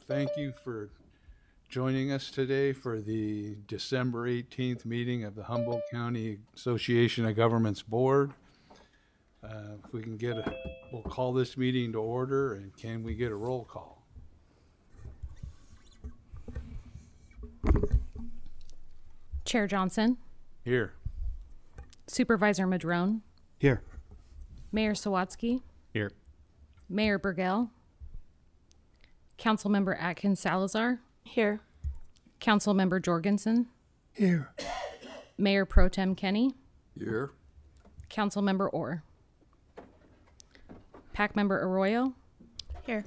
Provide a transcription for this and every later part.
Thank you for joining us today for the December 18th meeting of the Humboldt County Association of Governments Board. If we can we'll call this meeting to order, and can we get a roll call? Chair Johnson, Here. Supervisor Madrone, Here. Mayor Sawatsky, Here. Mayor Burgell, Councilmember Atkins Salazar, Here. Councilmember Jorgensen, Here. Mayor Pro Tem Kenny, Here. Councilmember Orr, Pack Member Arroyo, Here.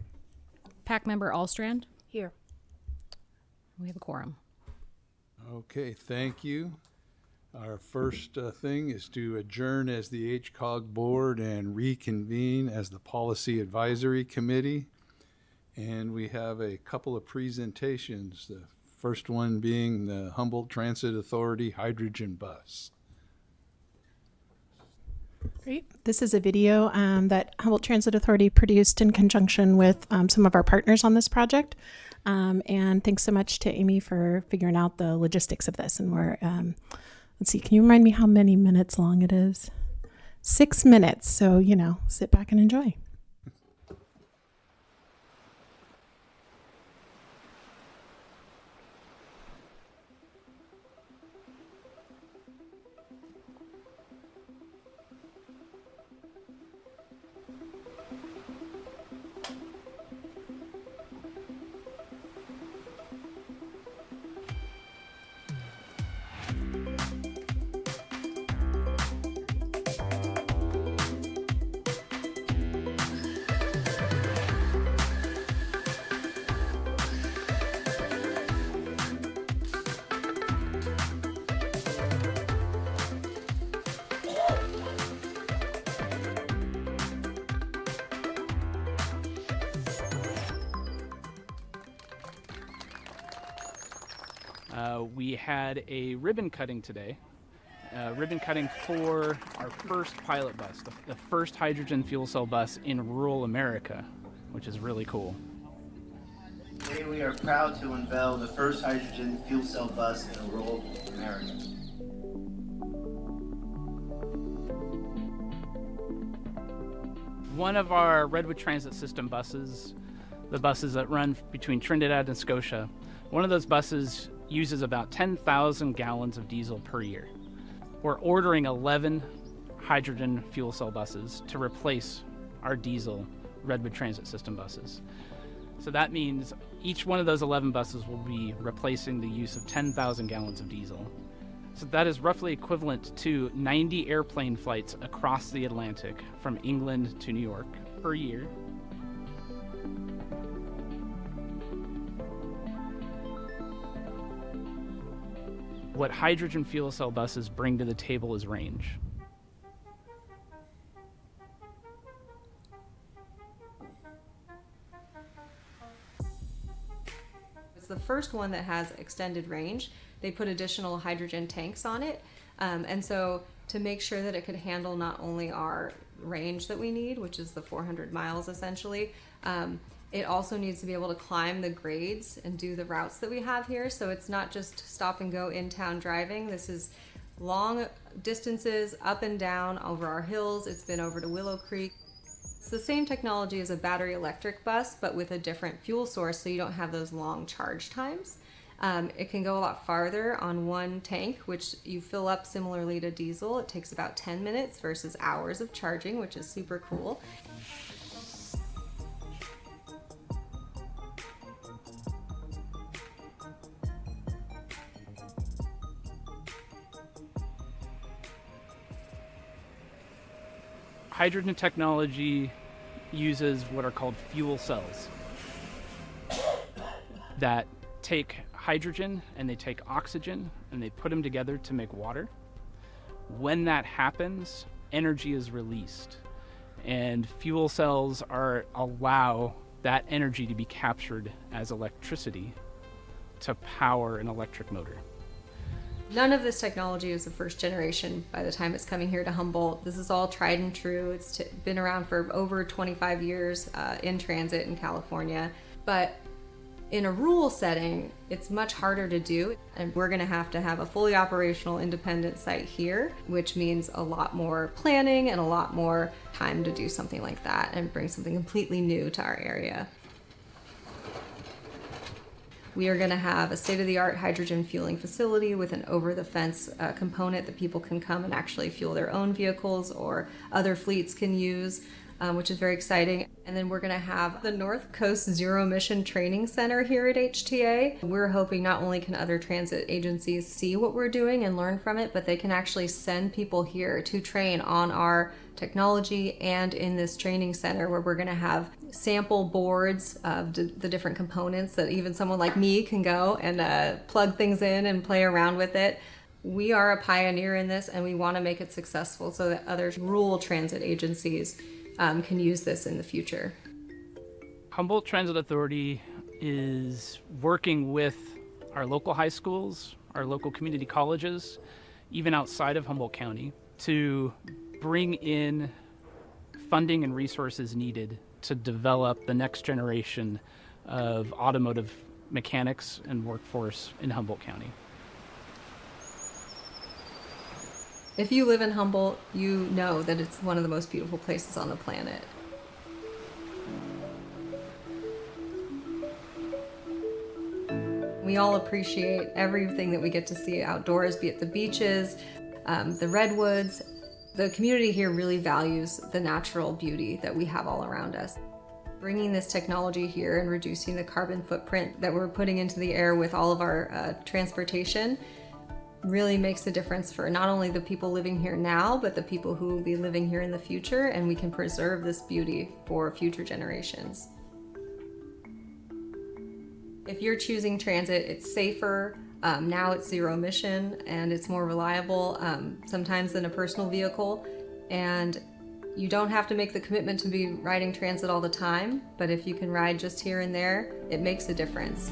Pack Member Allstrand. Here. We have a quorum. Okay, thank you. Our first thing is to adjourn as the HCOG Board and reconvene as the Policy Advisory Committee. And we have a couple of presentations. The first one being the Humboldt Transit Authority hydrogen bus. Great. This is a video that Humboldt Transit Authority produced in conjunction with some of our partners on this project. And thanks so much to Amy for figuring out the logistics of this. And we're, let's see, can you remind me how many minutes long it is? 6 minutes. So, sit back and enjoy. We had a ribbon cutting today, ribbon cutting for our first pilot bus, the first hydrogen fuel cell bus in rural America, which is really cool. Today we are proud to unveil the first hydrogen fuel cell bus in rural America. One of our Redwood Transit System buses, the buses that run between Trinidad and Scotia, one of those buses uses about 10,000 gallons of diesel per year. We're ordering 11 hydrogen fuel cell buses to replace our diesel Redwood Transit System buses. So that means each one of those 11 buses will be replacing the use of 10,000 gallons of diesel. So that is roughly equivalent to 90 airplane flights across the Atlantic from England to New York per year. What hydrogen fuel cell buses bring to the table is range. It's the first one that has extended range. They put additional hydrogen tanks on it. And so to make sure that it could handle not only our range that we need, which is the 400 miles essentially, it also needs to be able to climb the grades and do the routes that we have here. So it's not just stop and go in town driving. This is long distances up and down over our hills. It's been over to Willow Creek. It's the same technology as a battery electric bus, but with a different fuel source, so you don't have those long charge times. It can go a lot farther on one tank, which you fill up similarly to diesel. It takes about 10 minutes versus hours of charging, which is super cool. Hydrogen technology uses what are called fuel cells that take hydrogen and they take oxygen and they put them together to make water. When that happens, energy is released, and fuel cells allow that energy to be captured as electricity to power an electric motor. None of this technology is the first generation by the time it's coming here to Humboldt. This is all tried and true. It's been around for over 25 years in transit in California. But In a rural setting, it's much harder to do, and we're going to have a fully operational independent site here, which means a lot more planning and a lot more time to do something like that and bring something completely new to our area. We are going to have a state-of-the-art hydrogen fueling facility with an over-the-fence component that people can come and actually fuel their own vehicles or other fleets can use, which is very exciting. And then we're going to have the North Coast Zero Emission Training Center here at HTA. We're hoping not only can other transit agencies see what we're doing and learn from it, but they can actually send people here to train on our technology and in this training center where we're going to have sample boards of the different components that even someone like me can go and plug things in and play around with it. We are a pioneer in this, and we want to make it successful so that other rural transit agencies can use this in the future. Humboldt Transit Authority is working with our local high schools, our local community colleges, even outside of Humboldt County, to bring in funding and resources needed to develop the next generation of automotive mechanics and workforce in Humboldt County. If you live in Humboldt, you know that it's one of the most beautiful places on the planet. We all appreciate everything that we get to see outdoors, be it the beaches, the redwoods. The community here really values the natural beauty that we have all around us. Bringing this technology here and reducing the carbon footprint that we're putting into the air with all of our transportation really makes a difference for not only the people living here now, but the people who will be living here in the future, and we can preserve this beauty for future generations. If you're choosing transit, it's safer. Now it's zero emission and it's more reliable sometimes than a personal vehicle. And you don't have to make the commitment to be riding transit all the time, but if you can ride just here and there, it makes a difference.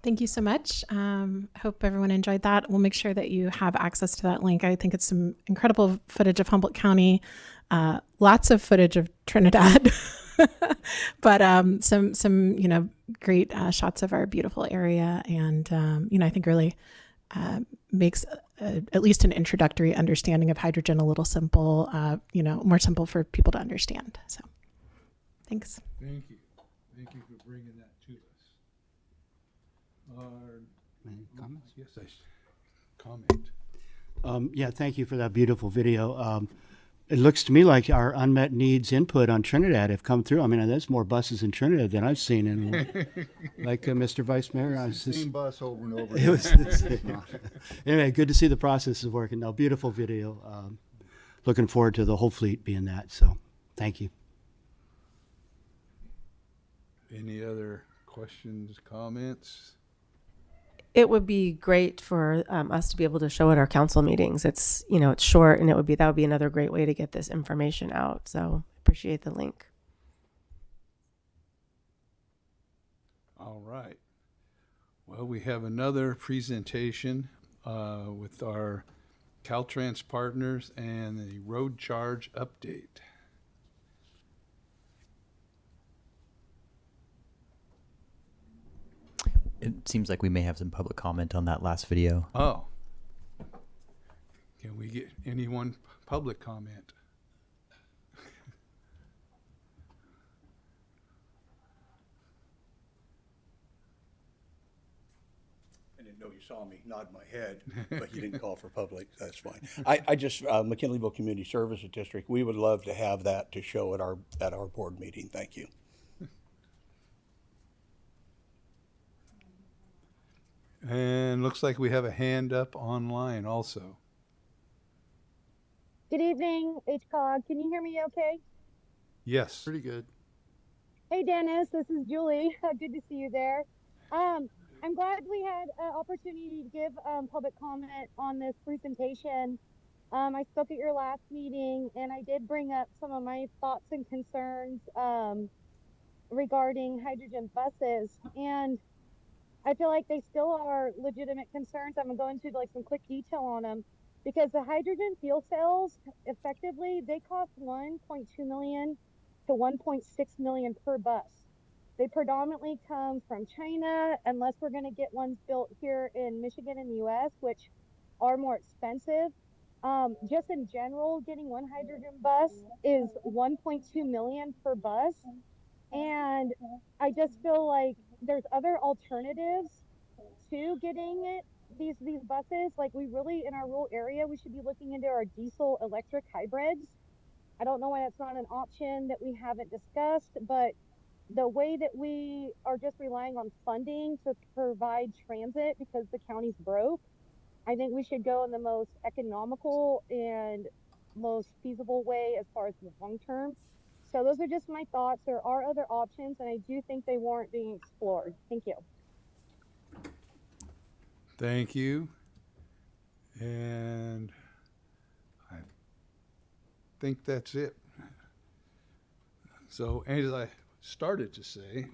Thank you so much. Hope everyone enjoyed that. We'll make sure that you have access to that link. I think it's some incredible footage of Humboldt County, lots of footage of Trinidad, but some great shots of our beautiful area, and I think really makes at least an introductory understanding of hydrogen a little simple, more simple for people to understand. So, thanks. Thank you. Thank you for bringing that to us. Any comments? Yes, comment. Yeah, thank you for that beautiful video. It looks to me like our unmet needs input on Trinidad have come through. I mean, there's more buses in Trinidad than I've seen in, like Mr. Vice Mayor. I was just, same bus over and over it was again. the same. Anyway, good to see the process is working. No, beautiful video. Looking forward to the whole fleet being that. So, thank you. Any other questions, comments? It would be great for us to be able to show at our council meetings. It's it's short, and that would be another great way to get this information out. So appreciate the link. All right. Well, we have another presentation with our Caltrans partners and the road charge update. It seems like we may have some public comment on that last video. Oh. Can we get anyone public comment? I didn't know you saw me nod my head, but you didn't call for public. That's fine. I just McKinleyville Community Services District. We would love to have that to show at our board meeting. Thank you. And looks like we have a hand up online also. Good evening, HCOG. Can you hear me okay? Yes. Pretty good. Hey, Dennis, this is Julie. Good to see you there. I'm glad we had an opportunity to give public comment on this presentation. I spoke at your last meeting and I did bring up some of my thoughts and concerns regarding hydrogen buses. And I feel like they still are legitimate concerns. I'm going to go into like some quick detail on them because the hydrogen fuel cells effectively, they cost 1.2 million to 1.6 million per bus. They predominantly come from China, unless we're going to get ones built here in Michigan in the US, which are more expensive. Just in general, getting one hydrogen bus is 1.2 million per bus. And I just feel like there's other alternatives to getting these buses. Like we really, in our rural area, we should be looking into our diesel electric hybrids. I don't know why that's not an option that we haven't discussed, but the way that we are just relying on funding to provide transit because the county's broke, I think we should go in the most economical and most feasible way as far as the long term. So those are just my thoughts. There are other options, and I do think they warrant being explored. Thank you. Thank you. And I think that's it. So as I started to say,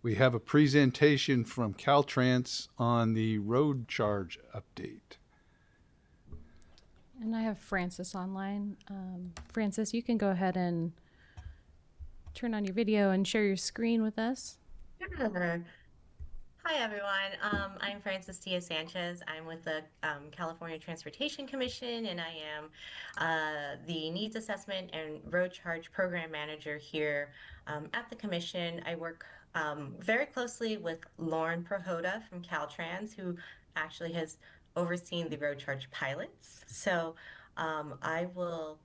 we have a presentation from Caltrans on the road charge update. And I have Francis online. Francis, you can go ahead and turn on your video and share your screen with us. Sure. Hi, everyone. I'm Francis Diaz-Sanchez. I'm with the California Transportation Commission, and I am the Needs Assessment and Road Charge Program Manager here at the Commission. I work very closely with Lauren Prohoda from Caltrans, who actually has overseen the road charge pilots. So I will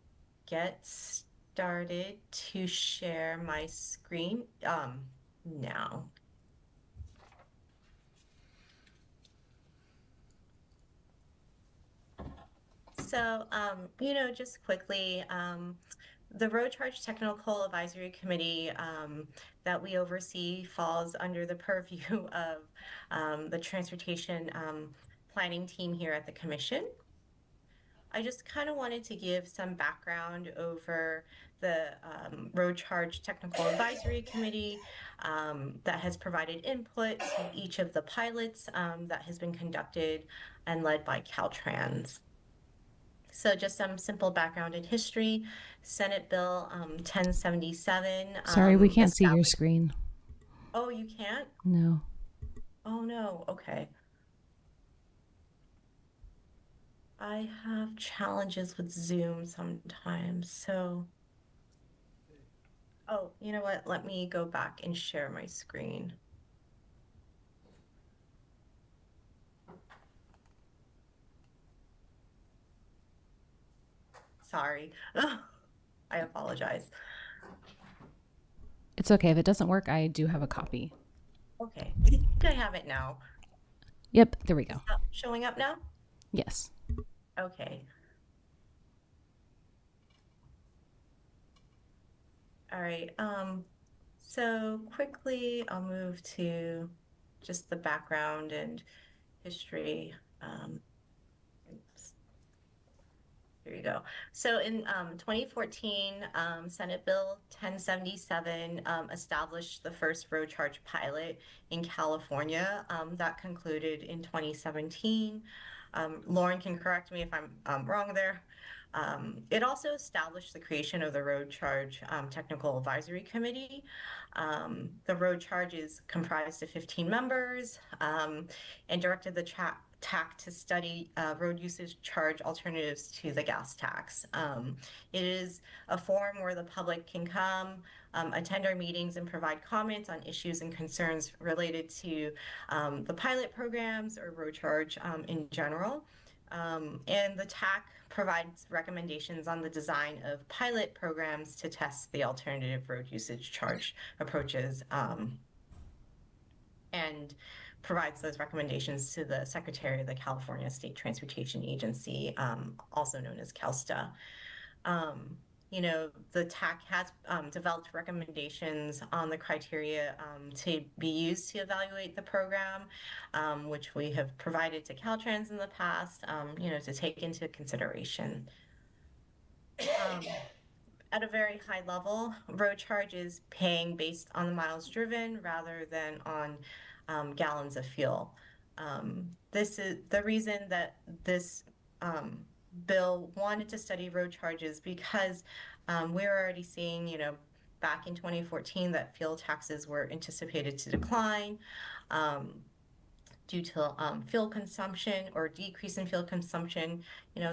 get started to share my screen now. So, just quickly, the Road Charge Technical Advisory Committee that we oversee falls under the purview of the transportation planning team here at the Commission. I just kind of wanted to give some background over the Road Charge Technical Advisory Committee that has provided input to each of the pilots that has been conducted and led by Caltrans. So just some simple background in history. Senate Bill 1077. Sorry, we can't see your screen. Oh, you can't? No. Oh, no. Okay. I have challenges with Zoom sometimes. So, oh, you know what? Let me go back and share my screen. Sorry. I apologize. It's okay. If it doesn't work, I do have a copy. Okay. I think I have it now. Yep, there we go. Is that showing up now? Yes. Okay. All right. So quickly, I'll move to just the background and history. Oops. Here you go. So in 2014, Senate Bill 1077 established the first road charge pilot in California. That concluded in 2017. Lauren can correct me if I'm wrong there. It also established the creation of the Road Charge Technical Advisory Committee. The Road Charge is comprised of 15 members and directed the TAC to study road usage charge alternatives to the gas tax. It is a forum where the public can come, attend our meetings, and provide comments on issues and concerns related to the pilot programs or road charge in general. And the TAC provides recommendations on the design of pilot programs to test the alternative road usage charge approaches and provides those recommendations to the Secretary of the California State Transportation Agency, also known as CalSTA. the TAC has developed recommendations on the criteria to be used to evaluate the program, which we have provided to Caltrans in the past, to take into consideration. At a very high level, road charge is paying based on the miles driven rather than on gallons of fuel. This is the reason that this bill wanted to study road charges because we're already seeing, back in 2014 that fuel taxes were anticipated to decline. Due to fuel consumption or decrease in fuel consumption.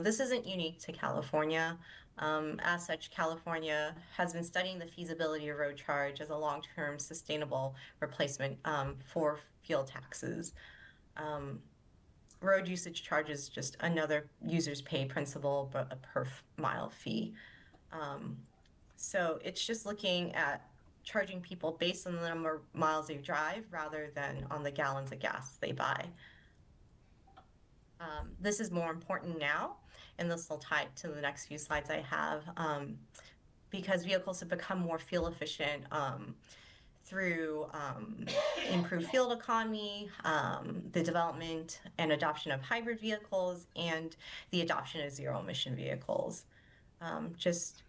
This isn't unique to California. As such, California has been studying the feasibility of road charge as a long-term sustainable replacement for fuel taxes. Road usage charge is just another users pay principle, but a per mile fee. So it's just looking at charging people based on the number of miles they drive rather than on the gallons of gas they buy. This is more important now, and this will tie to the next few slides I have, because vehicles have become more fuel efficient through improved fuel economy, the development and adoption of hybrid vehicles, and the adoption of zero emission vehicles. Just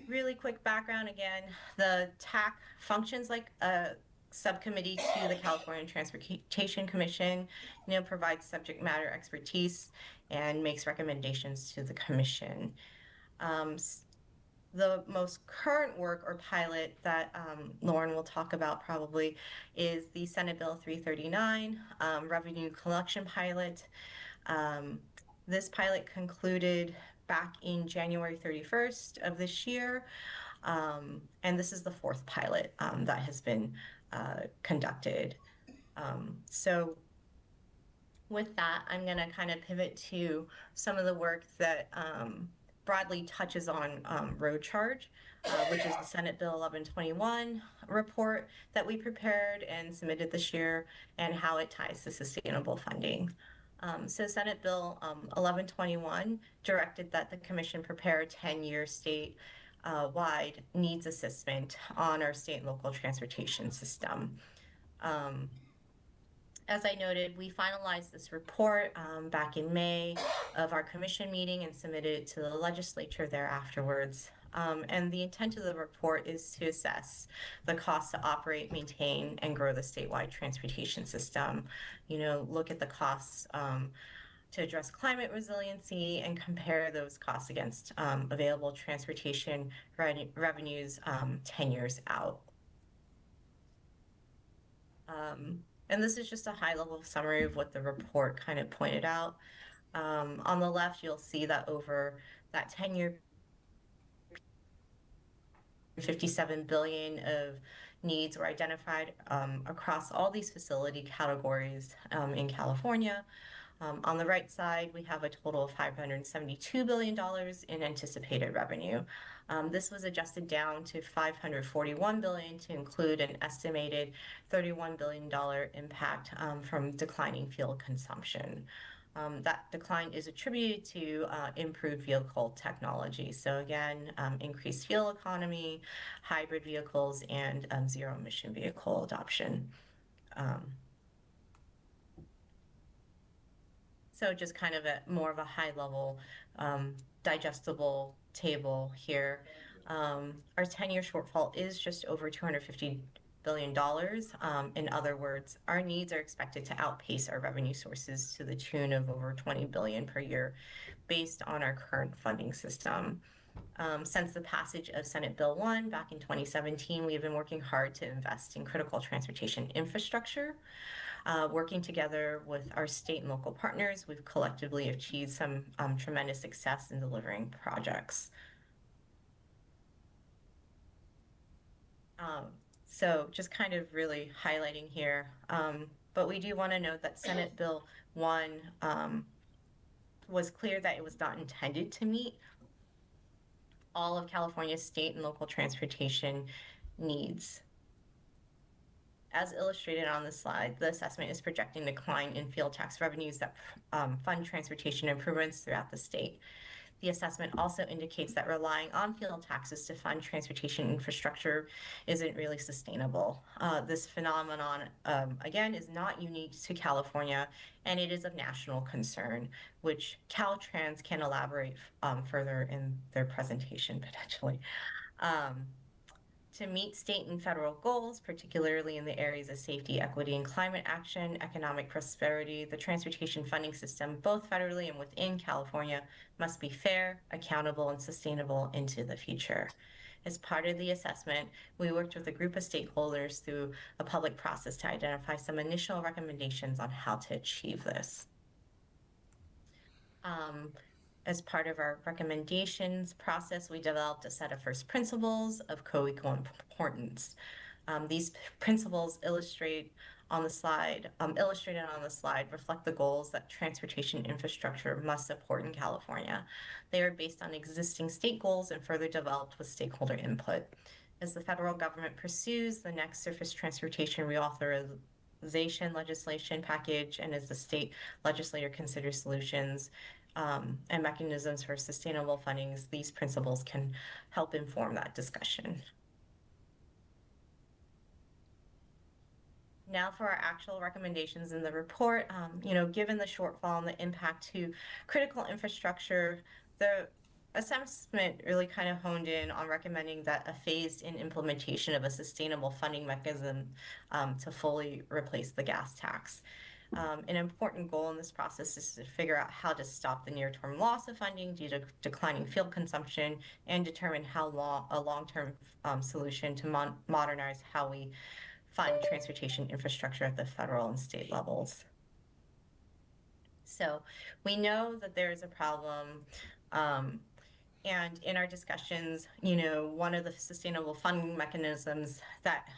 really quick background again, the TAC functions like a subcommittee to the California Transportation Commission, provides subject matter expertise and makes recommendations to the commission. The most current work or pilot that Lauren will talk about probably is the Senate Bill 339 revenue collection pilot. This pilot concluded back in January 31st of this year. And this is the fourth pilot that has been conducted. So with that, I'm going to kind of pivot to some of the work that broadly touches on road charge, which is the Senate Bill 1121 report that we prepared and submitted this year, and how it ties to sustainable funding. So Senate Bill 1121 directed that the commission prepare a 10-year state wide needs assessment on our state and local transportation system. As I noted, we finalized this report back in May of our commission meeting and submitted it to the legislature there afterwards. And the intent of the report is to assess the cost to operate, maintain, and grow the statewide transportation system. Look at the costs to address climate resiliency and compare those costs against available transportation revenues 10 years out. And this is just a high-level summary of what the report kind of pointed out. On the left, you'll see that over that 10-year, 57 billion of needs were identified across all these facility categories in California. On the right side, we have a total of $572 billion in anticipated revenue. This was adjusted down to $541 billion to include an estimated $31 billion impact from declining fuel consumption. That decline is attributed to improved vehicle technology. So again, increased fuel economy, hybrid vehicles, and zero emission vehicle adoption. So just kind of more of a high level, digestible table here. Our 10-year shortfall is just over $250 billion. In other words, our needs are expected to outpace our revenue sources to the tune of over $20 billion per year based on our current funding system. Since the passage of Senate Bill 1 back in 2017, we have been working hard to invest in critical transportation infrastructure. Working together with our state and local partners, we've collectively achieved some tremendous success in delivering projects. So just kind of really highlighting here, but we do want to note that Senate Bill 1 was clear that it was not intended to meet all of California's state and local transportation needs. As illustrated on the slide, the assessment is projecting decline in fuel tax revenues that fund transportation improvements throughout the state. The assessment also indicates that relying on fuel taxes to fund transportation infrastructure isn't really sustainable. This phenomenon, again, is not unique to California, and it is of national concern, which Caltrans can elaborate further in their presentation potentially. Um, to meet state and federal goals, particularly in the areas of safety, equity, and climate action, economic prosperity, the transportation funding system, both federally and within California, must be fair, accountable, and sustainable into the future. As part of the assessment, we worked with a group of stakeholders through a public process to identify some initial recommendations on how to achieve this. As part of our recommendations process, we developed a set of first principles of co-equal importance. These principles illustrated on the slide, reflect the goals that transportation infrastructure must support in California. They are based on existing state goals and further developed with stakeholder input. As the federal government pursues the next surface transportation reauthorization legislation package, and as the state legislature considers solutions and mechanisms for sustainable fundings, these principles can help inform that discussion. Now for our actual recommendations in the report, given the shortfall and the impact to critical infrastructure, the assessment really kind of honed in on recommending that a phased-in implementation of a sustainable funding mechanism to fully replace the gas tax. An important goal in this process is to figure out how to stop the near-term loss of funding due to declining fuel consumption and determine how a long-term solution to modernize how we fund transportation infrastructure at the federal and state levels. So we know that there is a problem. And in our discussions, one of the sustainable funding mechanisms that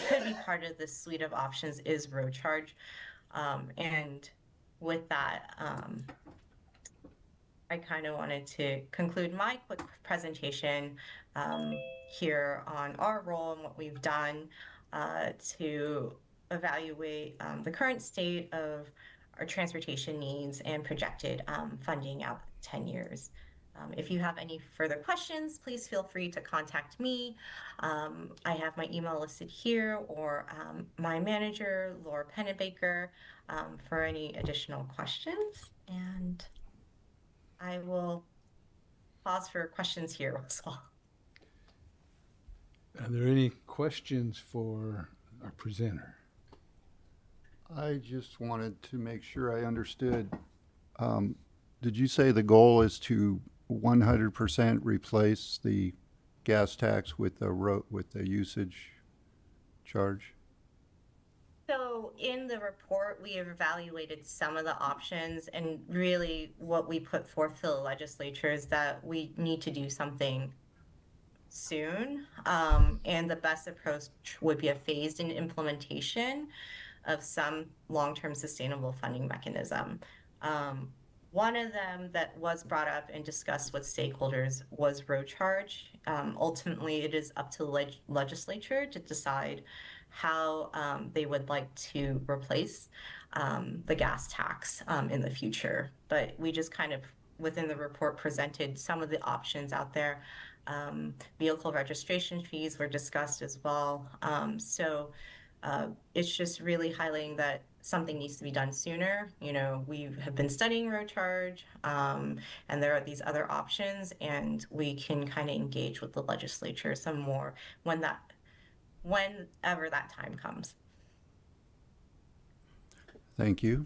could be part of this suite of options is road charge. And with that, I kind of wanted to conclude my quick presentation here on our role and what we've done to evaluate the current state of our transportation needs and projected funding out 10 years. If you have any further questions, please feel free to contact me. I have my email listed here, or my manager, Laura Pennebaker, for any additional questions. And I will pause for questions here as well. Are there any questions for our presenter? I just wanted to make sure I understood. Did you say the goal is to 100% replace the gas tax with the usage charge? So in the report, we have evaluated some of the options, and really what we put forth to the legislature is that we need to do something soon. And the best approach would be a phased-in implementation of some long-term sustainable funding mechanism. One of them that was brought up and discussed with stakeholders was road charge. Ultimately, it is up to the legislature to decide how they would like to replace the gas tax in the future. But we just kind of, within the report, presented some of the options out there. Vehicle registration fees were discussed as well. So it's just really highlighting that something needs to be done sooner. We have been studying road charge, and there are these other options, and we can kind of engage with the legislature some more whenever that time comes. Thank you.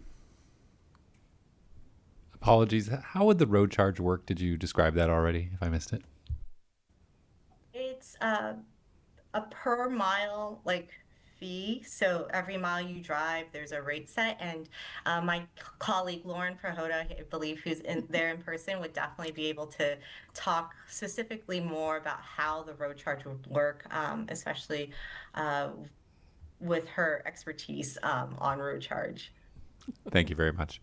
Apologies. How would the road charge work? Did you describe that already, if I missed it? It's a per mile fee. So every mile you drive, there's a rate set. And my colleague Lauren Prahota, I believe, who's there in person, would definitely be able to talk specifically more about how the road charge would work, especially with her expertise on road charge. Thank you very much.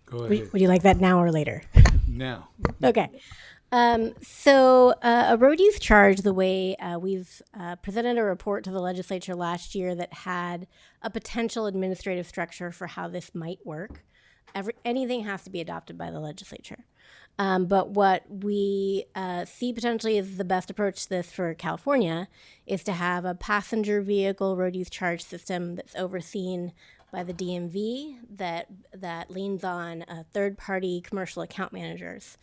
Go ahead. Would you like that now or later? Now. Okay. So a road use charge, the way we've presented a report to the legislature last year that had a potential administrative structure for how this might work. anything has to be adopted by the legislature. But what we see potentially as the best approach to this for California is to have a passenger vehicle road use charge system that's overseen by the DMV that leans on third-party commercial account managers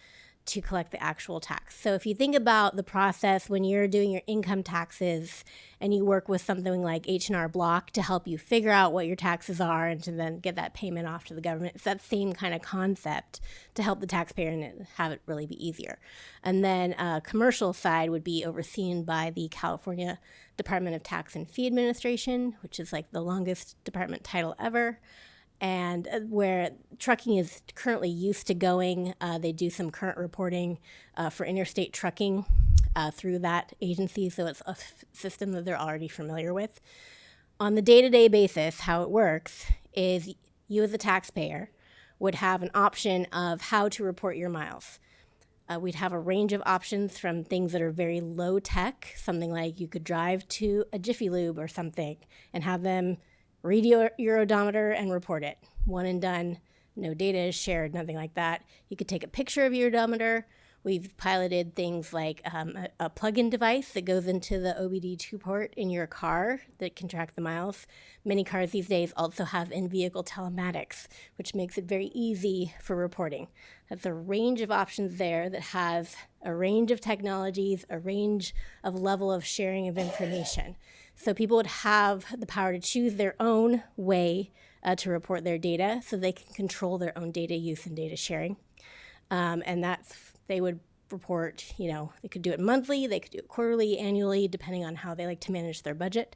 to collect the actual tax. So if you think about the process when you're doing your income taxes and you work with something like H&R Block to help you figure out what your taxes are and to then get that payment off to the government, it's that same kind of concept to help the taxpayer and have it really be easier. And then commercial side would be overseen by the California Department of Tax and Fee Administration, which is like the longest department title ever. And where trucking is currently used to going, they do some current reporting for interstate trucking through that agency, so it's a system that they're already familiar with. On the day-to-day basis, how it works is you as a taxpayer would have an option of how to report your miles. We'd have a range of options from things that are very low tech, something like you could drive to a Jiffy Lube or something and have them read your odometer and report it. One and done, no data is shared, nothing like that. You could take a picture of your odometer. We've piloted things like a plug-in device that goes into the OBD2 port in your car that can track the miles. Many cars these days also have in-vehicle telematics, which makes it very easy for reporting. That's a range of options there that has a range of technologies, a range of level of sharing of information. So people would have the power to choose their own way to report their data so they can control their own data use and data sharing. And they would report, they could do it monthly, they could do it quarterly, annually, depending on how they like to manage their budget.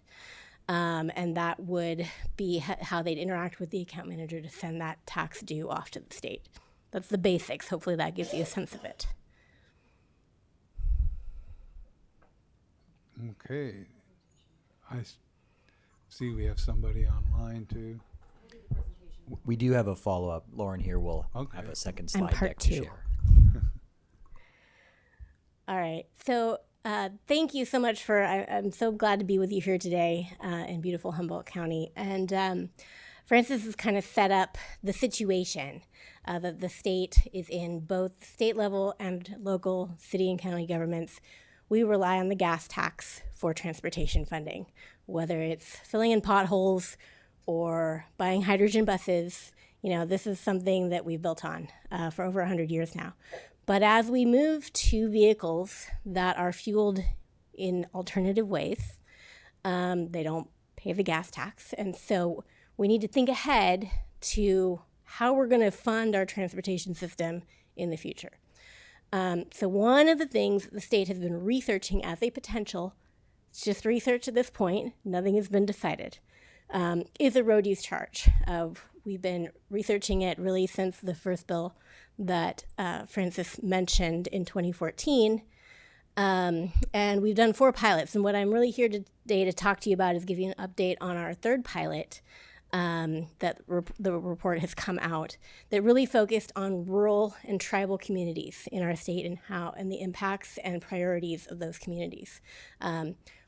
And that would be how they'd interact with the account manager to send that tax due off to the state. That's the basics. Hopefully that gives you a sense of it. Okay. I see we have somebody online too. We do have a follow-up. Lauren here will have a second slide deck to share. All right. So thank you so much I'm so glad to be with you here today in beautiful Humboldt County. And Francis has kind of set up the situation that the state is in, both state level and local city and county governments. We rely on the gas tax for transportation funding, whether it's filling in potholes or buying hydrogen buses. This is something that we've built on for over 100 years now. But as we move to vehicles that are fueled in alternative ways, they don't pay the gas tax. And so we need to think ahead to how we're going to fund our transportation system in the future. So one of the things the state has been researching as a potential, it's just research at this point, nothing has been decided, is a road use charge. We've been researching it really since the first bill that Francis mentioned in 2014. And we've done 4 pilots. And what I'm really here today to talk to you about is give you an update on our 3rd pilot that the report has come out that really focused on rural and tribal communities in our state and the impacts and priorities of those communities.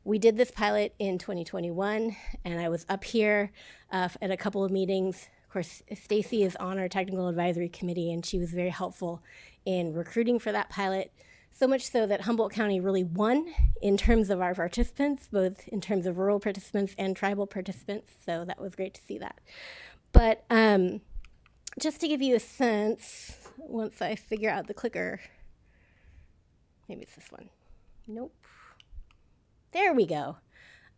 We did this pilot in 2021, and I was up here at a couple of meetings. Of course, Stacy is on our technical advisory committee, and she was very helpful in recruiting for that pilot. So much so that Humboldt County really won in terms of our participants, both in terms of rural participants and tribal participants. So that was great to see that. But just to give you a sense, once I figure out the clicker, maybe it's this one. Nope. There we go.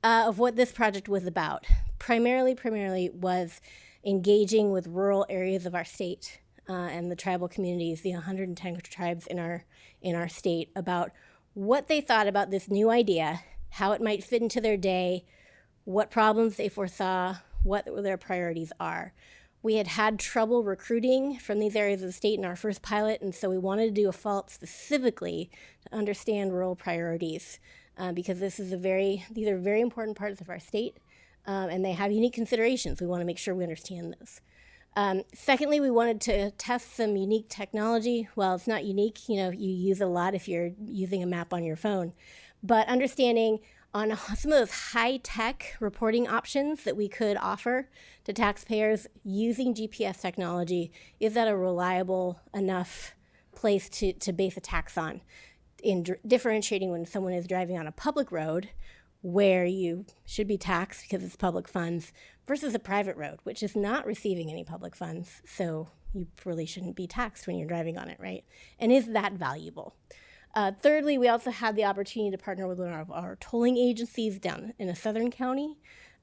Of what this project was about. Primarily was engaging with rural areas of our state and the tribal communities, the 110 tribes in our state, about what they thought about this new idea, how it might fit into their day, what problems they foresaw, what their priorities are. We had trouble recruiting from these areas of the state in our first pilot, and so we wanted to do a follow-up specifically to understand rural priorities because these are very important parts of our state, and they have unique considerations. We want to make sure we understand those. Secondly, we wanted to test some unique technology. Well, it's not unique, you use it a lot if you're using a map on your phone, but understanding on some of those high-tech reporting options that we could offer to taxpayers using GPS technology. Is that a reliable enough place to base a tax on in differentiating when someone is driving on a public road where you should be taxed because it's public funds versus a private road, which is not receiving any public funds. So you really shouldn't be taxed when you're driving on it, right? And is that valuable? Thirdly, we also had the opportunity to partner with one of our tolling agencies down in a southern county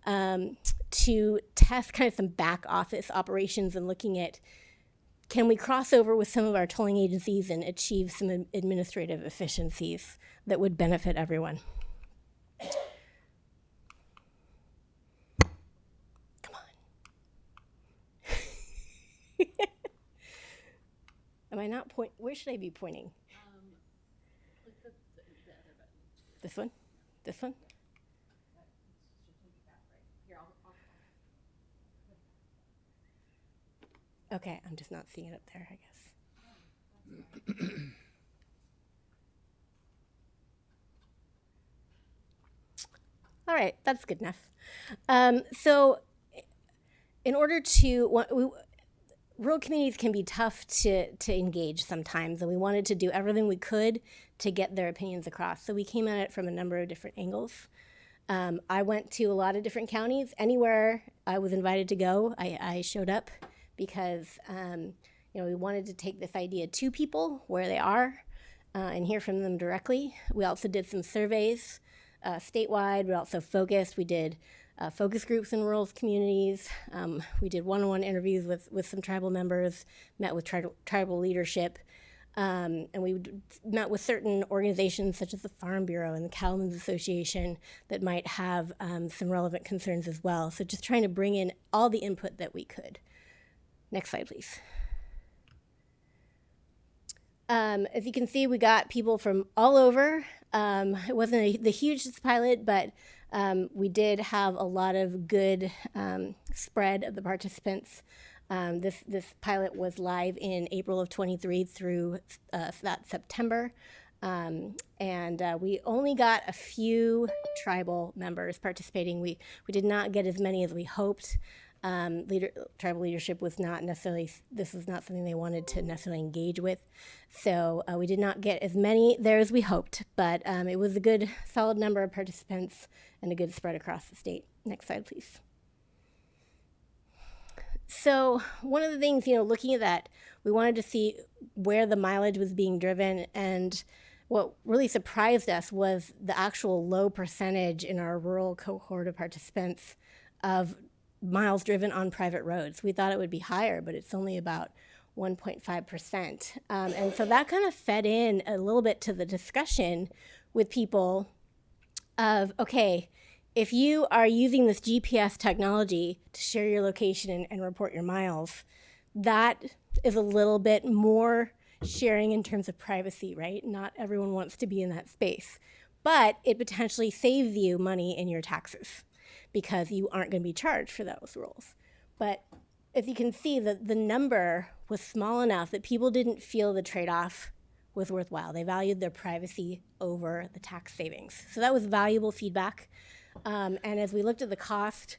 to test kind of some back office operations and looking at, can we cross over with some of our tolling agencies and achieve some administrative efficiencies that would benefit everyone? Come on. Am I not where should I be pointing? This one? This one? Okay, I'm just not seeing it up there, I guess. All right, that's good enough. So in order to, rural communities can be tough to engage sometimes, and we wanted to do everything we could to get their opinions across. So we came at it from a number of different angles. I went to a lot of different counties. Anywhere I was invited to go, I showed up because we wanted to take this idea to people where they are and hear from them directly. We also did some surveys statewide. We also focused. We did focus groups in rural communities. We did one-on-one interviews with some tribal members, met with tribal leadership, and we met with certain organizations such as the Farm Bureau and the Cattlemen's Association that might have some relevant concerns as well. So just trying to bring in all the input that we could. Next slide, please. As you can see, we got people from all over. It wasn't the hugest pilot, but we did have a lot of good spread of the participants. This pilot was live in April of 23 through that September. And we only got a few tribal members participating. We did not get as many as we hoped. Tribal leadership was not necessarily, this was not something they wanted to necessarily engage with. So we did not get as many there as we hoped, but it was a good solid number of participants and a good spread across the state. Next slide, please. So one of the things, looking at that, we wanted to see where the mileage was being driven, and what really surprised us was the actual low percentage in our rural cohort of participants of miles driven on private roads. We thought it would be higher, but it's only about 1.5%. And so that kind of fed in a little bit to the discussion with people of, okay, if you are using this GPS technology to share your location and report your miles, that is a little bit more sharing in terms of privacy, right? Not everyone wants to be in that space, but it potentially saves you money in your taxes because you aren't going to be charged for those rules. But as you can see, the number was small enough that people didn't feel the trade-off was worthwhile. They valued their privacy over the tax savings. So that was valuable feedback. And as we looked at the cost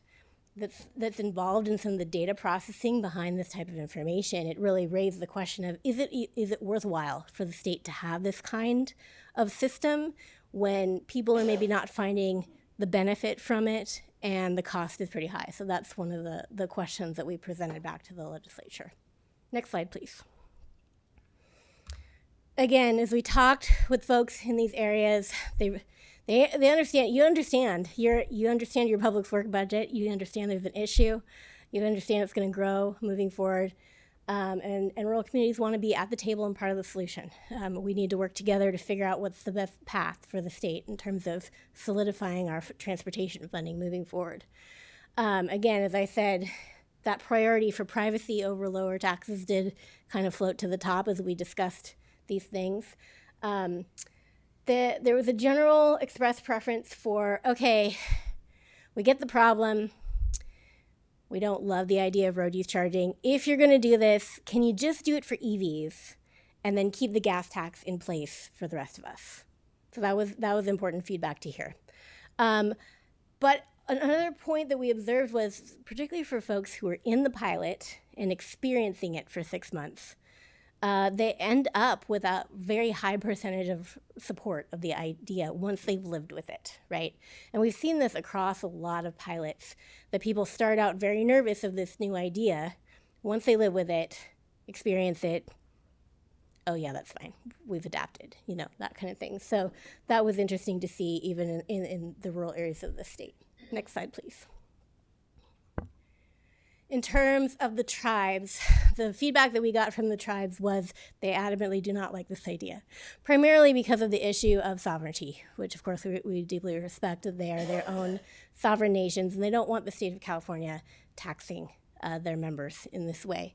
that's involved in some of the data processing behind this type of information, it really raised the question of, is it worthwhile for the state to have this kind of system when people are maybe not finding the benefit from it and the cost is pretty high? So that's one of the questions that we presented back to the legislature. Next slide, please. Again, as we talked with folks in these areas, they understand. You understand your public work budget. You understand there's an issue. You understand it's going to grow moving forward. And rural communities want to be at the table and part of the solution. We need to work together to figure out what's the best path for the state in terms of solidifying our transportation funding moving forward. Again, as I said, that priority for privacy over lower taxes did kind of float to the top as we discussed these things. There was a general expressed preference for, okay, we get the problem. We don't love the idea of road use charging. If you're going to do this, can you just do it for EVs and then keep the gas tax in place for the rest of us? So that was important feedback to hear. But another point that we observed was, particularly for folks who are in the pilot and experiencing it for 6 months, they end up with a very high percentage of support of the idea once they've lived with it, right? And we've seen this across a lot of pilots, that people start out very nervous of this new idea. Once they live with it, experience it, oh yeah, that's fine, we've adapted, you know, that kind of thing. So that was interesting to see even in the rural areas of the state. Next slide, please. In terms of the tribes, the feedback that we got from the tribes was they adamantly do not like this idea, primarily because of the issue of sovereignty, which of course we deeply respect. They are their own sovereign nations, and they don't want the state of California taxing their members in this way.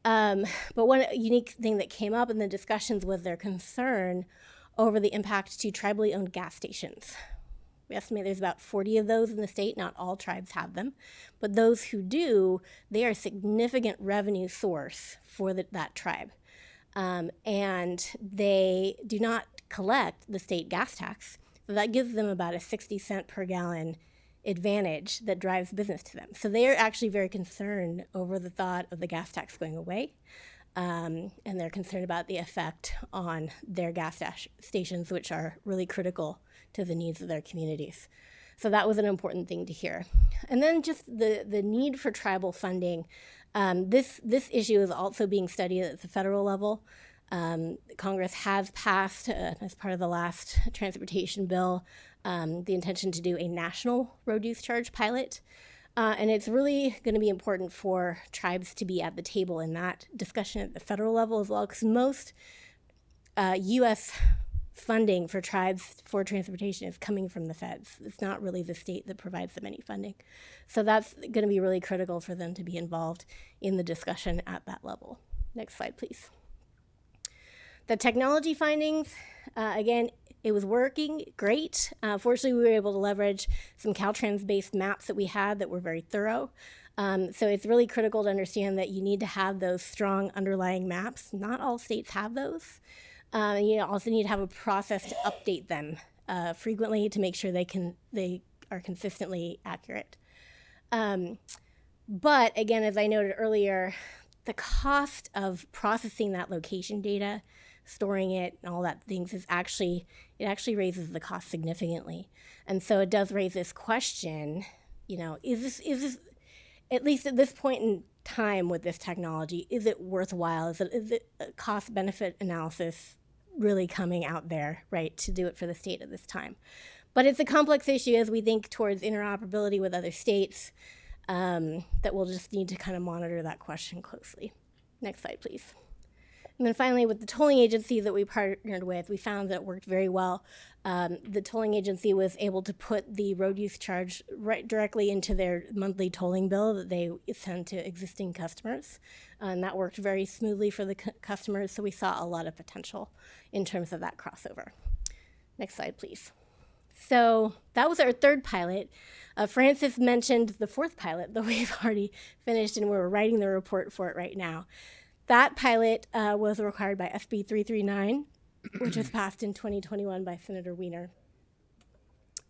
But one unique thing that came up in the discussions was their concern over the impact to tribally owned gas stations. We estimate there's about 40 of those in the state. Not all tribes have them, but those who do, they are a significant revenue source for that tribe. And they do not collect the state gas tax, so that gives them about a 60 cent per gallon advantage that drives business to them. So they are actually very concerned over the thought of the gas tax going away. And they're concerned about the effect on their gas stations, which are really critical to the needs of their communities. So that was an important thing to hear. And then just the need for tribal funding. This issue is also being studied at the federal level. Congress has passed, as part of the last transportation bill, the intention to do a national road use charge pilot. And it's really going to be important for tribes to be at the table in that discussion at the federal level as well, because most U.S. funding for tribes for transportation is coming from the feds. It's not really the state that provides them any funding. So that's going to be really critical for them to be involved in the discussion at that level. Next slide, please. The technology findings, again, it was working great. Fortunately, we were able to leverage some Caltrans-based maps that we had that were very thorough. So it's really critical to understand that you need to have those strong underlying maps. Not all states have those. You also need to have a process to update them frequently to make sure they are consistently accurate. But again, as I noted earlier, the cost of processing that location data, storing it, and all that things it actually raises the cost significantly. And so it does raise this question, you know, is this at least at this point in time with this technology, is it worthwhile? Is it a cost benefit analysis really coming out there, right, to do it for the state at this time? But it's a complex issue as we think towards interoperability with other states, that we'll just need to kind of monitor that question closely. Next slide, please. And then finally, with the tolling agency that we partnered with, we found that it worked very well. The tolling agency was able to put the road use charge right directly into their monthly tolling bill that they send to existing customers. And that worked very smoothly for the customers, so we saw a lot of potential in terms of that crossover. Next slide, please. So that was our third pilot. Francis mentioned the fourth pilot that we've already finished, and we're writing the report for it right now. That pilot was required by SB 339, which was passed in 2021 by Senator Wiener.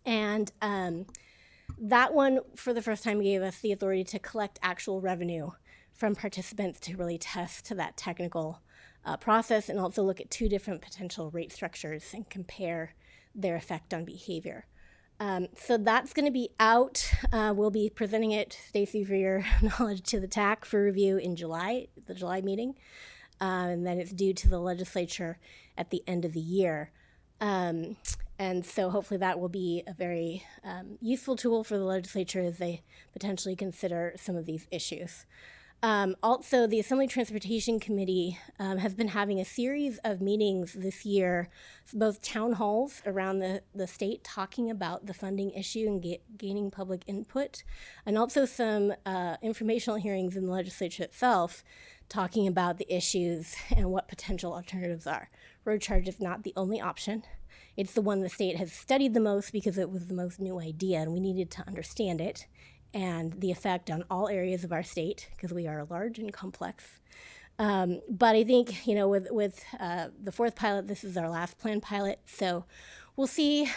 And that one, for the first time, gave us the authority to collect actual revenue from participants to really test that technical process and also look at two different potential rate structures and compare their effect on behavior. So that's going to be out. We'll be presenting it, Stacy, for your knowledge, to the TAC for review in July, the July meeting. And then it's due to the legislature at the end of the year. And so hopefully that will be a very useful tool for the legislature as they potentially consider some of these issues. Also, the Assembly Transportation Committee has been having a series of meetings this year, both town halls around the state talking about the funding issue and gaining public input, and also some informational hearings in the legislature itself talking about the issues and what potential alternatives are. Road charge is not the only option. It's the one the state has studied the most because it was the most new idea and we needed to understand it and the effect on all areas of our state because we are large and complex. But I think, you know, with the fourth pilot, this is our last planned pilot. So we'll see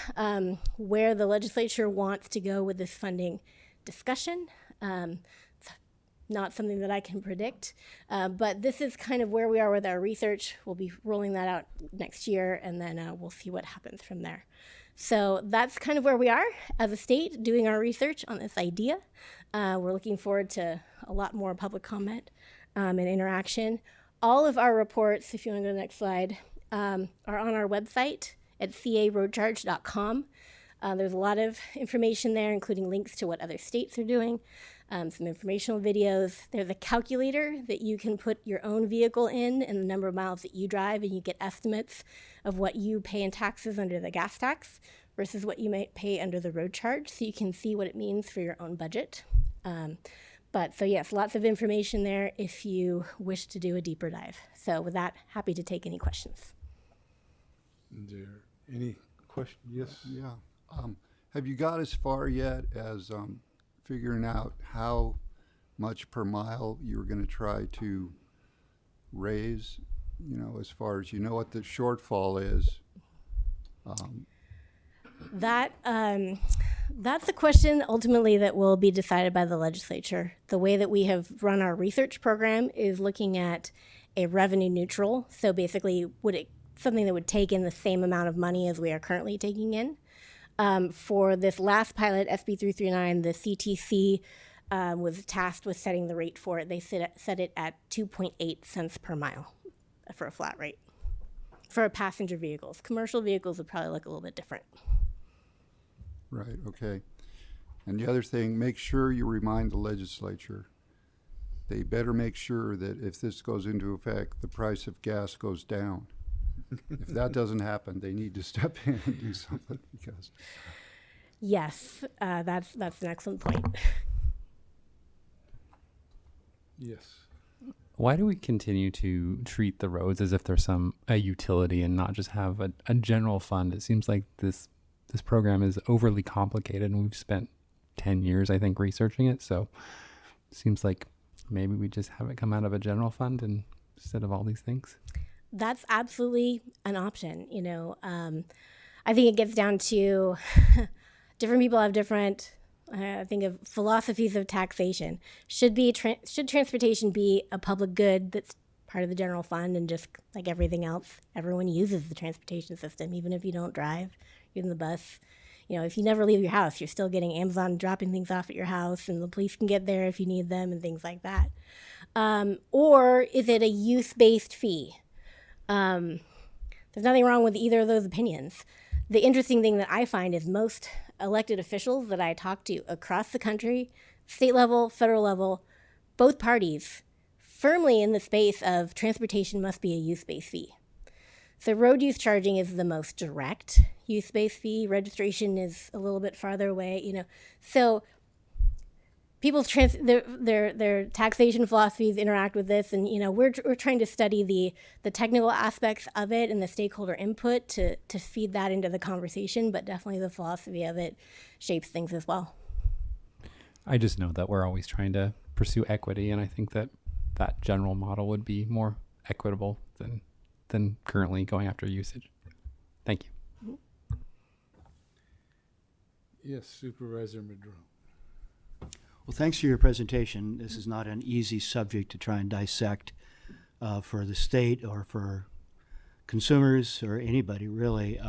where the legislature wants to go with this funding discussion. It's not something that I can predict, but this is kind of where we are with our research. We'll be rolling that out next year, and then we'll see what happens from there. So that's kind of where we are as a state doing our research on this idea. We're looking forward to a lot more public comment and interaction. All of our reports, if you want to go to the next slide, are on our website at caroadcharge.com. There's a lot of information there, including links to what other states are doing, some informational videos. There's a calculator that you can put your own vehicle in and the number of miles that you drive, and you get estimates of what you pay in taxes under the gas tax versus what you might pay under the road charge, so you can see what it means for your own budget. So yes, lots of information there if you wish to do a deeper dive. So with that, happy to take any questions. Is there any question? Yes. Yeah. Have you got as far yet as figuring out how much per mile you're going to try to raise? You know, as far as you know what the shortfall is. That's a question ultimately that will be decided by the legislature. The way that we have run our research program is looking at a revenue neutral. So basically, something that would take in the same amount of money as we are currently taking in. For this last pilot, SB 339, the CTC was tasked with setting the rate for it. They set it at 2.8 cents per mile for a flat rate for passenger vehicles. Commercial vehicles would probably look a little bit different. Right, okay. And the other thing, make sure you remind the legislature. They better make sure that if this goes into effect, the price of gas goes down. If that doesn't happen, they need to step in and do something because. Yes, that's an excellent point. Yes. Why do we continue to treat the roads as if they're a utility and not just have a general fund? It seems like this program is overly complicated, and we've spent 10 years, I think, researching it. So it seems like maybe we just have it come out of a general fund instead of all these things. That's absolutely an option. You know, I think it gets down to different people have different, I think of philosophies of taxation. Should transportation be a public good that's part of the general fund, and just like everything else, everyone uses the transportation system, even if you don't drive, you're in the bus. You know, if you never leave your house, you're still getting Amazon dropping things off at your house, and the police can get there if you need them and things like that. Or is it a use-based fee? There's nothing wrong with either of those opinions. The interesting thing that I find is most elected officials that I talk to across the country, state level, federal level, both parties, firmly in the space of transportation must be a use-based fee. So road use charging is the most direct use-based fee. Registration is a little bit farther away, you know. So people's their taxation philosophies interact with this, and you know we're trying to study the technical aspects of it and the stakeholder input to feed that into the conversation. But definitely the philosophy of it shapes things as well. I just know that we're always trying to pursue equity, and I think that general model would be more equitable than currently going after usage. Thank you. Yes, Supervisor Madro. Well, thanks for your presentation. This is not an easy subject to try and dissect for the state or for consumers or anybody really.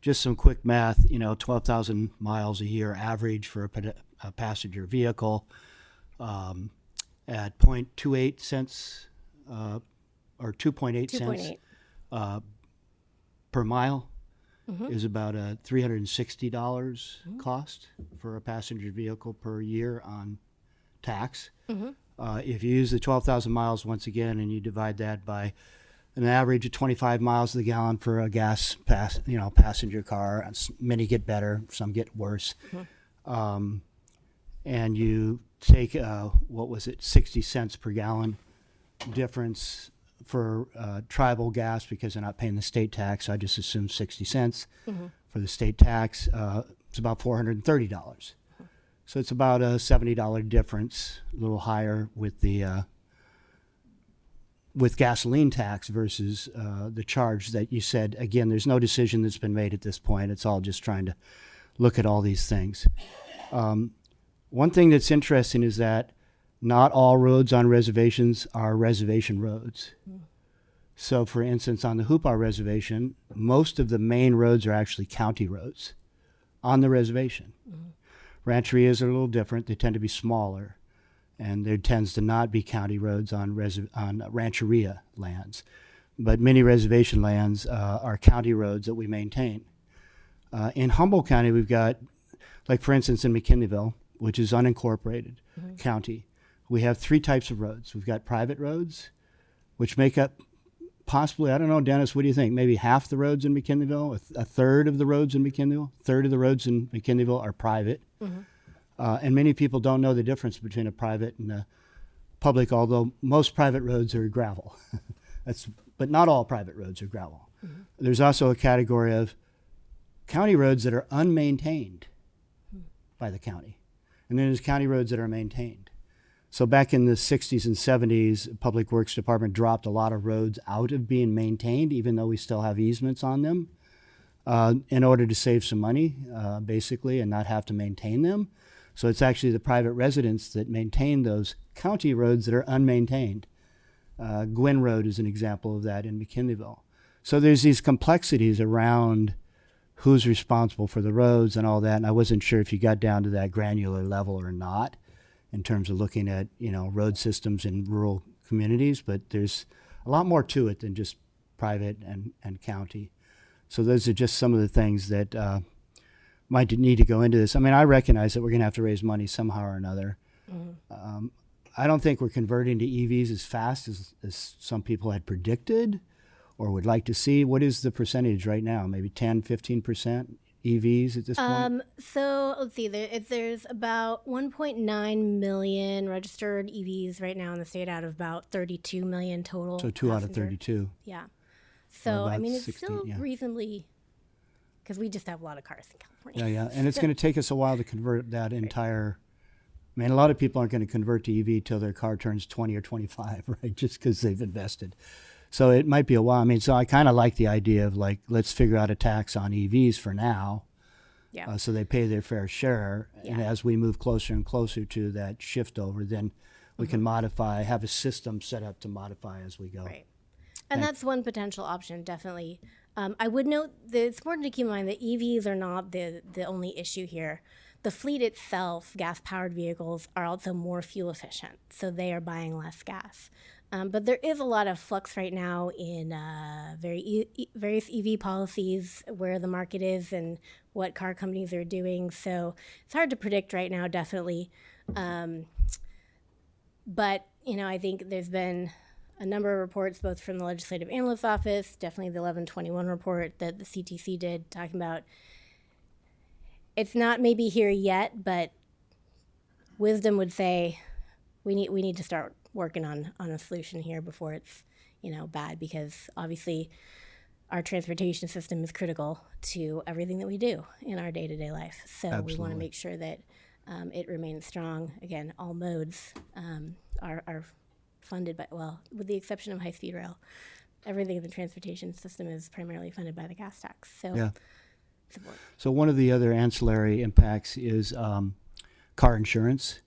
Just some quick math, 12,000 miles a year average for a passenger vehicle at 0.28 cents or 2.8 cents per mile is about a $360 cost for a passenger vehicle per year on tax. If you use the 12,000 miles once again and you divide that by an average of 25 miles to the gallon for a passenger car, many get better, some get worse, and you take 60 cents per gallon difference for tribal gas, because they're not paying the state tax. I just assume 60 cents for the state tax. It's about $430. So it's about a $70 difference, a little higher with the with gasoline tax versus the charge that you said. Again, there's no decision that's been made at this point. It's all just trying to look at all these things. One thing that's interesting is that not all roads on reservations are reservation roads. So, for instance, on the Hoopah Reservation, most of the main roads are actually county roads on the reservation. Rancherias are a little different. They tend to be smaller, and there tends to not be county roads on rancheria lands. But many reservation lands are county roads that we maintain. In Humboldt County, we've got, like for instance, in McKinleyville, which is unincorporated county, we have 3 types of roads. We've got private roads, which make up possibly, I don't know, Dennis, what do you think? Maybe half the roads in McKinleyville, a third of the roads in McKinleyville, third of the roads in McKinleyville are private. And many people don't know the difference between a private and a public, although most private roads are gravel. But not all private roads are gravel. There's also a category of county roads that are unmaintained by the county. And then there's county roads that are maintained. So back in the 60s and 70s, Public Works Department dropped a lot of roads out of being maintained, even though we still have easements on them, in order to save some money, basically, and not have to maintain them. So it's actually the private residents that maintain those county roads that are unmaintained. Gwynn Road is an example of that in McKinleyville. So there's these complexities around who's responsible for the roads and all that, and I wasn't sure if you got down to that granular level or not in terms of looking at, road systems in rural communities, but there's a lot more to it than just private and county. So those are just some of the things that might need to go into this. I mean, I recognize that we're going to have to raise money somehow or another. I don't think we're converting to EVs as fast as some people had predicted or would like to see. What is the percentage right now? Maybe 10, 15% EVs at this point? So let's see, there's about 1.9 million registered EVs right now in the state out of about 32 million total. So 2 out of passenger. 32. Yeah. So, I about mean, it's 16, still yeah. reasonably, because we just have a lot of cars in California. Yeah. And it's going to take us a while to convert that entire. I mean, a lot of people aren't going to convert to EV till their car turns 20 or 25, right? Just because they've invested. So it might be a while. I mean, so I kind of like the idea of like, let's figure out a tax on EVs for now. Yeah. So they pay their fair share. Yeah. And as we move closer and closer to that shift over, then we can modify, have a system set up to modify as we go. Right. And that's one potential option, definitely. I would note that it's important to keep in mind that EVs are not the only issue here. The fleet itself, gas-powered vehicles, are also more fuel efficient, so they are buying less gas. But there is a lot of flux right now in various EV policies, where the market is and what car companies are doing. So it's hard to predict right now, definitely. But, I think there's been a number of reports, both from the Legislative Analyst's Office, definitely the 1121 report that the CTC did, talking about it's not maybe here yet, but wisdom would say we need to start working on a solution here before it's bad, because obviously our transportation system is critical to everything that we do in our day-to-day life. So Absolutely. We want to make sure that it remains strong. Again, all modes are funded by, well, with the exception of high-speed rail, everything in the transportation system is primarily funded by the gas tax. So. Yeah. So one of the other ancillary impacts is car insurance.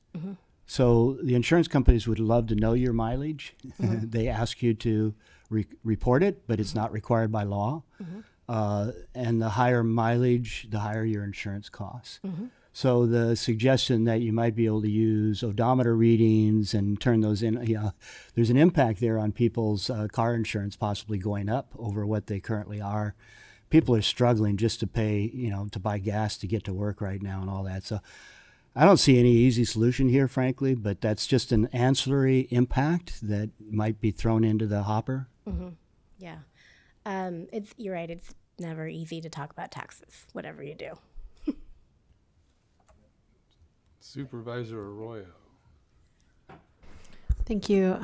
So the insurance companies would love to know your mileage. They ask you to report it, but it's not required by law. And the higher mileage, the higher your insurance costs. So the suggestion that you might be able to use odometer readings and turn those in, there's an impact there on people's car insurance possibly going up over what they currently are. People are struggling just to pay, to buy gas to get to work right now and all that. So I don't see any easy solution here, frankly, but that's just an ancillary impact that might be thrown into the hopper. Yeah. You're right. It's never easy to talk about taxes, whatever you do. Supervisor Arroyo. Thank you.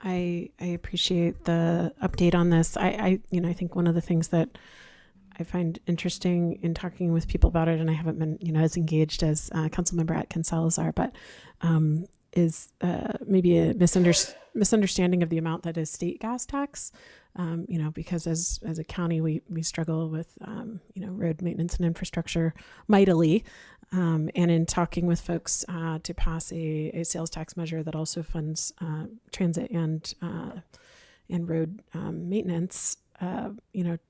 I appreciate the update on this. I think one of the things that I find interesting in talking with people about it, and I haven't been, as engaged as Councilmember Atkins Salazar, but maybe a misunderstanding of the amount that is state gas tax. Because as a county, we struggle with, road maintenance and infrastructure mightily. And in talking with folks to pass a sales tax measure that also funds transit and road maintenance,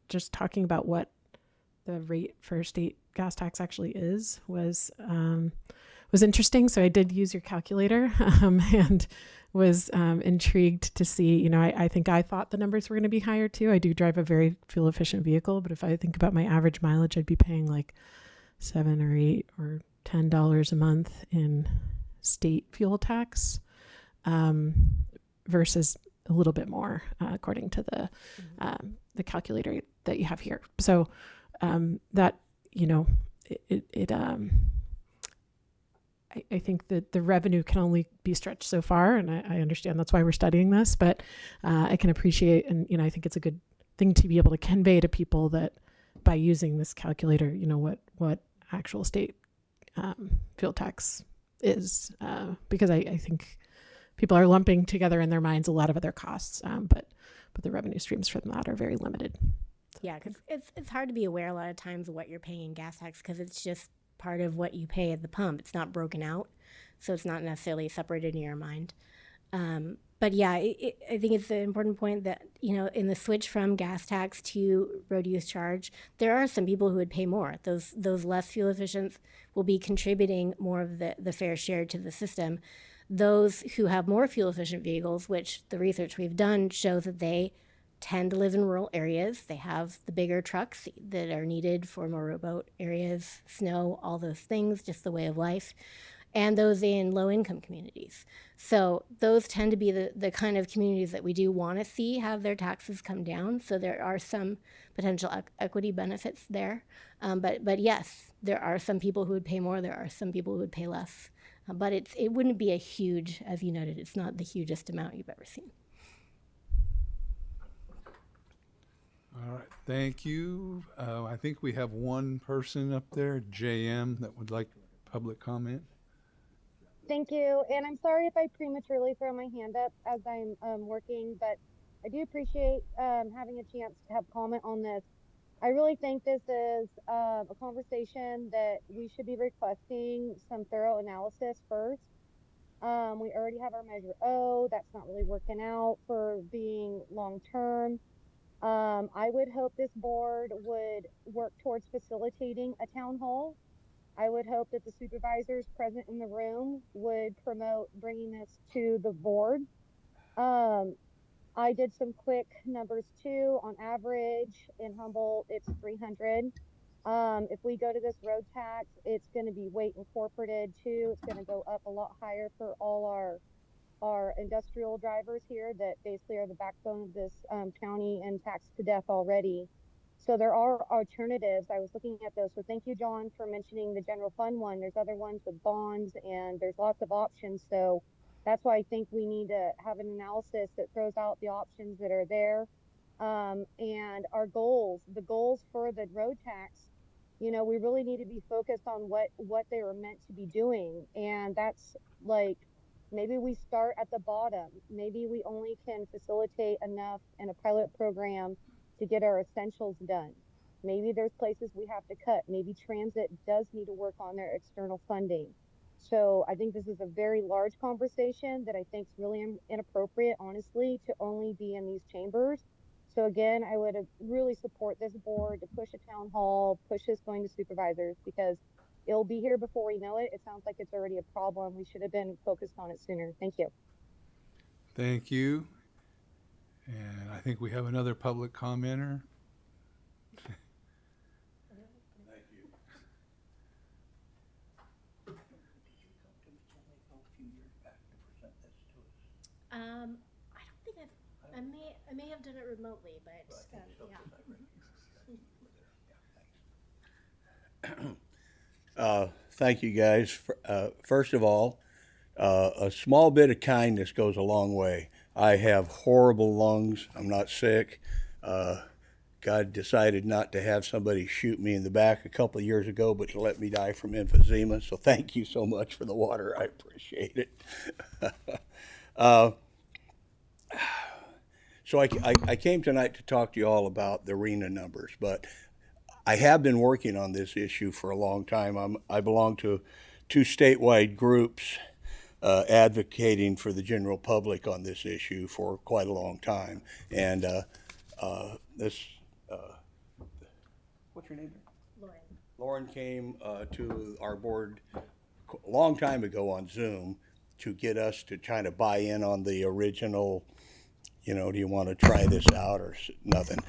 just talking about what the rate for state gas tax actually is was interesting. So I did use your calculator and was intrigued to see, I think I thought the numbers were going to be higher too. I do drive a very fuel efficient vehicle, but if I think about my average mileage, I'd be paying like $7 or $8 or $10 a month in state fuel tax versus a little bit more according to the calculator that you have here. So that, I think that the revenue can only be stretched so far, and I understand that's why we're studying this, but I can appreciate, and I think it's a good thing to be able to convey to people that by using this calculator, what actual state fuel tax is, because I think people are lumping together in their minds a lot of other costs, but the revenue streams from that are very limited. Yeah, because it's hard to be aware a lot of times of what you're paying in gas tax because it's just part of what you pay at the pump. It's not broken out, so it's not necessarily separated in your mind. But yeah, I think it's an important point that, in the switch from gas tax to road use charge, there are some people who would pay more. Those less fuel efficient will be contributing more of the fair share to the system. Those who have more fuel efficient vehicles, which the research we've done shows that they tend to live in rural areas. They have the bigger trucks that are needed for more rowboat areas, snow, all those things, just the way of life, and those in low-income communities. So those tend to be the kind of communities that we do want to see have their taxes come down. So there are some potential equity benefits there. But yes, there are some people who would pay more. There are some people who would pay less. But it wouldn't be a huge, as you noted, it's not the hugest amount you've ever seen. All right, thank you. I think we have one person up there, JM, that would like public comment. Thank you, and I'm sorry if I prematurely throw my hand up as I'm working, but I do appreciate having a chance to have comment on this. I really think this is a conversation that we should be requesting some thorough analysis first. We already have our Measure O. That's not really working out for being long-term. I would hope this board would work towards facilitating a town hall. I would hope that the supervisors present in the room would promote bringing this to the board. I did some quick numbers too. On average in Humboldt, it's 300. If we go to this road tax, it's going to be weight incorporated too. It's going to go up a lot higher for all our industrial drivers here that basically are the backbone of this county and taxed to death already. So there are alternatives. I was looking at those. So thank you, John, for mentioning the general fund one. There's other ones with bonds and there's lots of options. So that's why I think we need to have an analysis that throws out the options that are there. And our goals, the goals for the road tax, we really need to be focused on what they were meant to be doing. And that's like, maybe we start at the bottom. Maybe we only can facilitate enough in a pilot program to get our essentials done. Maybe there's places we have to cut. Maybe transit does need to work on their external funding. So I think this is a very large conversation that I think is really inappropriate, honestly, to only be in these chambers. So again, I would really support this board to push a town hall, push this going to supervisors, because it'll be here before we know it. It sounds like it's already a problem. We should have been focused on it sooner. Thank you. Thank you. And I think we have another public commenter. Thank you. I don't think I may have done it remotely, but yeah. Thank you, guys. First of all, a small bit of kindness goes a long way. I have horrible lungs. I'm not sick. God decided not to have somebody shoot me in the back a couple of years ago, but to let me die from emphysema. So thank you so much for the water. I appreciate it. So I came tonight to talk to you all about the arena numbers, but I have been working on this issue for a long time. I belong to two statewide groups advocating for the general public on this issue for quite a long time. And what's your name? Lauren. Lauren came to our board a long time ago on Zoom to get us to kind of buy in on the original, you know, do you want to try this out or nothing,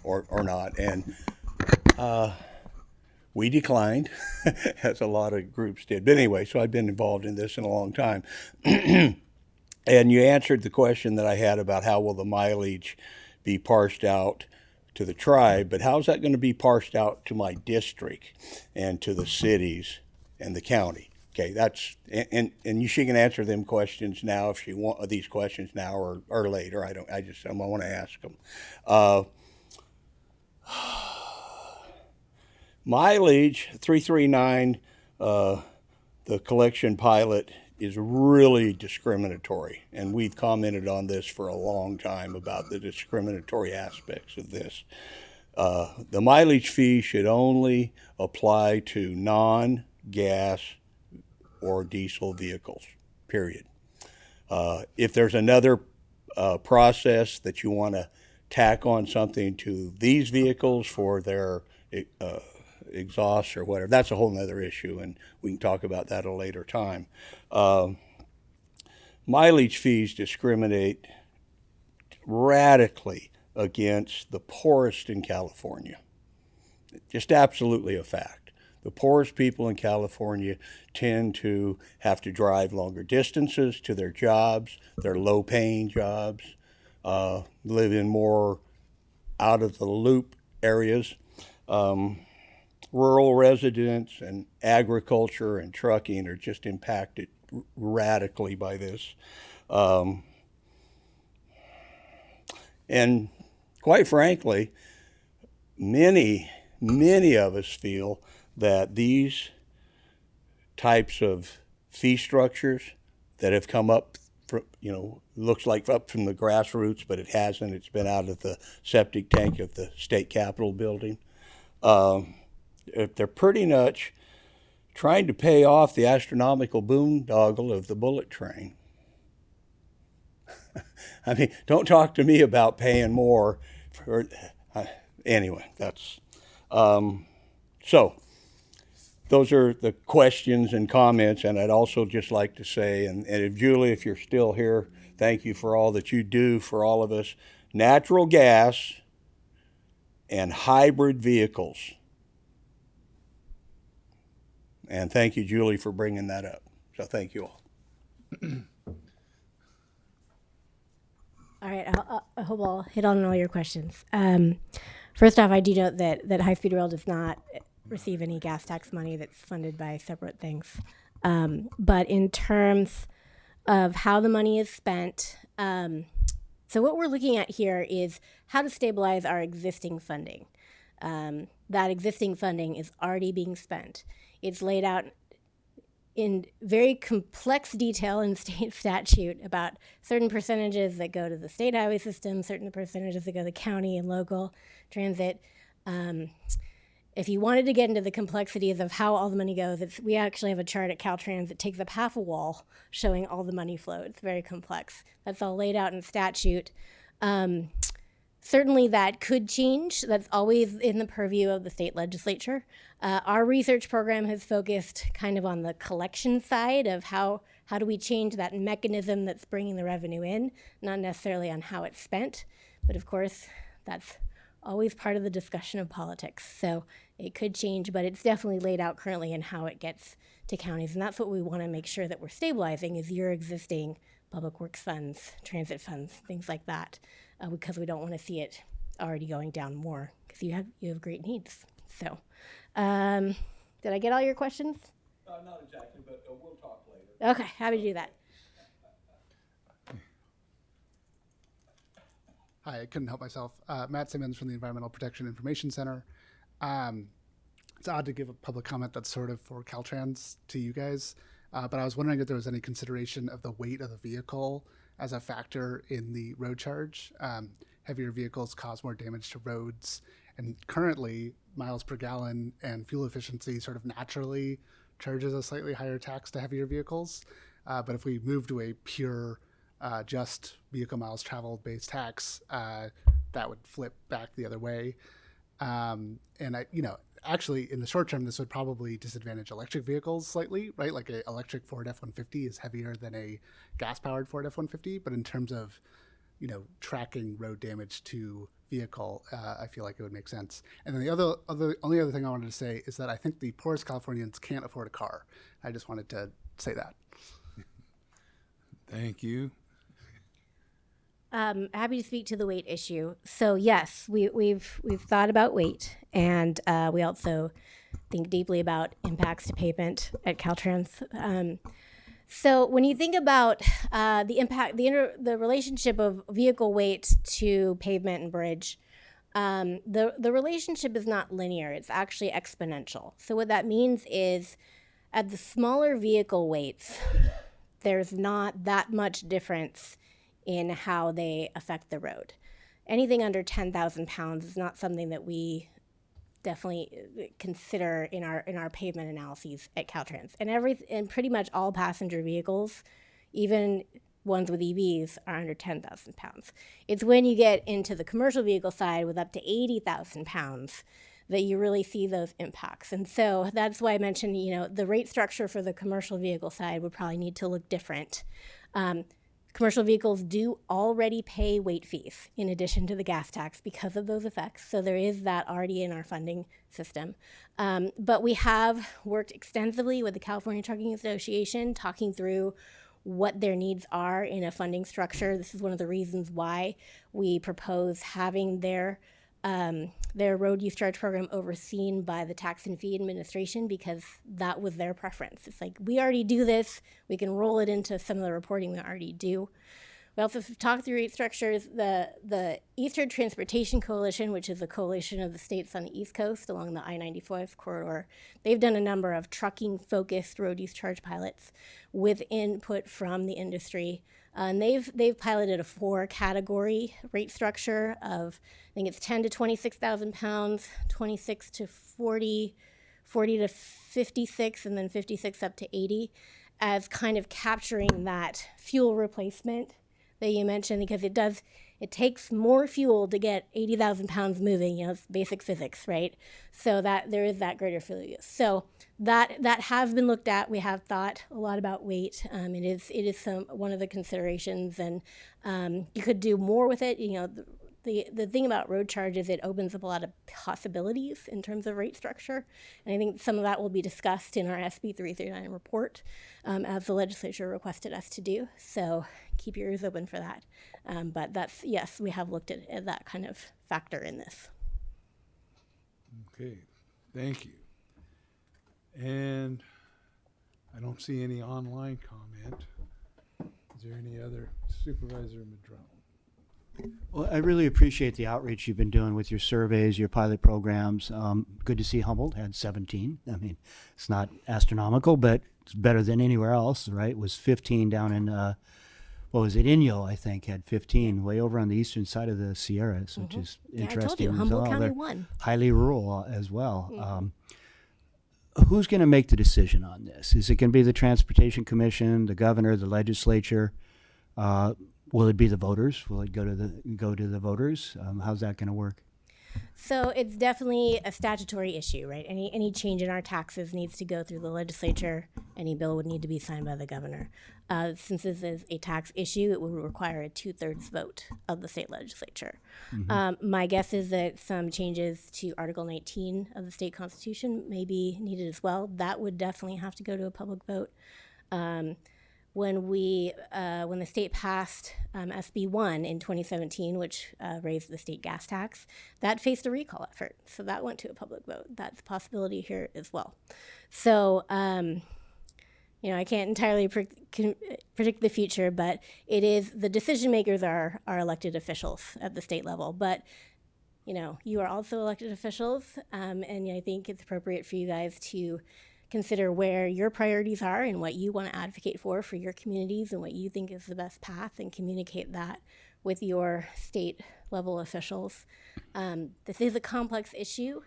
or not. And we declined, as a lot of groups did. But anyway, so I've been involved in this in a long time. And you answered the question that I had about how will the mileage be parsed out to the tribe, but how's that going to be parsed out to my district and to the cities and the county? Okay, that's, and she can answer them questions now if she want these questions now or later. I want to ask them. Mileage 339, the collection pilot is really discriminatory, and we've commented on this for a long time about the discriminatory aspects of this. The mileage fee should only apply to non-gas or diesel vehicles, period. If there's another process that you want to tack on something to these vehicles for their exhaust or whatever, that's a whole nother issue, and we can talk about that at a later time. Mileage fees discriminate radically against the poorest in California. Just absolutely a fact. The poorest people in California tend to have to drive longer distances to their jobs, their low-paying jobs, live in more out-of-the-loop areas. Rural residents and agriculture and trucking are just impacted radically by this. And quite frankly, many of us feel that these types of fee structures that have come up, looks like up from the grassroots, but it hasn't. It's been out of the septic tank of the state capitol building. They're pretty much trying to pay off the astronomical boondoggle of the bullet train. I mean, don't talk to me about paying more for, anyway, that's, so those are the questions and comments, and I'd also just like to say, and if Julie, if you're still here, thank you for all that you do for all of us. Natural gas and hybrid vehicles. And thank you, Julie, for bringing that up. So thank you all. All right, I hope I'll hit on all your questions. First off, I do note that High Speed Rail does not receive any gas tax money that's funded by separate things. But in terms of how the money is spent, so what we're looking at here is how to stabilize our existing funding. That existing funding is already being spent. It's laid out in very complex detail in state statute about certain percentages that go to the state highway system, certain percentages that go to the county and local transit. If you wanted to get into the complexities of how all the money goes, we actually have a chart at Caltrans that takes up half a wall showing all the money flow. It's very complex. That's all laid out in statute. Certainly that could change. That's always in the purview of the state legislature. Our research program has focused kind of on the collection side of how do we change that mechanism that's bringing the revenue in, not necessarily on how it's spent. But of course, that's always part of the discussion of politics. So it could change, but it's definitely laid out currently in how it gets to counties. And that's what we want to make sure that we're stabilizing is your existing public works funds, transit funds, things like that. Because we don't want to see it already going down more because you have great needs. So, did I get all your questions? Not exactly, but we'll talk later. Okay, happy to do that. Hi, I couldn't help myself. Matt Simmons from the Environmental Protection Information Center. It's odd to give a public comment that's sort of for Caltrans to you guys, but I was wondering if there was any consideration of the weight of the vehicle as a factor in the road charge. Heavier vehicles cause more damage to roads, and currently miles per gallon and fuel efficiency sort of naturally charges a slightly higher tax to heavier vehicles. But if we move to a pure just vehicle miles traveled based tax, that would flip back the other way. And actually in the short term, this would probably disadvantage electric vehicles slightly, right? Like an electric Ford F-150 is heavier than a gas powered Ford F-150. But in terms of, tracking road damage to vehicle, I feel like it would make sense. And then the only other thing I wanted to say is that I think the poorest Californians can't afford a car. I just wanted to say that. Thank you. Happy to speak to the weight issue. So yes, we've thought about weight, and we also think deeply about impacts to pavement at Caltrans. So when you think about the impact, the relationship of vehicle weight to pavement and bridge, the relationship is not linear. It's actually exponential. So what that means is, at the smaller vehicle weights, there's not that much difference in how they affect the road. Anything under 10,000 pounds is not something that we definitely consider in our pavement analyses at Caltrans. And pretty much all passenger vehicles, even ones with EVs, are under 10,000 pounds. It's when you get into the commercial vehicle side with up to 80,000 pounds that you really see those impacts. And so that's why I mentioned, the rate structure for the commercial vehicle side would probably need to look different. Commercial vehicles do already pay weight fees in addition to the gas tax because of those effects. So there is that already in our funding system. But we have worked extensively with the California Trucking Association, talking through what their needs are in a funding structure. This is one of the reasons why we propose having their road use charge program overseen by the Tax and Fee Administration, because that was their preference. It's like, we already do this, we can roll it into some of the reporting we already do. We also talked through rate structures. The Eastern Transportation Coalition, which is a coalition of the states on the East Coast along the I-95 corridor, they've done a number of trucking-focused road use charge pilots with input from the industry. And they've piloted a 4-category rate structure of, I think it's 10 to 26,000 pounds, 26 to 40, 40 to 56, and then 56 up to 80, as kind of capturing that fuel replacement that you mentioned, because it takes more fuel to get 80,000 pounds moving. It's basic physics, right? So that there is that greater fuel use. So that has been looked at. We have thought a lot about weight. It is one of the considerations, and you could do more with it. The thing about road charge is it opens up a lot of possibilities in terms of rate structure. And I think some of that will be discussed in our SB 339 report, as the legislature requested us to do. So keep your ears open for that. But yes, we have looked at that kind of factor in this. Okay, thank you. And I don't see any online comment. Is there any other? Supervisor Madrone. Well, I really appreciate the outreach you've been doing with your surveys, your pilot programs. Good to see Humboldt had 17. I mean, it's not astronomical, but it's better than anywhere else, right? It was 15 down in, Inyo, I think, had 15, way over on the eastern side of the Sierras, which is interesting. I told you, Humboldt County won. Highly rural as well. Who's going to make the decision on this? Is it going to be the Transportation Commission, the governor, the legislature? Will it be the voters? Will it go to the voters? How's that going to work? So it's definitely a statutory issue, right? Any change in our taxes needs to go through the legislature. Any bill would need to be signed by the governor. Since this is a tax issue, it would require a 2/3 vote of the state legislature. Mm-hmm. My guess is that some changes to Article 19 of the state constitution may be needed as well. That would definitely have to go to a public vote. When the state passed SB 1 in 2017, which raised the state gas tax, that faced a recall effort. So that went to a public vote. That's a possibility here as well. So I can't entirely predict the future, but it is the decision makers are elected officials at the state level. But you are also elected officials, and I think it's appropriate for you guys to consider where your priorities are and what you want to advocate for your communities and what you think is the best path, and communicate that with your state level officials. This is a complex issue.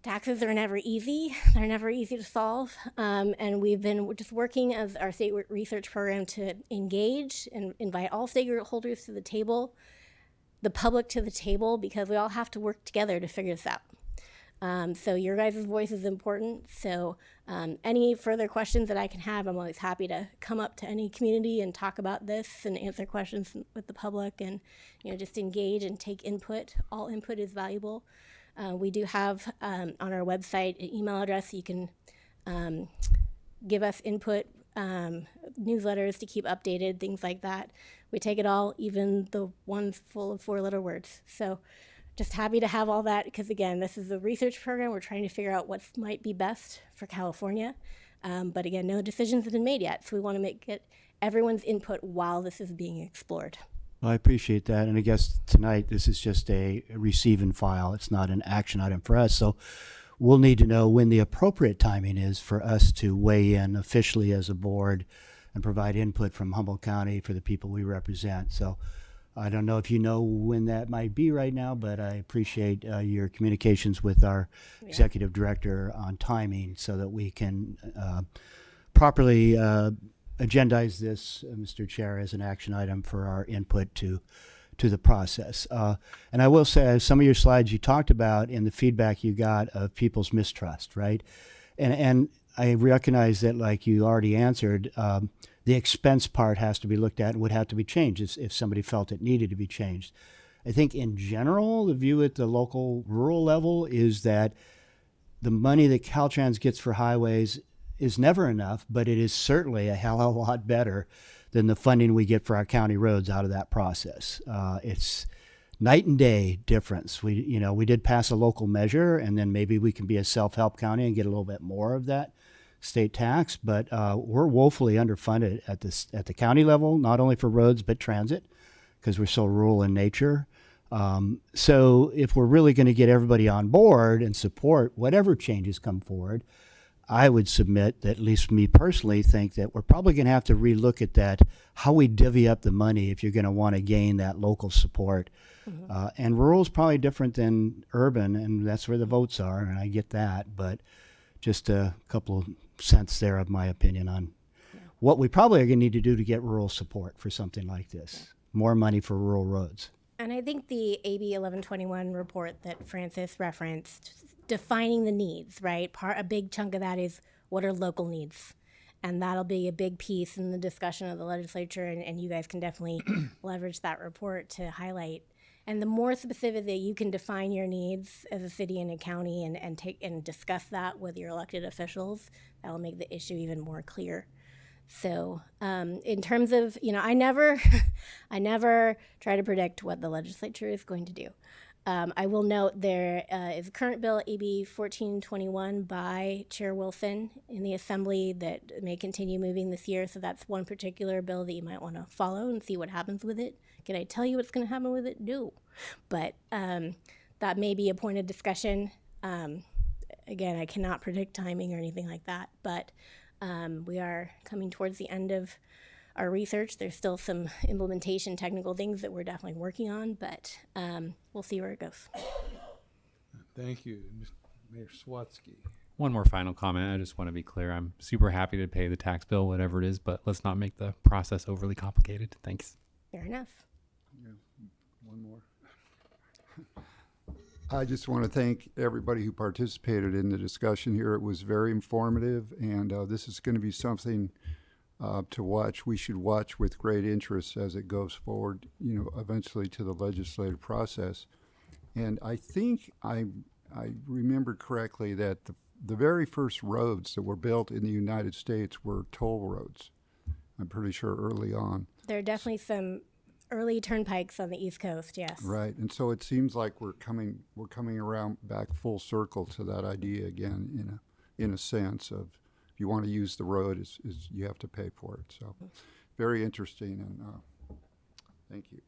Taxes are never easy. They're never easy to solve. And we've been just working as our state research program to engage and invite all stakeholders to the table, the public to the table, because we all have to work together to figure this out. So your guys' voice is important. So any further questions that I can have, I'm always happy to come up to any community and talk about this and answer questions with the public, and just engage and take input. All input is valuable. We do have on our website an email address. You can give us input, newsletters to keep updated, things like that. We take it all, even the ones full of 4-letter words. So just happy to have all that, because again, this is a research program. We're trying to figure out what might be best for California. But again, no decisions have been made yet. So we want to get everyone's input while this is being explored. Well, I appreciate that. And I guess tonight this is just a receive and file. It's not an action item for us. So we'll need to know when the appropriate timing is for us to weigh in officially as a board and provide input from Humboldt County for the people we represent. So I don't know if you know when that might be right now, but I appreciate your communications with our executive director on timing so that we can properly agendize this, Mr. Chair, as an action item for our input to the process. And I will say, some of your slides you talked about in the feedback you got of people's mistrust, right? And I recognize that, like you already answered, the expense part has to be looked at and would have to be changed if somebody felt it needed to be changed. I think in general, the view at the local rural level is that the money that Caltrans gets for highways is never enough, but it is certainly a hell of a lot better than the funding we get for our county roads out of that process. It's night and day difference. We did pass a local measure, and then maybe we can be a self-help county and get a little bit more of that state tax, but we're woefully underfunded at the county level, not only for roads but transit, because we're so rural in nature. So if we're really going to get everybody on board and support whatever changes come forward, I would submit that, at least me personally, think that we're probably going to have to relook at that, how we divvy up the money if you're going to want to gain that local support. Mm-hmm. And rural is probably different than urban, and that's where the votes are, and I get that. But just a couple of cents there of my opinion on what we probably are going to need to do to get rural support for something like this. More money for rural roads. And I think the AB 1121 report that Francis referenced, defining the needs, right? A big chunk of that is what are local needs. And that'll be a big piece in the discussion of the legislature, and you guys can definitely leverage that report to highlight. And the more specific that you can define your needs as a city and a county and discuss that with your elected officials, that'll make the issue even more clear. So in terms of, I never try to predict what the legislature is going to do. I will note there is a current bill, AB 1421, by Chair Wilson in the Assembly that may continue moving this year. So that's one particular bill that you might want to follow and see what happens with it. Can I tell you what's going to happen with it? No. But that may be a point of discussion. Again, I cannot predict timing or anything like that. But we are coming towards the end of our research. There's still some implementation technical things that we're definitely working on, but we'll see where it goes. Thank you, Mayor Swatsky. One more final comment. I just want to be clear. I'm super happy to pay the tax bill, whatever it is, but let's not make the process overly complicated. Thanks. Fair enough. Yeah, one more. I just want to thank everybody who participated in the discussion here. It was very informative, and this is going to be something to watch. We should watch with great interest as it goes forward, eventually to the legislative process. And I think I remember correctly that the very first roads that were built in the United States were toll roads. I'm pretty sure early on. There are definitely some early turnpikes on the East Coast, yes. Right, and so it seems like we're coming around back full circle to that idea again, in a sense of if you want to use the road, is you have to pay for it. So very interesting, and thank you.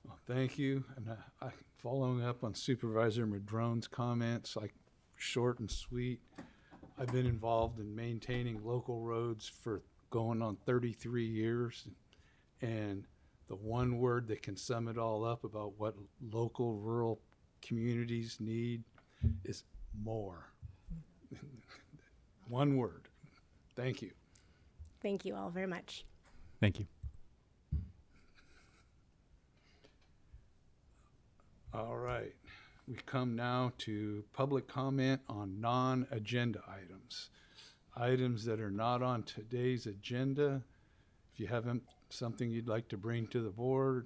Well, thank you. And following up on Supervisor Madrone's comments, like short and sweet, I've been involved in maintaining local roads for going on 33 years. And the one word that can sum it all up about what local rural communities need is more. One word. Thank you. Thank you all very much. Thank you. All right. We come now to public comment on non-agenda items. Items that are not on today's agenda. If you haven't something you'd like to bring to the board,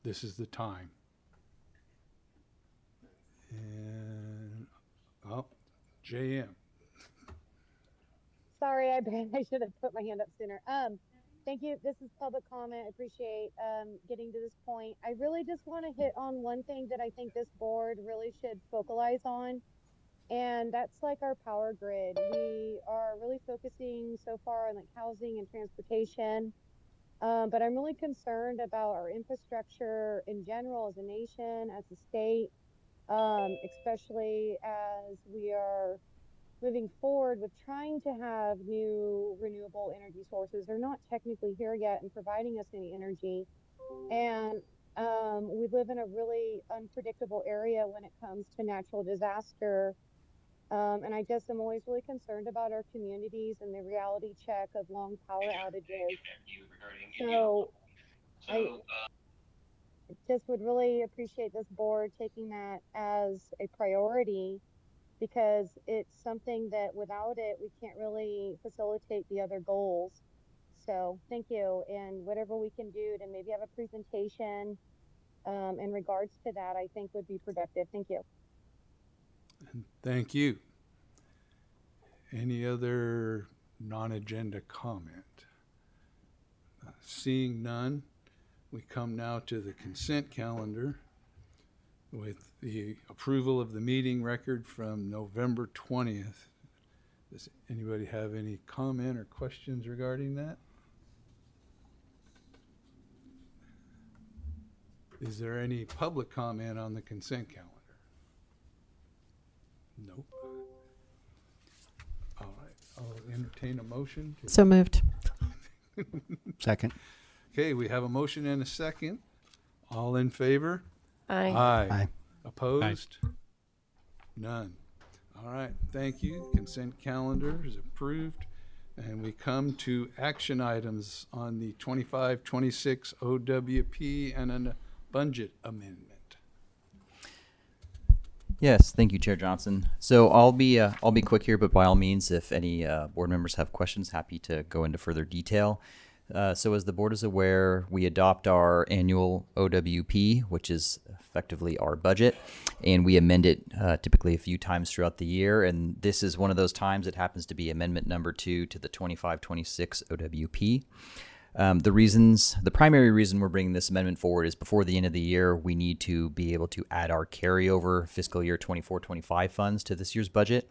this is the time. And, JM. Sorry, I should have put my hand up sooner. Thank you. This is public comment. I appreciate getting to this point. I really just want to hit on one thing that I think this board really should focalize on, and that's like our power grid. We are really focusing so far on like housing and transportation, but I'm really concerned about our infrastructure in general as a nation, as a state, especially as we are moving forward with trying to have new renewable energy sources. They're not technically here yet and providing us any energy. And we live in a really unpredictable area when it comes to natural disaster. And I just am always really concerned about our communities and the reality check of long power outages. So I just would really appreciate this board taking that as a priority, because it's something that without it, we can't really facilitate the other goals. So thank you. And whatever we can do to maybe have a presentation in regards to that, I think would be productive. Thank you. And thank you. Any other non-agenda comment? Seeing none, we come now to the consent calendar with the approval of the meeting record from November 20th. Does anybody have any comment or questions regarding that? Is there any public comment on the consent calendar? Nope. All right, I'll entertain a motion. So moved. Second. Okay, we have a motion and a second. All in favor? Aye. Aye. Opposed? None. All right, thank you. Consent calendar is approved. And we come to action items on the 25-26 OWP and a budget amendment. Yes, thank you, Chair Johnson. So I'll be quick here, but by all means, if any board members have questions, happy to go into further detail. So as the board is aware, we adopt our annual OWP, which is effectively our budget, and we amend it typically a few times throughout the year. And this is one of those times. It happens to be amendment number 2 to the 25-26 OWP. The primary reason we're bringing this amendment forward is before the end of the year, we need to be able to add our carryover fiscal year 24-25 funds to this year's budget.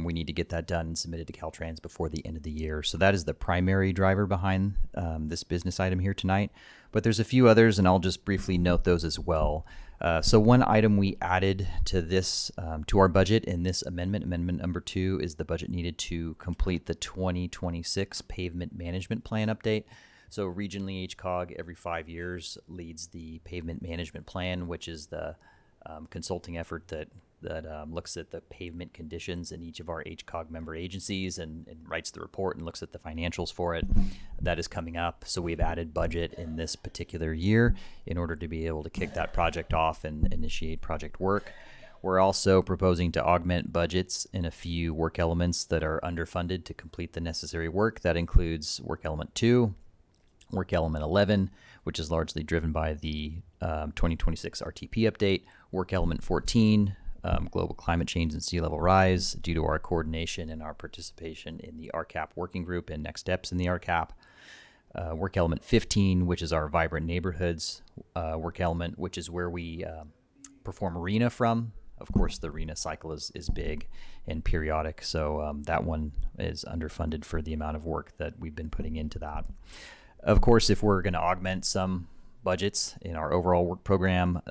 We need to get that done and submitted to Caltrans before the end of the year. So that is the primary driver behind this business item here tonight. But there's a few others, and I'll just briefly note those as well. So one item we added to this, to our budget in this amendment number 2, is the budget needed to complete the 2026 pavement management plan update. So regionally, HCOG every 5 years leads the pavement management plan, which is the consulting effort that looks at the pavement conditions in each of our HCOG member agencies and writes the report and looks at the financials for it. That is coming up. So we've added budget in this particular year in order to be able to kick that project off and initiate project work. We're also proposing to augment budgets in a few work elements that are underfunded to complete the necessary work. That includes work element 2, work element 11, which is largely driven by the 2026 RTP update, work element 14, global climate change and sea level rise, due to our coordination and our participation in the RCAP working group and next steps in the RCAP. Work element 15, which is our vibrant neighborhoods work element, which is where we perform ARENA from, of course, the RENA cycle is big and periodic, so that one is underfunded for the amount of work that we've been putting into that. Of course, if we're going to augment some budgets in our overall work program,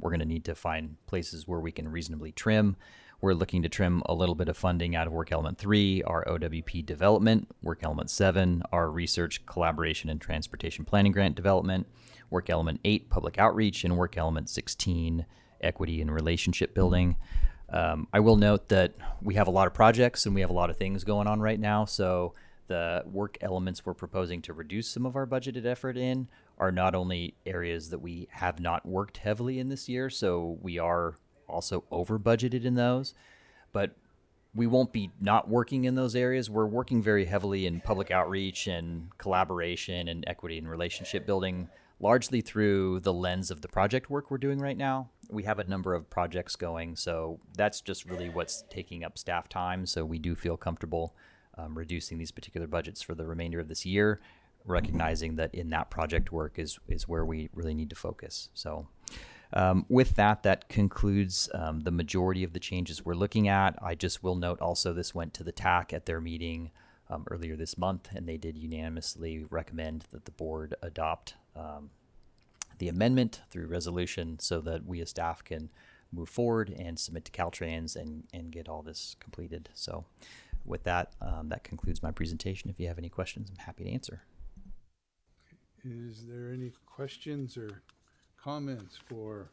we're going to need to find places where we can reasonably trim. We're looking to trim a little bit of funding out of Work Element 3, our OWP development, Work Element 7, our research, collaboration, and transportation planning grant development, Work Element 8, public outreach, and Work Element 16, equity and relationship building. I will note that we have a lot of projects and we have a lot of things going on right now, so the work elements we're proposing to reduce some of our budgeted effort in are not only areas that we have not worked heavily in this year, so we are also over budgeted in those, but we won't be not working in those areas. We're working very heavily in public outreach and collaboration and equity and relationship building, largely through the lens of the project work we're doing right now. We have a number of projects going, so that's just really what's taking up staff time. So we do feel comfortable reducing these particular budgets for the remainder of this year, recognizing that in that project work is where we really need to focus. So with that, that concludes the majority of the changes we're looking at. I just will note also this went to the TAC at their meeting earlier this month, and they did unanimously recommend that the board adopt the amendment through resolution so that we as staff can move forward and submit to Caltrans and get all this completed. So with that, that concludes my presentation. If you have any questions, I'm happy to answer. Is there any questions or comments for,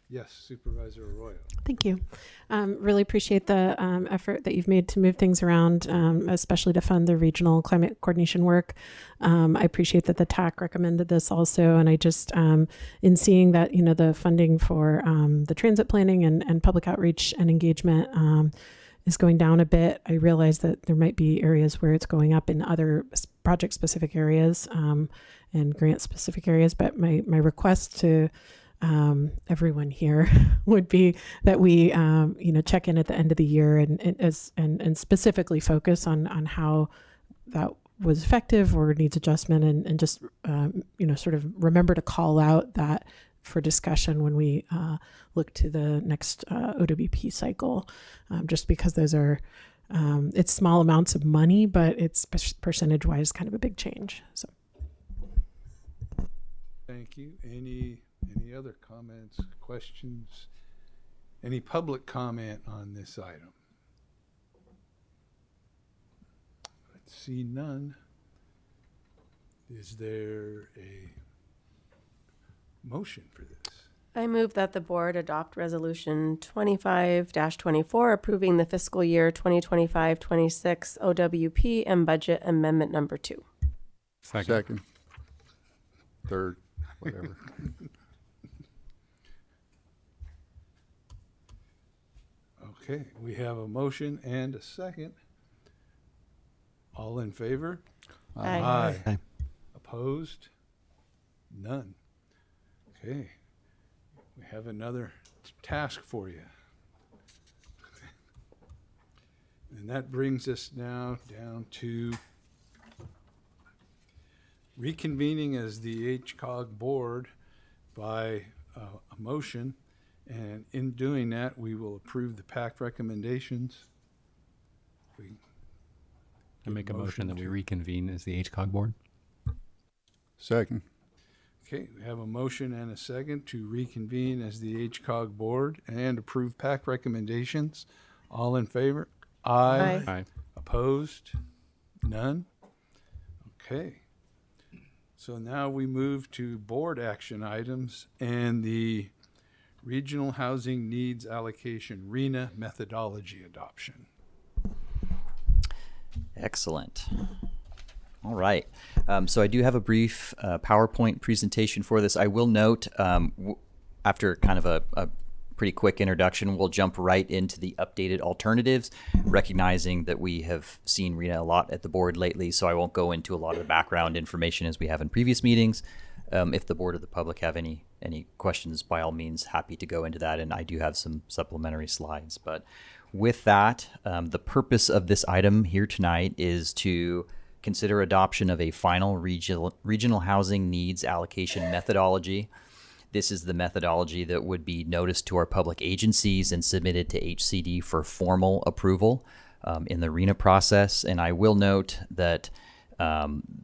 yes, Supervisor Arroyo? Thank you. Really appreciate the effort that you've made to move things around, especially to fund the regional climate coordination work. I appreciate that the TAC recommended this also, and I just, in seeing that, the funding for the transit planning and public outreach and engagement is going down a bit, I realize that there might be areas where it's going up in other project-specific areas and grant-specific areas, but my request to everyone here would be that we check in at the end of the year and specifically focus on how that was effective or needs adjustment, and just sort of remember to call out that for discussion when we look to the next OWP cycle, just because those are it's small amounts of money, but it's percentage wise kind of a big change. So thank you. Any other comments, questions, any public comment on this item? Let's see, none. Is there a motion for this? I move that the board adopt resolution 25-24 approving the fiscal year 2025-26 OWP and budget amendment number 2. Second. Third. Whatever. Okay, we have a motion and a second. All in favor? Aye. Aye. Opposed? None. Okay, we have another task for you. And that brings us now down to reconvening as the HCOG board by a motion, and in doing that, we will approve the PAC recommendations. I make a motion that we reconvene as the HCOG board. Second. Okay, we have a motion and a second to reconvene as the HCOG board and approve PAC recommendations. All in favor? Aye. Aye. Opposed? None? Okay. So now we move to board action items and the Regional Housing Needs Allocation RENA methodology adoption. Excellent. All right. So I do have a brief PowerPoint presentation for this. I will note, after kind of a pretty quick introduction, we'll jump right into the updated alternatives, recognizing that we have seen RENA a lot at the board lately, so I won't go into a lot of the background information as we have in previous meetings. If the board or the public have any questions, by all means, happy to go into that, and I do have some supplementary slides. But with that, the purpose of this item here tonight is to consider adoption of a final regional housing needs allocation methodology. This is the methodology that would be noticed to our public agencies and submitted to HCD for formal approval in the RENA process. And I will note that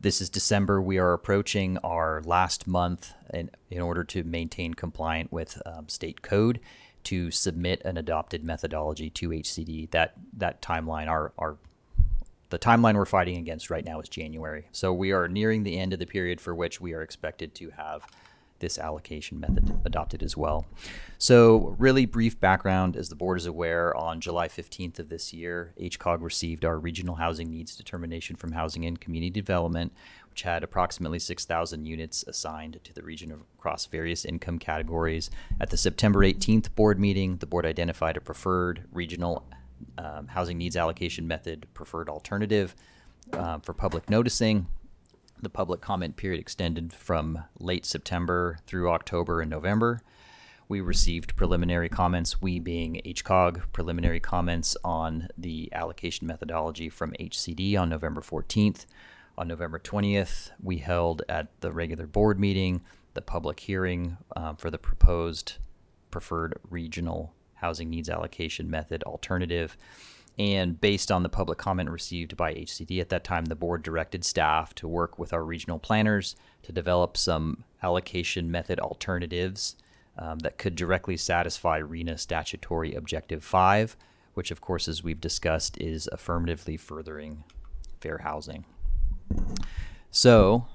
this is December. We are approaching our last month in order to maintain compliant with state code to submit an adopted methodology to HCD. That timeline, the timeline we're fighting against right now is January. So we are nearing the end of the period for which we are expected to have this allocation method adopted as well. So really brief background, as the board is aware, on July 15th of this year, HCOG received our regional housing needs determination from Housing and Community Development, which had approximately 6,000 units assigned to the region across various income categories. At the September 18th board meeting, the board identified a preferred regional housing needs allocation method preferred alternative for public noticing. The public comment period extended from late September through October and November. We received preliminary comments, we being HCOG, preliminary comments on the allocation methodology from HCD on November 14th. On November 20th, we held at the regular board meeting the public hearing for the proposed preferred regional housing needs allocation method alternative. And based on the public comment received by HCD at that time, the board directed staff to work with our regional planners to develop some allocation method alternatives that could directly satisfy RENA statutory objective 5, which of course, as we've discussed, is affirmatively furthering fair housing. So,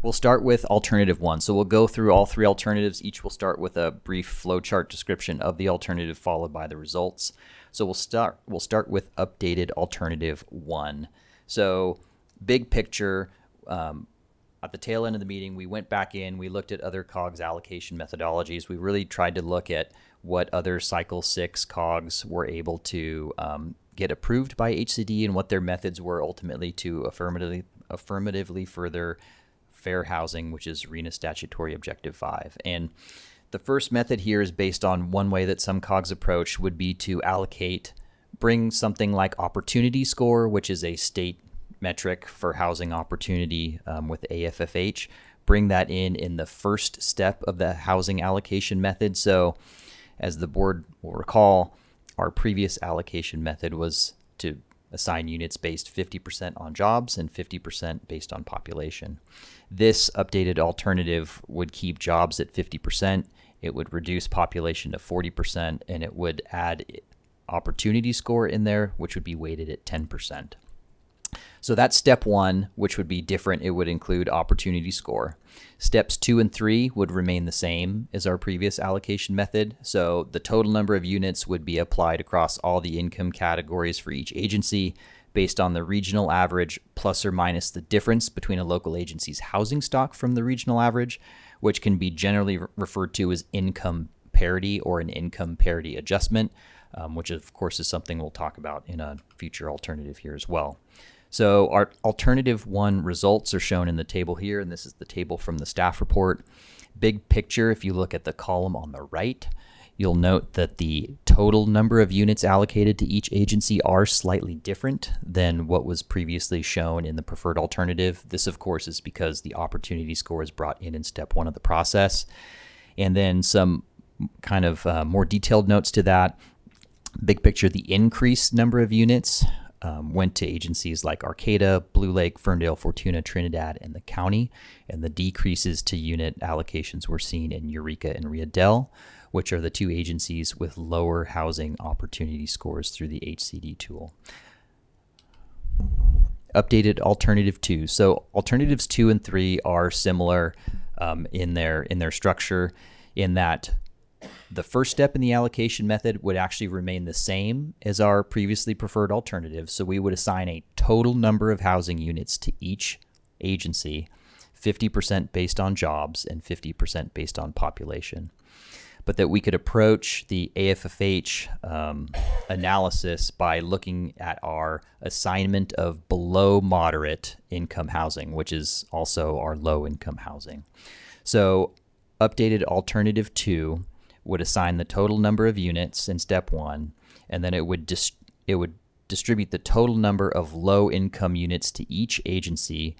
we'll start with alternative 1. So we'll go through all 3 alternatives. Each will start with a brief flowchart description of the alternative followed by the results. So we'll start with updated alternative 1. So big picture, at the tail end of the meeting, we went back in, we looked at other COGS allocation methodologies. We really tried to look at what other cycle 6 COGS were able to get approved by HCD and what their methods were ultimately to affirmatively further fair housing, which is RENA statutory objective 5. And the first method here is based on one way that some COGS approach would be to bring something like opportunity score, which is a state metric for housing opportunity with AFFH, bring that in the first step of the housing allocation method. So as the board will recall, our previous allocation method was to assign units based 50% on jobs and 50% based on population. This updated alternative would keep jobs at 50%, it would reduce population to 40%, and it would add opportunity score in there, which would be weighted at 10%. So that's step 1, which would be different. It would include opportunity score. Steps 2 and 3 would remain the same as our previous allocation method. So the total number of units would be applied across all the income categories for each agency based on the regional average plus or minus the difference between a local agency's housing stock from the regional average, which can be generally referred to as income parity or an income parity adjustment, which of course is something we'll talk about in a future alternative here as well. So our alternative 1 results are shown in the table here, and this is the table from the staff report. Big picture, if you look at the column on the right, you'll note that the total number of units allocated to each agency are slightly different than what was previously shown in the preferred alternative. This, of course, is because the opportunity score is brought in step 1 of the process. And then some kind of more detailed notes to that. Big picture, the increased number of units went to agencies like Arcata, Blue Lake, Ferndale, Fortuna, Trinidad, and the county. And the decreases to unit allocations were seen in Eureka and Rio Del, which are the 2 agencies with lower housing opportunity scores through the HCD tool. Updated alternative 2. So alternatives 2 and 3 are similar in their structure, in that the first step in the allocation method would actually remain the same as our previously preferred alternative. So we would assign a total number of housing units to each agency, 50% based on jobs and 50% based on population. But that we could approach the AFFH analysis by looking at our assignment of below moderate income housing, which is also our low income housing. So updated alternative 2 would assign the total number of units in step 1, and then it would distribute the total number of low-income units to each agency,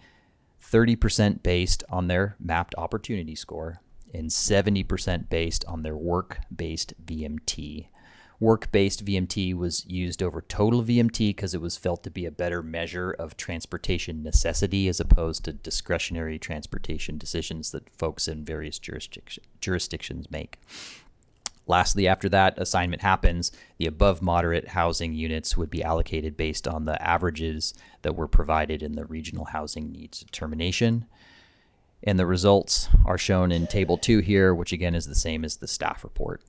30% based on their mapped opportunity score and 70% based on their work-based VMT. Work-based VMT was used over total VMT because it was felt to be a better measure of transportation necessity as opposed to discretionary transportation decisions that folks in various jurisdictions make. Lastly, after that assignment happens, the above moderate housing units would be allocated based on the averages that were provided in the regional housing needs determination. And the results are shown in Table 2 here, which again is the same as the staff report.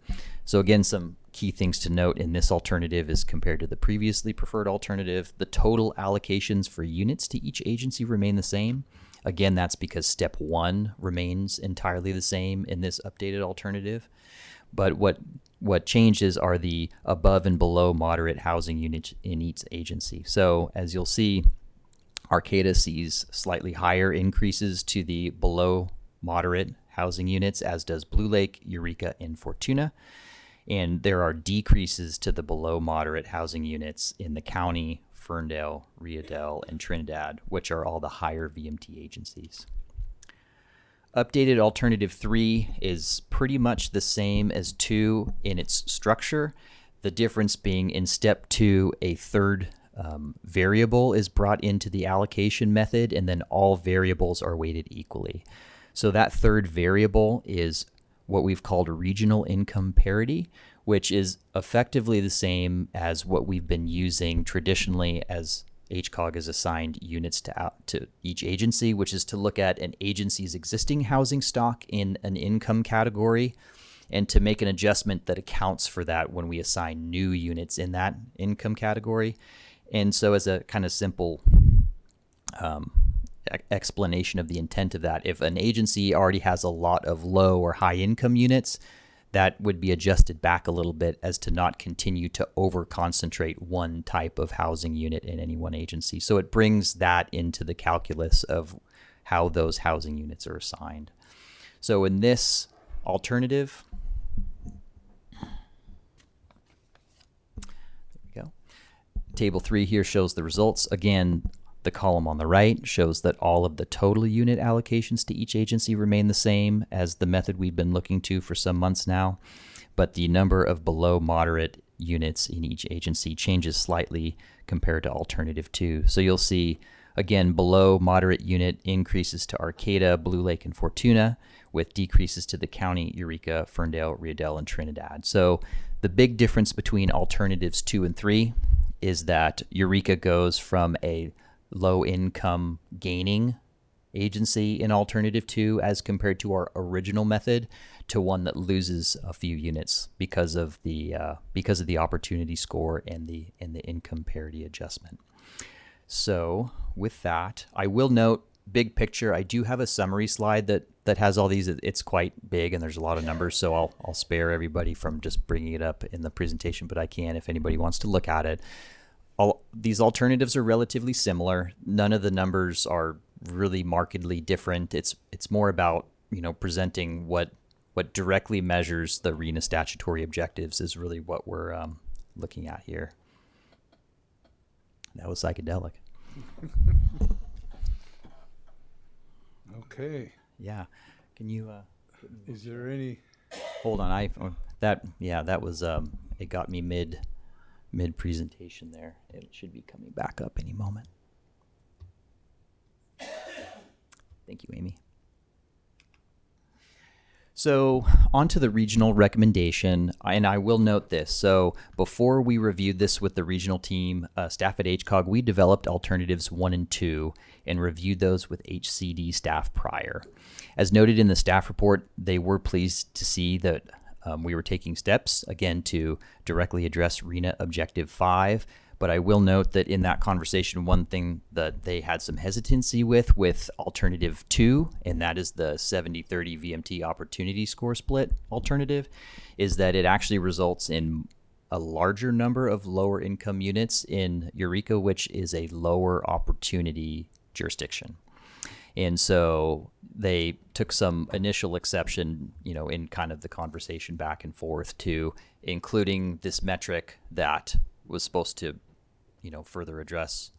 So again, some key things to note in this alternative is compared to the previously preferred alternative, the total allocations for units to each agency remain the same. Again, that's because step 1 remains entirely the same in this updated alternative. But what changes are the above and below moderate housing units in each agency. So as you'll see, Arcata sees slightly higher increases to the below moderate housing units, as does Blue Lake, Eureka, and Fortuna. And there are decreases to the below moderate housing units in the county, Ferndale, Riedel, and Trinidad, which are all the higher VMT agencies. Updated alternative 3 is pretty much the same as 2 in its structure. The difference being in step 2, a third variable is brought into the allocation method, and then all variables are weighted equally. So that third variable is what we've called regional income parity, which is effectively the same as what we've been using traditionally as HCOG has assigned units to each agency, which is to look at an agency's existing housing stock in an income category and to make an adjustment that accounts for that when we assign new units in that income category. And so as a kind of simple explanation of the intent of that, if an agency already has a lot of low or high income units, that would be adjusted back a little bit as to not continue to over-concentrate one type of housing unit in any one agency. So it brings that into the calculus of how those housing units are assigned. So in this alternative, there we go. Table 3 here shows the results. Again, the column on the right shows that all of the total unit allocations to each agency remain the same as the method we've been looking to for some months now, but the number of below moderate units in each agency changes slightly compared to alternative 2. So you'll see, again, below moderate unit increases to Arcata, Blue Lake, and Fortuna, with decreases to the county, Eureka, Ferndale, Riedel, and Trinidad. So the big difference between alternatives 2 and 3 is that Eureka goes from a low income gaining agency in alternative 2 as compared to our original method to one that loses a few units because of the opportunity score and the income parity adjustment. So with that, I will note big picture, I do have a summary slide that has all these. It's quite big and there's a lot of numbers, so I'll spare everybody from just bringing it up in the presentation, but I can if anybody wants to look at it. These alternatives are relatively similar. None of the numbers are really markedly different. It's more about, presenting what directly measures the RENA statutory objectives is really what we're looking at here. That was psychedelic. Okay. Yeah. Can you? Is there any? Hold on. That was it got me mid presentation there. It should be coming back up any moment. Thank you, Amy. So on to the regional recommendation, and I will note this. So before we reviewed this with the regional team, staff at HCOG, we developed alternatives 1 and 2 and reviewed those with HCD staff prior. As noted in the staff report, they were pleased to see that we were taking steps, again, to directly address RENA Objective 5. But I will note that in that conversation, one thing that they had some hesitancy with Alternative 2, and that is the 70-30 VMT opportunity score split alternative, is that it actually results in a larger number of lower income units in Eureka, which is a lower opportunity jurisdiction. And so they took some initial exception, in kind of the conversation back and forth to including this metric that was supposed to further address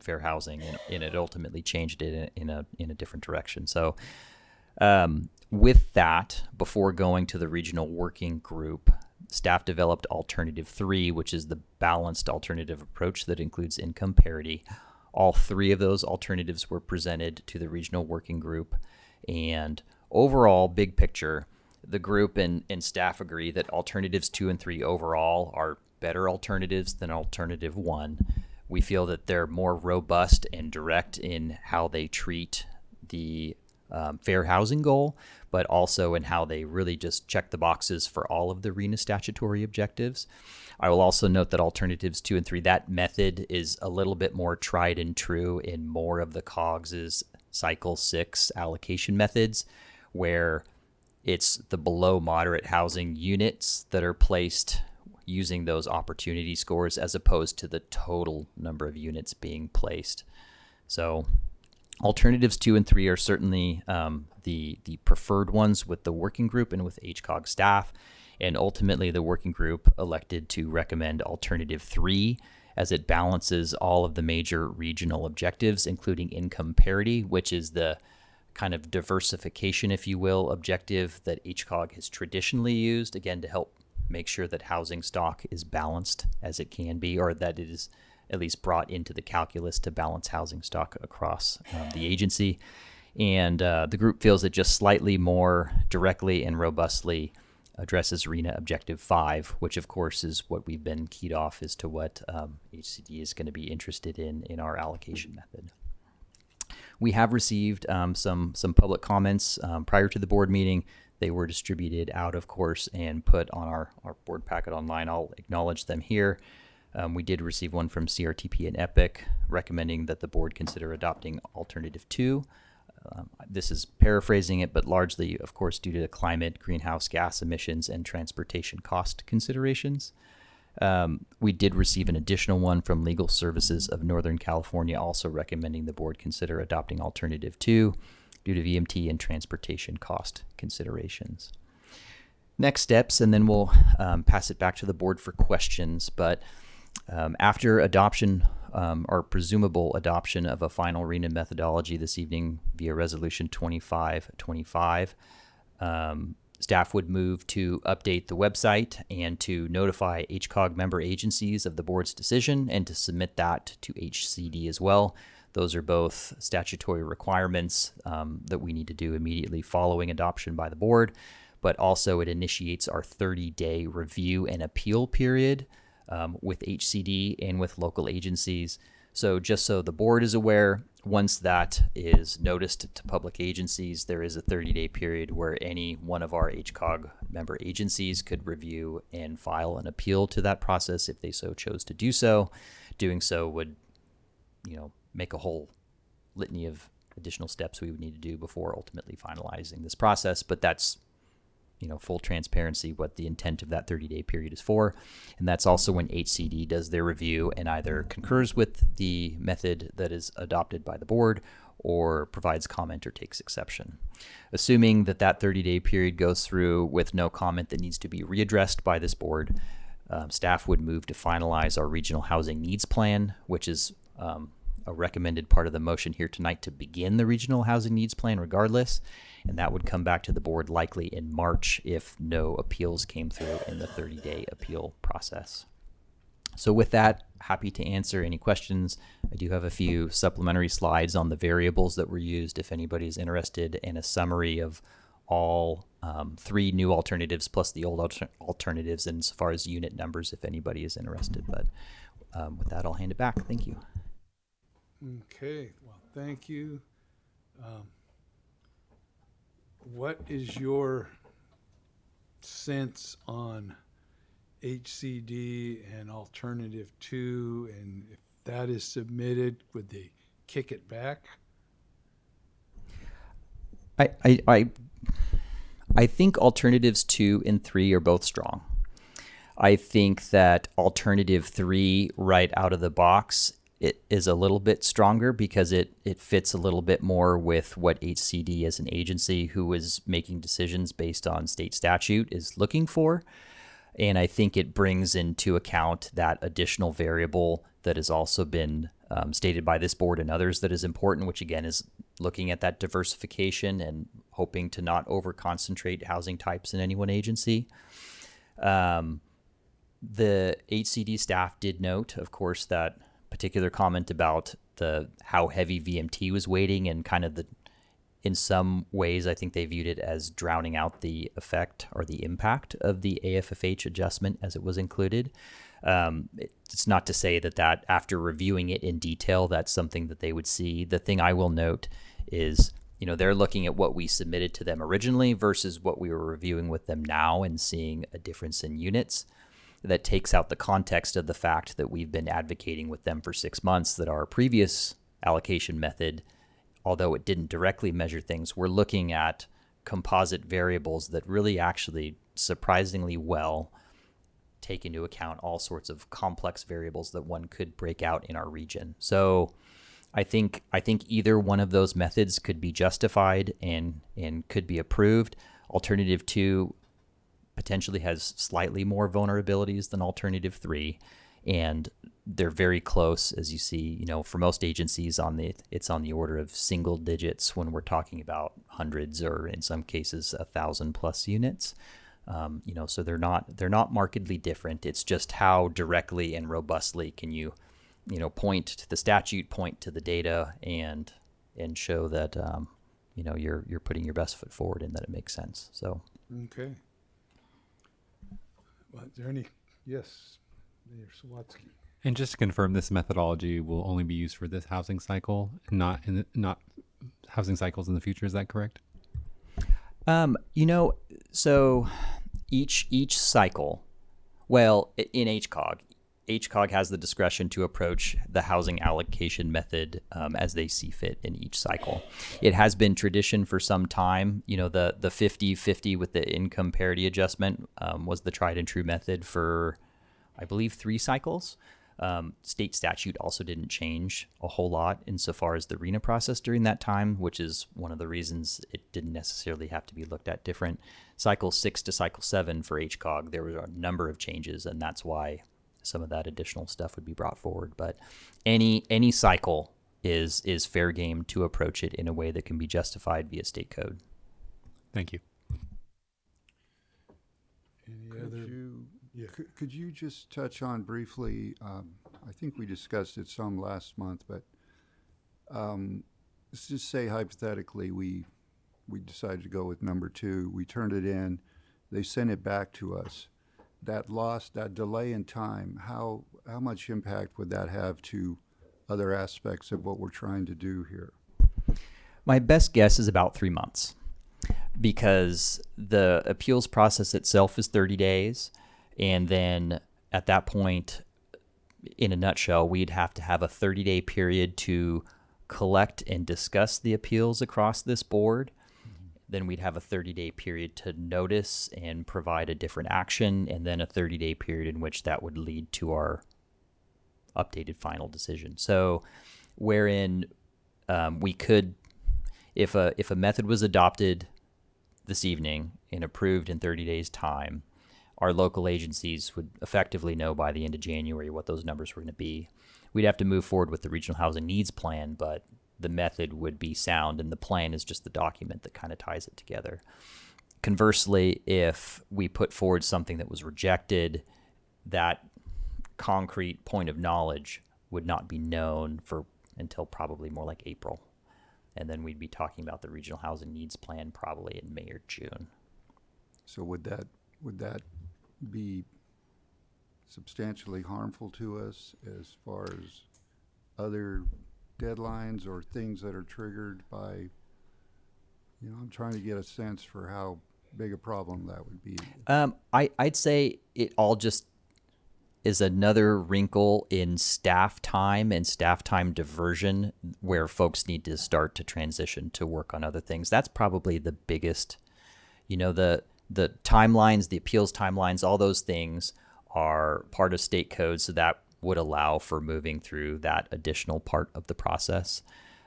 fair housing, and it ultimately changed it in a different direction. So with that, before going to the regional working group, staff developed Alternative 3, which is the balanced alternative approach that includes income parity. All three of those alternatives were presented to the regional working group, and overall, big picture, the group and staff agree that Alternatives 2 and 3 overall are better alternatives than Alternative 1. We feel that they're more robust and direct in how they treat the fair housing goal, but also in how they really just check the boxes for all of the RHNA statutory objectives. I will also note that Alternatives 2 and 3, that method is a little bit more tried and true in more of the COGS's Cycle 6 allocation methods, where it's the below moderate housing units that are placed using those opportunity scores as opposed to the total number of units being placed. So Alternatives 2 and 3 are certainly the preferred ones with the working group and with HCOG staff. And ultimately, the working group elected to recommend Alternative 3 as it balances all of the major regional objectives, including income parity, which is the kind of diversification, if you will, objective that HCOG has traditionally used, again, to help make sure that housing stock is balanced as it can be, or that it is at least brought into the calculus to balance housing stock across the agency. And the group feels it just slightly more directly and robustly addresses RHNA Objective 5, which of course is what we've been keyed off as to what HCD is going to be interested in our allocation method. We have received some public comments prior to the board meeting. They were distributed out, of course, and put on our board packet online. I'll acknowledge them here. We did receive one from CRTP and EPIC recommending that the board consider adopting Alternative 2. This is paraphrasing it, but largely, of course, due to climate, greenhouse gas emissions, and transportation cost considerations. We did receive an additional one from Legal Services of Northern California, also recommending the board consider adopting Alternative 2 due to VMT and transportation cost considerations. Next steps, and then we'll pass it back to the board for questions. But after adoption or presumable adoption of a final RHNA methodology this evening via Resolution 2525, staff would move to update the website and to notify HCOG member agencies of the board's decision and to submit that to HCD as well. Those are both statutory requirements that we need to do immediately following adoption by the board, but also it initiates our 30-day review and appeal period with HCD and with local agencies. So just so the board is aware, once that is noticed to public agencies, there is a 30-day period where any one of our HCOG member agencies could review and file an appeal to that process if they so chose to do so. Doing so would, make a whole litany of additional steps we would need to do before ultimately finalizing this process. But that's, full transparency, what the intent of that 30-day period is for. And that's also when HCD does their review and either concurs with the method that is adopted by the board or provides comment or takes exception. Assuming that that 30-day period goes through with no comment that needs to be readdressed by this board, staff would move to finalize our regional housing needs plan, which is a recommended part of the motion here tonight to begin the regional housing needs plan regardless, and that would come back to the board likely in March if no appeals came through in the 30-day appeal process. So with that, happy to answer any questions. I do have a few supplementary slides on the variables that were used if anybody's interested, and a summary of all three new alternatives plus the old alternatives and as far as unit numbers if anybody is interested. But with that, I'll hand it back. Thank you. Okay, well, thank you. What is your sense on HCD and Alternative 2, and if that is submitted, would they kick it back? I think Alternatives 2 and 3 are both strong. I think that Alternative 3 right out of the box, it is a little bit stronger because it fits a little bit more with what HCD as an agency who is making decisions based on state statute is looking for. And I think it brings into account that additional variable that has also been stated by this board and others that is important, which again is looking at that diversification and hoping to not over-concentrate housing types in any one agency. The HCD staff did note, of course, that particular comment about how heavy VMT was weighting and kind of in some ways, I think they viewed it as drowning out the effect or the impact of the AFFH adjustment as it was included. It's not to say that after reviewing it in detail, that's something that they would see. The thing I will note is, they're looking at what we submitted to them originally versus what we were reviewing with them now and seeing a difference in units. That takes out the context of the fact that we've been advocating with them for 6 months that our previous allocation method, although it didn't directly measure things, we're looking at composite variables that really actually surprisingly well take into account all sorts of complex variables that one could break out in our region. So I think either one of those methods could be justified and could be approved. Alternative 2 potentially has slightly more vulnerabilities than alternative 3, and they're very close, as you see. For most agencies, it's on the order of single digits when we're talking about hundreds or in some cases 1,000+ units. So they're not markedly different. It's just how directly and robustly can you point to the statute, point to the data, and show that you're putting your best foot forward and that it makes sense. So okay. Well, is there any? Yes, Mayor Sawatsky. And just to confirm, this methodology will only be used for this housing cycle, not housing cycles in the future. Is that correct? So each cycle, well, in HCOG has the discretion to approach the housing allocation method as they see fit in each cycle. It has been tradition for some time. The 50-50 with the income parity adjustment was the tried and true method for, I believe, 3 cycles. State statute also didn't change a whole lot insofar as the RENA process during that time, which is one of the reasons it didn't necessarily have to be looked at different. Cycle 6 to cycle 7 for HCOG, there were a number of changes, and that's why some of that additional stuff would be brought forward. But any cycle is fair game to approach it in a way that can be justified via state code. Thank you. Could you just touch on briefly, I think we discussed it some last month, but let's just say hypothetically we decided to go with number 2, we turned it in, they sent it back to us. That delay in time, how much impact would that have to other aspects of what we're trying to do here? My best guess is about 3 months, because the appeals process itself is 30 days. And then at that point, in a nutshell, we'd have to have a 30-day period to collect and discuss the appeals across this board. Then we'd have a 30-day period to notice and provide a different action, and then a 30-day period in which that would lead to our updated final decision. So wherein we could, if a method was adopted this evening and approved in 30 days' time, our local agencies would effectively know by the end of January what those numbers were going to be. We'd have to move forward with the regional housing needs plan, but the method would be sound, and the plan is just the document that kind of ties it together. Conversely, if we put forward something that was rejected, that concrete point of knowledge would not be known until probably more like April. And then we'd be talking about the regional housing needs plan probably in May or June. So would that be substantially harmful to us as far as other deadlines or things that are triggered by, I'm trying to get a sense for how big a problem that would be. I'd say it all just is another wrinkle in staff time and staff time diversion where folks need to start to transition to work on other things. That's probably the biggest, the timelines, the appeals timelines, all those things are part of state code, so that would allow for moving through that additional part of the process.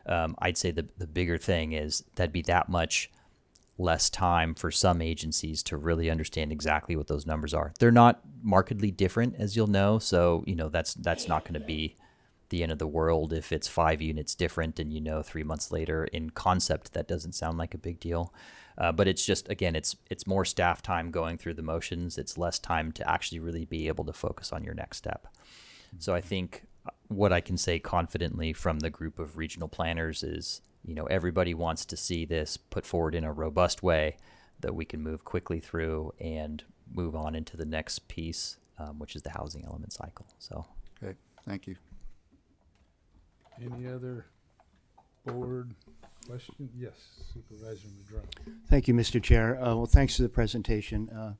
I'd say the bigger thing is that'd be that much less time for some agencies to really understand exactly what those numbers are. They're not markedly different, as you'll know, so that's not going to be the end of the world if it's 5 units different and 3 months later. In concept, that doesn't sound like a big deal. But it's just, again, it's more staff time going through the motions. It's less time to actually really be able to focus on your next step. So I think what I can say confidently from the group of regional planners is, everybody wants to see this put forward in a robust way that we can move quickly through and move on into the next piece, which is the housing element cycle. So, Okay, thank you. Any other board question? Yes, Supervisor Madrone. Thank you, Mr. Chair. Well, thanks for the presentation.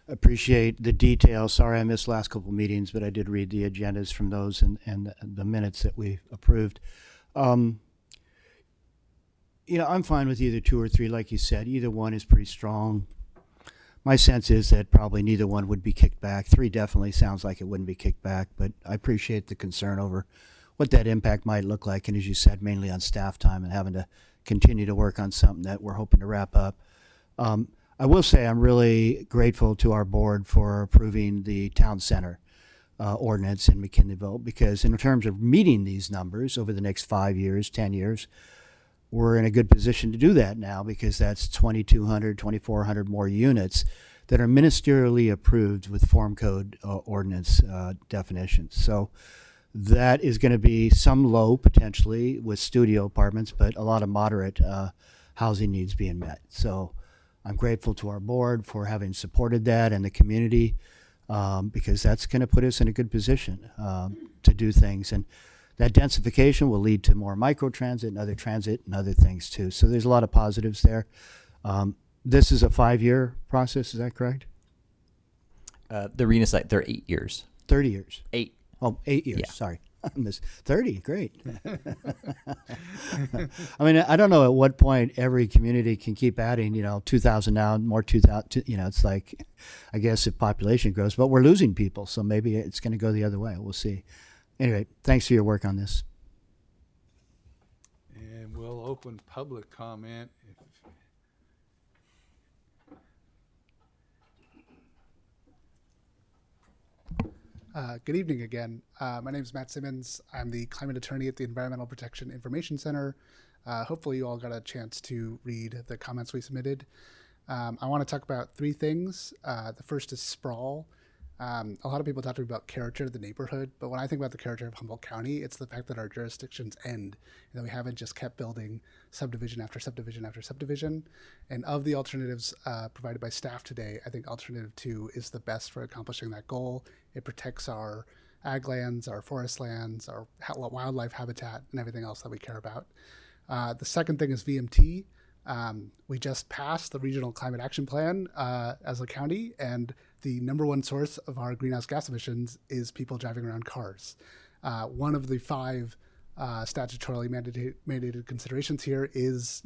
Appreciate the details. Sorry I missed last couple meetings, but I did read the agendas from those and the minutes that we approved. I'm fine with either 2 or 3, like you said. Either one is pretty strong. My sense is that probably neither one would be kicked back. 3 definitely sounds like it wouldn't be kicked back, but I appreciate the concern over what that impact might look like. And as you said, mainly on staff time and having to continue to work on something that we're hoping to wrap up. I will say I'm really grateful to our board for approving the town center ordinance in McKinleyville, because in terms of meeting these numbers over the next 5 years, 10 years, we're in a good position to do that now, because that's 2,200, 2,400 more units that are ministerially approved with form code ordinance definitions. So that is going to be some low potentially with studio apartments, but a lot of moderate housing needs being met. So I'm grateful to our board for having supported that and the community, because that's going to put us in a good position to do things. And that densification will lead to more microtransit and other transit and other things too. So there's a lot of positives there. This is a 5-year process, is that correct? The arena site, they're 8 years. 30 years. 8. Oh, 8 years, Yeah. sorry. I missed 30, great. I mean, I don't know at what point every community can keep adding, 2,000 now, more 2,000, it's like, I guess if population grows, but we're losing people, so maybe it's going to go the other way. We'll see. Anyway, thanks for your work on this. And we'll open public comment. Good evening again. My name is Matt Simmons. I'm the climate attorney at the Environmental Protection Information Center. Hopefully you all got a chance to read the comments we submitted. I want to talk about 3 things. The first is sprawl. A lot of people talk to me about character of the neighborhood, but when I think about the character of Humboldt County, it's the fact that our jurisdictions end and that we haven't just kept building subdivision after subdivision after subdivision. And of the alternatives provided by staff today, I think alternative 2 is the best for accomplishing that goal. It protects our ag lands, our forest lands, our wildlife habitat, and everything else that we care about. The second thing is VMT. We just passed the Regional Climate Action Plan as a county, and the number 1 source of our greenhouse gas emissions is people driving around cars. One of the 5 statutorily mandated considerations here is,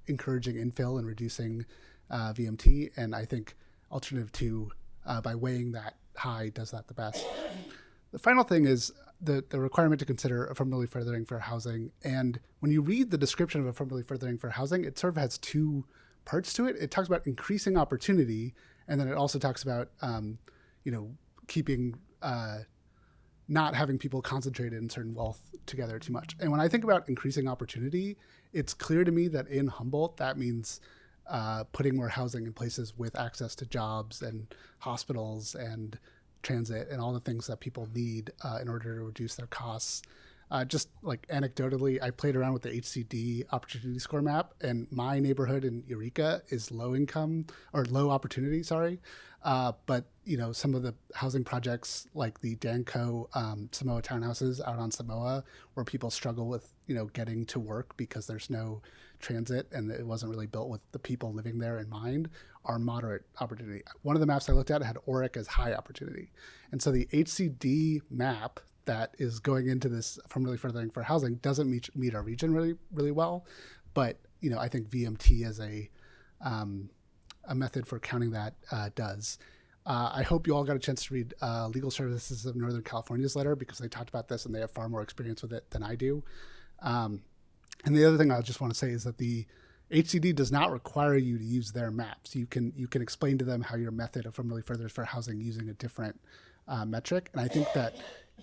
encouraging infill and reducing VMT, and I think alternative 2, by weighing that high, does that the best. The final thing is the requirement to consider affirmatively furthering for housing. And when you read the description of affirmatively furthering for housing, it sort of has 2 parts to it. It talks about increasing opportunity, and then it also talks about, keeping, not having people concentrated in certain wealth together too much. And when I think about increasing opportunity, it's clear to me that in Humboldt, that means putting more housing in places with access to jobs and hospitals and transit and all the things that people need in order to reduce their costs. Just like anecdotally, I played around with the HCD opportunity score map, and my neighborhood in Eureka is low income or low opportunity, but some of the housing projects like the Danco Samoa townhouses out on Samoa, where people struggle with getting to work because there's no transit and it wasn't really built with the people living there in mind, are moderate opportunity. One of the maps I looked at had Oric as high opportunity, and so the HCD map that is going into this affirmatively furthering for housing doesn't meet our region really, really well. But, I think VMT as a method for counting that does. I hope you all got a chance to read Legal Services of Northern California's letter, because they talked about this and they have far more experience with it than I do. And the other thing I just want to say is that the HCD does not require you to use their maps. You can explain to them how your method affirmatively furthers for housing using a different metric. And I think that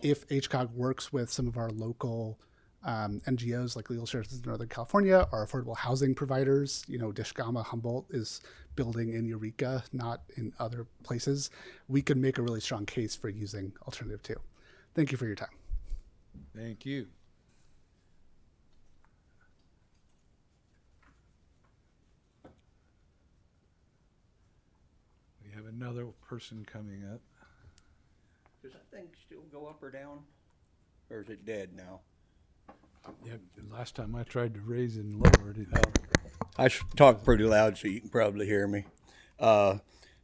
if HCOG works with some of our local NGOs like Legal Services in Northern California or affordable housing providers, Dishgama Humboldt is building in Eureka, not in other places, we could make a really strong case for using Alternative 2. Thank you for your time. Thank you. We have another person coming up. Does that thing still go up or down? Or is it dead now? Yeah, last time I tried to raise it and lower it. I talk pretty loud so you can probably hear me. Now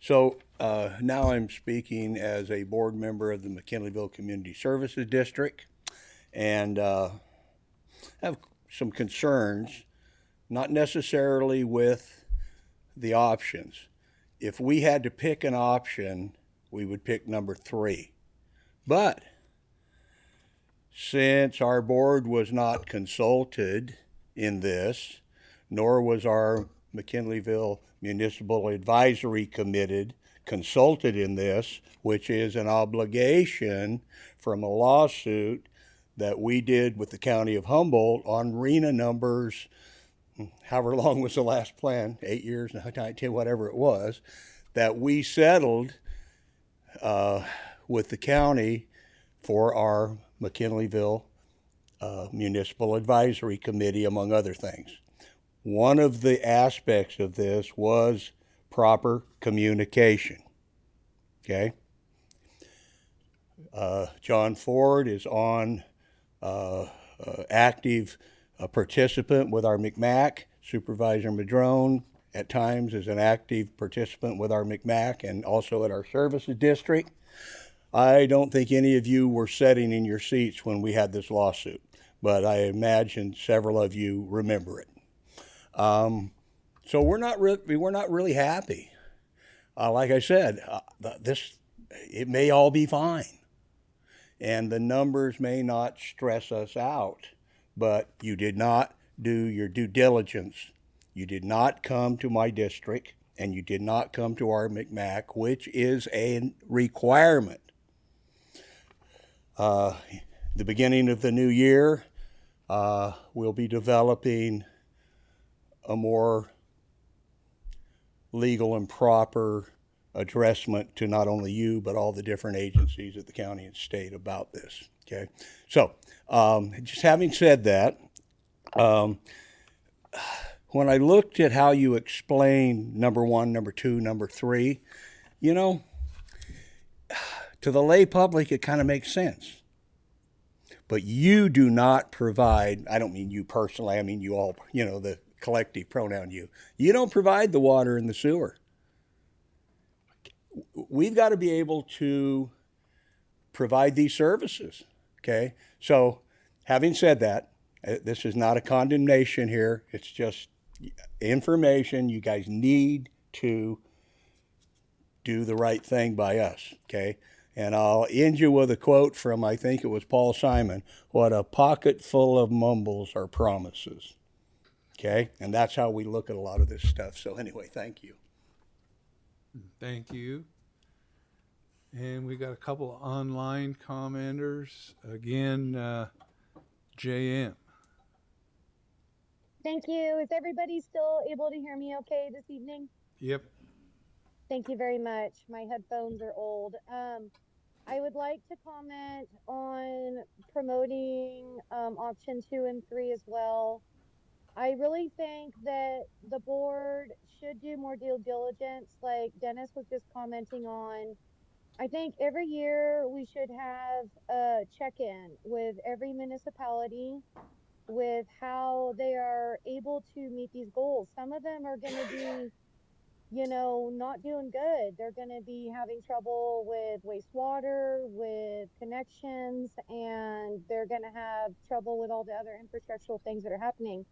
I'm speaking as a board member of the McKinleyville Community Services District, and have some concerns, not necessarily with the options. If we had to pick an option, we would pick number 3. But since our board was not consulted in this, nor was our McKinleyville Municipal Advisory Committee consulted in this, which is an obligation from a lawsuit that we did with the County of Humboldt on RENA numbers, however long was the last plan, 8 years, 10, whatever it was, that we settled with the county for our McKinleyville Municipal Advisory Committee, among other things. One of the aspects of this was proper communication, okay? John Ford is on active participant with our McMac. Supervisor Madrone at times is an active participant with our McMac and also at our services district. I don't think any of you were sitting in your seats when we had this lawsuit, but I imagine several of you remember it. So we're not really happy. Like I said, it may all be fine, and the numbers may not stress us out, but you did not do your due diligence. You did not come to my district, and you did not come to our McMac, which is a requirement. The beginning of the new year, we'll be developing a more legal and proper addressment to not only you, but all the different agencies at the county and state about this, okay? So, just having said that, when I looked at how you explain number 1, number 2, number 3, to the lay public, it kind of makes sense. But you do not provide, I don't mean you personally, I mean you all, the collective pronoun you. You don't provide the water and the sewer. We've got to be able to provide these services, okay? So, having said that, this is not a condemnation here. It's just information. You guys need to do the right thing by us, okay? And I'll end you with a quote from, I think it was Paul Simon, "What a pocket full of mumbles are promises." Okay? And that's how we look at a lot of this stuff. So anyway, thank you. Thank you. And we got a couple of online commenters. Again, JM. Thank you. Is everybody still able to hear me okay this evening? Yep. Thank you very much. My headphones are old. I would like to comment on promoting option 2 and 3 as well. I really think that the board should do more due diligence, like Dennis was just commenting on. I think every year we should have a check-in with every municipality with how they are able to meet these goals. Some of them are going to be not doing good. They're going to be having trouble with wastewater, with connections, and they're going to have trouble with all the other infrastructural things that are happening.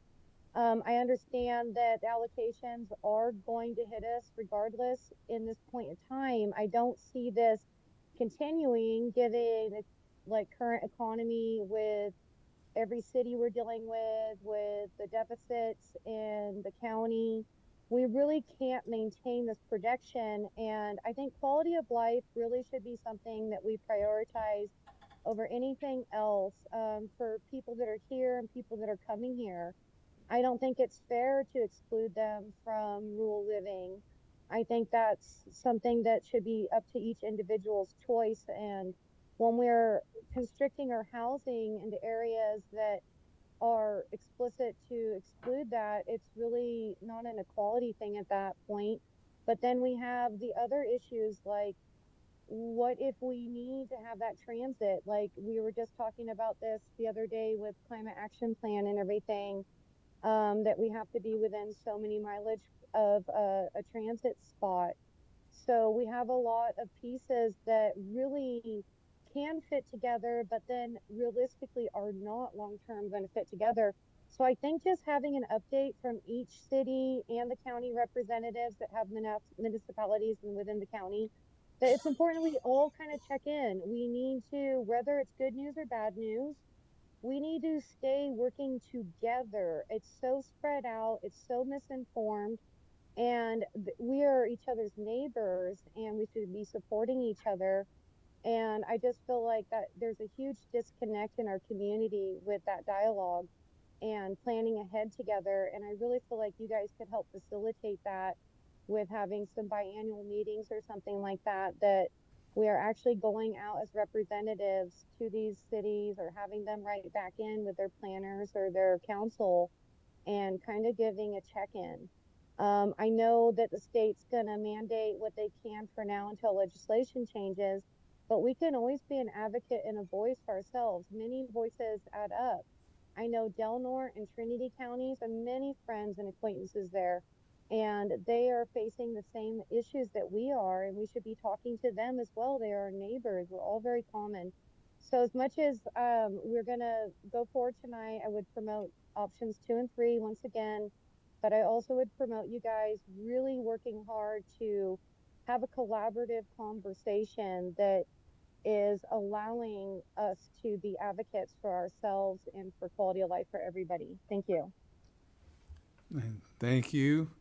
I understand that allocations are going to hit us regardless in this point in time. I don't see this continuing given the current economy with every city we're dealing with the deficits in the county. We really can't maintain this projection, and I think quality of life really should be something that we prioritize over anything else, for people that are here and people that are coming here. I don't think it's fair to exclude them from rural living. I think that's something that should be up to each individual's choice. And when we're constricting our housing into areas that are explicit to exclude that, it's really not an equality thing at that point. But then we have the other issues like, what if we need to have that transit? Like we were just talking about this the other day with climate action plan and everything, that we have to be within so many mileage of a transit spot. So we have a lot of pieces that really can fit together, but then realistically are not long term going to fit together. So I think just having an update from each city and the county representatives that have municipalities and within the county, that it's important we all kind of check in. We need to, whether it's good news or bad news, we need to stay working together. It's so spread out, it's so misinformed, and we are each other's neighbors and we should be supporting each other. And I just feel like that there's a huge disconnect in our community with that dialogue and planning ahead together. And I really feel like you guys could help facilitate that with having some biannual meetings or something like that, that we are actually going out as representatives to these cities or having them write back in with their planners or their council and kind of giving a check-in. I know that the state's going to mandate what they can for now until legislation changes, but we can always be an advocate and a voice for ourselves. Many voices add up. I know Delnor and Trinity counties and many friends and acquaintances there, and they are facing the same issues that we are, and we should be talking to them as well. They are our neighbors. We're all very common. So as much as we're going to go forward tonight, I would promote options 2 and 3 once again, but I also would promote you guys really working hard to have a collaborative conversation that is allowing us to be advocates for ourselves and for quality of life for everybody. Thank you. And thank you.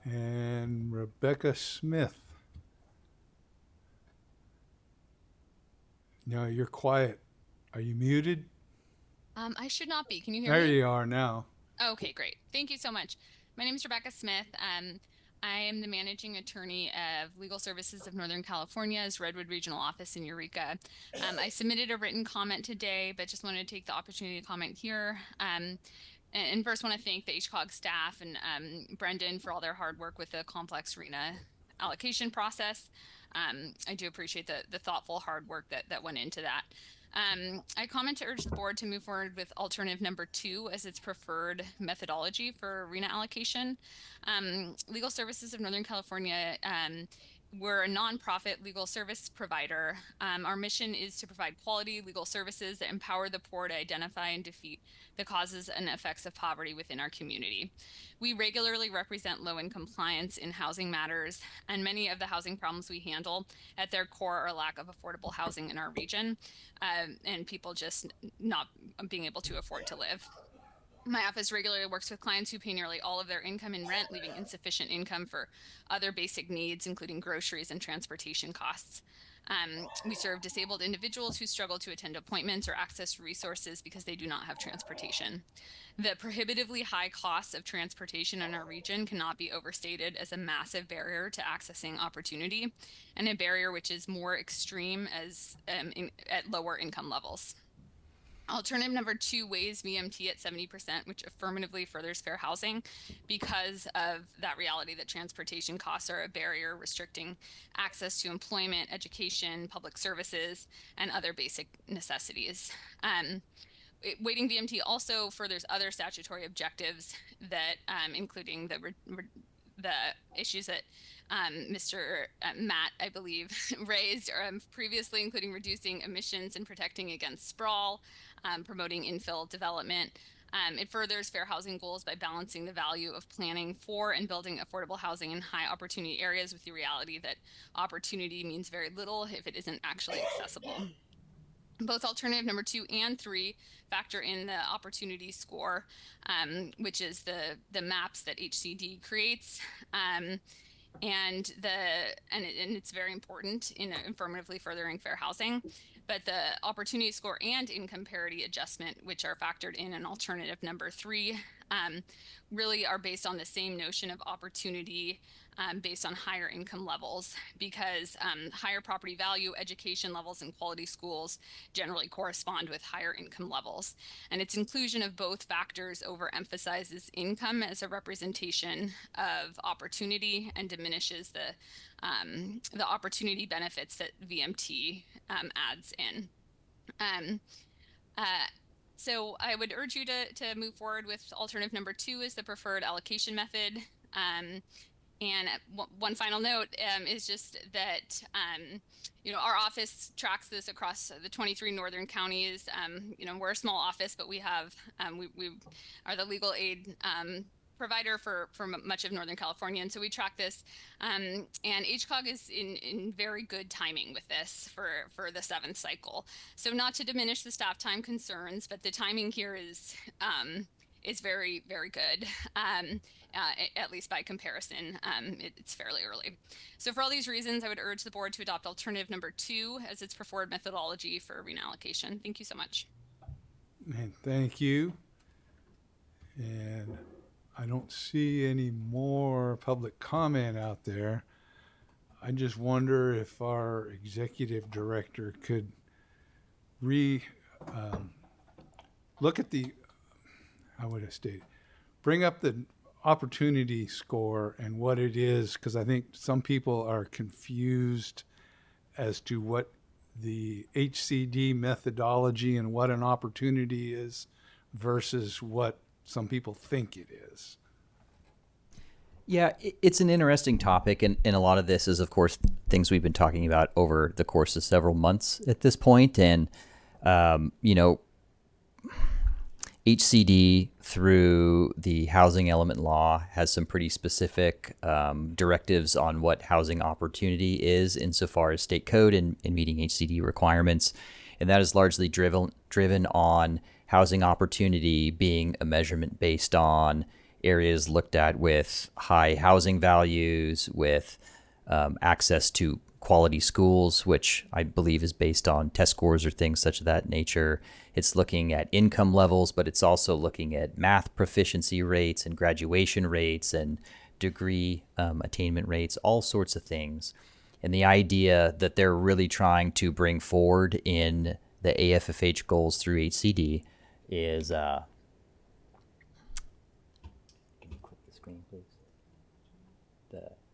And Rebecca Smith. No, you're quiet. Are you muted? I should not be. Can you hear There me? you are now. Okay, great. Thank you so much. My name is Rebecca Smith. I am the managing attorney of Legal Services of Northern California's Redwood Regional Office in Eureka. I submitted a written comment today, but just wanted to take the opportunity to comment here. And first want to thank the HCOG staff and Brendan for all their hard work with the complex RENA allocation process. I do appreciate the thoughtful hard work that went into that. I comment to urge the board to move forward with alternative number 2 as its preferred methodology for RENA allocation. Legal Services of Northern California, we're a nonprofit legal service provider. Our mission is to provide quality legal services that empower the poor to identify and defeat the causes and effects of poverty within our community. We regularly represent low-income clients in housing matters, and many of the housing problems we handle at their core are lack of affordable housing in our region, and people just not being able to afford to live. My office regularly works with clients who pay nearly all of their income in rent, leaving insufficient income for other basic needs, including groceries and transportation costs. We serve disabled individuals who struggle to attend appointments or access resources because they do not have transportation. The prohibitively high costs of transportation in our region cannot be overstated as a massive barrier to accessing opportunity, and a barrier which is more extreme as at lower income levels. Alternative number 2 weighs VMT at 70%, which affirmatively furthers fair housing because of that reality that transportation costs are a barrier restricting access to employment, education, public services, and other basic necessities. Weighting VMT also furthers other statutory objectives that, including the issues that Mr. Matt, I believe, raised previously, including reducing emissions and protecting against sprawl, promoting infill development. It furthers fair housing goals by balancing the value of planning for and building affordable housing in high opportunity areas with the reality that opportunity means very little if it isn't actually accessible. Both alternative number 2 and 3 factor in the opportunity score, which is the maps that HCD creates. And it's very important in affirmatively furthering fair housing. but the opportunity score and income parity adjustment, which are factored in alternative number 3, really are based on the same notion of opportunity based on higher income levels, because higher property value, education levels, and quality schools generally correspond with higher income levels. And its inclusion of both factors overemphasizes income as a representation of opportunity and diminishes the opportunity benefits that VMT adds in. So I would urge you to move forward with alternative number 2 as the preferred allocation method. And one final note is just that, our office tracks this across the 23 northern counties. We're a small office, but we have, we are the legal aid provider for much of Northern California. And so we track this, and HCOG is in very good timing with this for the 7th cycle. So not to diminish the staff time concerns, but the timing here is very, very good. At least by comparison, it's fairly early. So for all these reasons, I would urge the board to adopt alternative number 2 as its preferred methodology for reallocation. Thank you so much. And thank you. And I don't see any more public comment out there. I just wonder if our executive director could look at the, how would I state it? Bring up the opportunity score and what it is, because I think some people are confused as to what the HCD methodology and what an opportunity is versus what some people think it is. Yeah, it's an interesting topic, and a lot of this is, of course, things we've been talking about over the course of several months at this point. And, HCD through the housing element law has some pretty specific directives on what housing opportunity is insofar as state code and meeting HCD requirements. And that is largely driven on housing opportunity being a measurement based on areas looked at with high housing values, with access to quality schools, which I believe is based on test scores or things such of that nature. It's looking at income levels, but it's also looking at math proficiency rates and graduation rates and degree attainment rates, all sorts of things. And the idea that they're really trying to bring forward in the AFFH goals through HCD is, can you click the screen, please?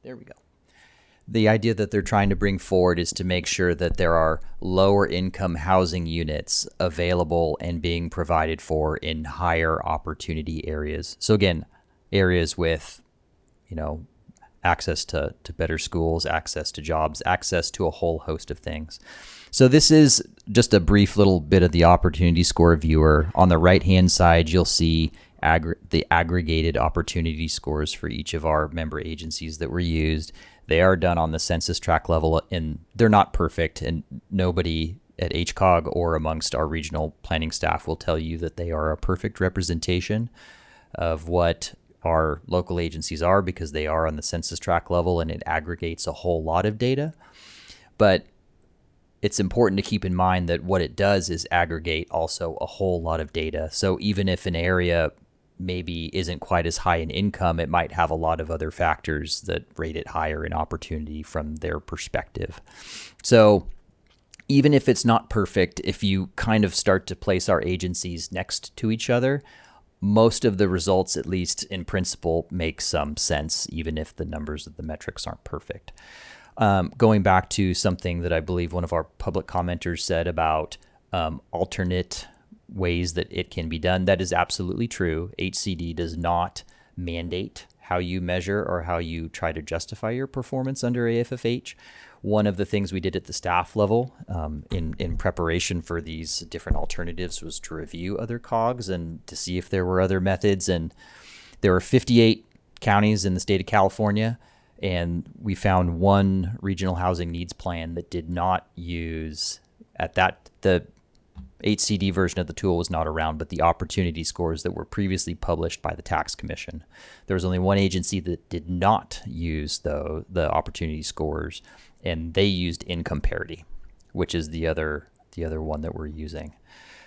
There we go. The idea that they're trying to bring forward is to make sure that there are lower income housing units available and being provided for in higher opportunity areas. So again, areas with, access to better schools, access to jobs, access to a whole host of things. So this is just a brief little bit of the opportunity score viewer. On the right-hand side, you'll see the aggregated opportunity scores for each of our member agencies that were used. They are done on the census tract level, and they're not perfect, and nobody at HCOG or amongst our regional planning staff will tell you that they are a perfect representation of what our local agencies are, because they are on the census tract level and it aggregates a whole lot of data. But it's important to keep in mind that what it does is aggregate also a whole lot of data. So even if an area maybe isn't quite as high in income, it might have a lot of other factors that rate it higher in opportunity from their perspective. So even if it's not perfect, if you kind of start to place our agencies next to each other, most of the results, at least in principle, make some sense, even if the numbers of the metrics aren't perfect. Going back to something that I believe one of our public commenters said about alternate ways that it can be done, that is absolutely true. HCD does not mandate how you measure or how you try to justify your performance under AFFH. One of the things we did at the staff level in preparation for these different alternatives was to review other COGs and to see if there were other methods. And there were 58 counties in the state of California, and we found one regional housing needs plan that did not use the HCD version of the tool was not around, but the opportunity scores that were previously published by the tax commission. There was only one agency that did not use the opportunity scores, and they used income parity, which is the other other one that we're using.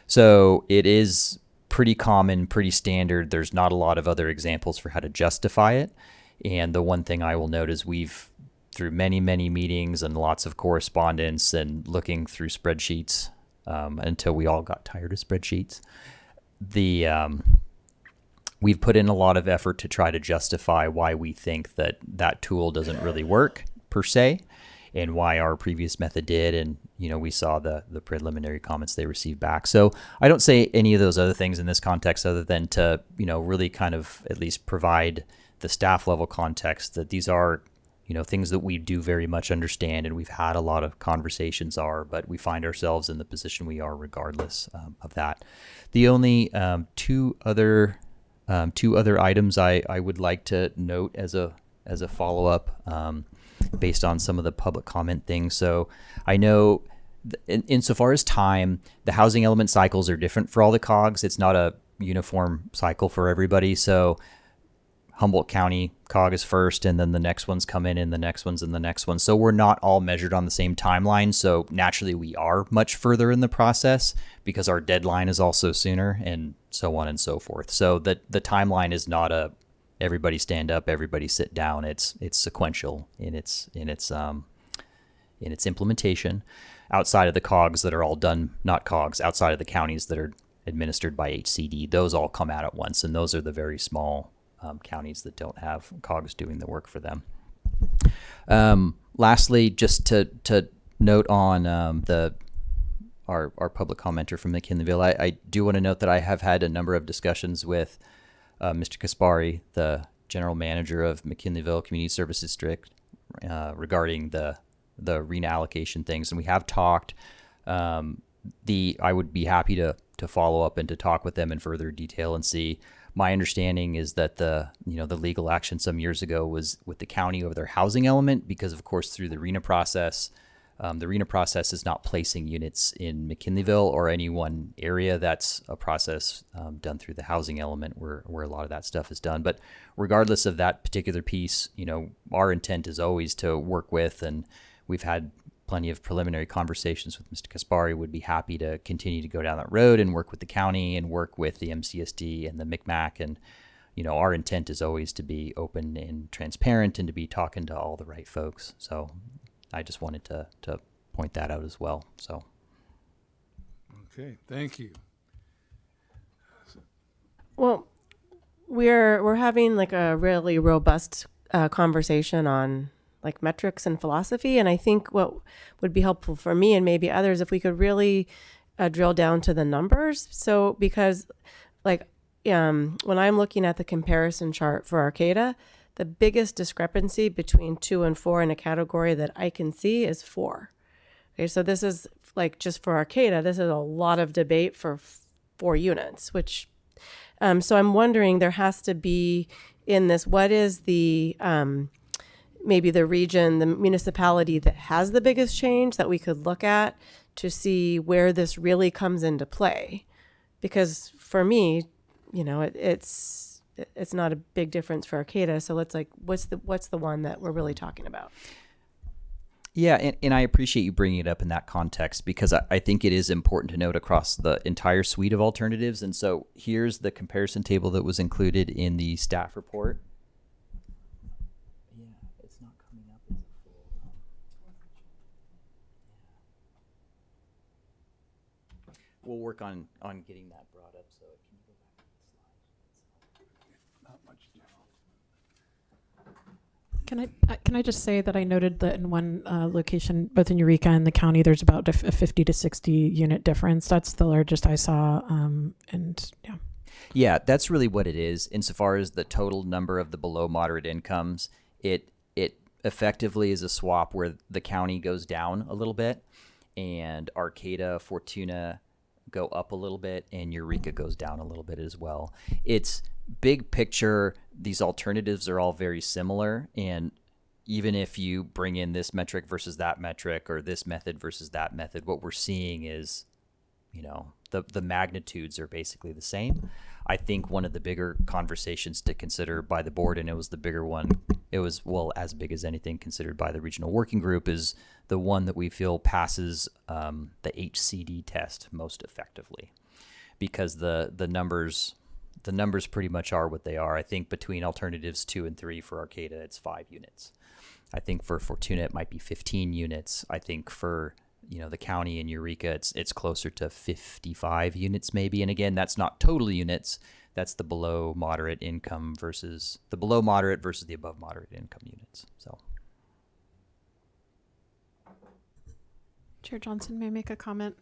So it is pretty common, pretty standard. There's not a lot of other examples for how to justify it. And the one thing I will note is we've, through many, many meetings and lots of correspondence and looking through spreadsheets until we all got tired of spreadsheets, we've put in a lot of effort to try to justify why we think that that tool doesn't really work per se, and why our previous method did. And, we saw the preliminary comments they received back. So I don't say any of those other things in this context other than to, really kind of at least provide the staff level context that these are, things that we do very much understand and we've had a lot of conversations but we find ourselves in the position we are regardless of that. The only two other items I would like to note as a follow-up based on some of the public comment things. So I know insofar as time, the housing element cycles are different for all the COGs. It's not a uniform cycle for everybody. So Humboldt County COG is first, and then the next ones come in, and the next ones, and the next one. So we're not all measured on the same timeline. So naturally, we are much further in the process because our deadline is also sooner, and so on and so forth. So the timeline is not a everybody stand up, everybody sit down. It's sequential in its implementation. Outside of the COGs that are all done, not COGs, outside of the counties that are administered by HCD, those all come out at once, and those are the very small counties that don't have COGs doing the work for them. Lastly, just to note on our public commenter from McKinleyville, I do want to note that I have had a number of discussions with Mr. Kaspari, the general manager of McKinleyville Community Service District, regarding the RENA allocation things, and we have talked. I would be happy to follow up and to talk with them in further detail and see. My understanding is that the legal action some years ago was with the county over their housing element, because of course through the RENA process is not placing units in McKinleyville or any one area. That's a process done through the housing element where a lot of that stuff is done. But regardless of that particular piece, our intent is always to work with, and we've had plenty of preliminary conversations with Mr. Kaspari, would be happy to continue to go down that road and work with the county and work with the MCSD and the MCMAC. And, our intent is always to be open and transparent and to be talking to all the right folks. So I just wanted to point that out as well. So. Okay, thank you. Well, we're having like a really robust conversation on like metrics and philosophy. And I think what would be helpful for me and maybe others, if we could really drill down to the numbers. So because when I'm looking at the comparison chart for Arcata, the biggest discrepancy between 2 and 4 in a category that I can see is 4. Okay, so this is like just for Arcata, this is a lot of debate for 4 units, which, so I'm wondering, there has to be in this, what is the, maybe the region, the municipality that has the biggest change that we could look at to see where this really comes into play? Because for me, it's not a big difference for Arcata. So let's what's the one that we're really talking about? Yeah, and I appreciate you bringing it up in that context, because I think it is important to note across the entire suite of alternatives. And so here's the comparison table that was included in the staff report. Yeah, it's not coming up as a full. We'll work on getting that brought up. So can you go back to the slide? Not much different. Can I just say that I noted that in one location, both in Eureka and the county, there's about a 50 to 60 unit difference. That's the largest I saw, and yeah. Yeah, that's really what it is. Insofar as the total number of the below moderate incomes, it effectively is a swap where the county goes down a little bit, and Arcata, Fortuna go up a little bit, and Eureka goes down a little bit as well. It's big picture. These alternatives are all very similar, and even if you bring in this metric versus that metric, or this method versus that method, what we're seeing is the magnitudes are basically the same. I think one of the bigger conversations to consider by the board, and it was the bigger one, it was, well, as big as anything considered by the regional working group, is the one that we feel passes the HCD test most effectively, because the numbers pretty much are what they are. I think between alternatives 2 and 3 for Arcata, it's 5 units. I think for Fortuna, it might be 15 units. I think for the county in Eureka, it's closer to 55 units maybe. And again, that's not total units. That's the below moderate income versus the below moderate versus the above moderate income units. So, Chair Johnson, may I make a comment?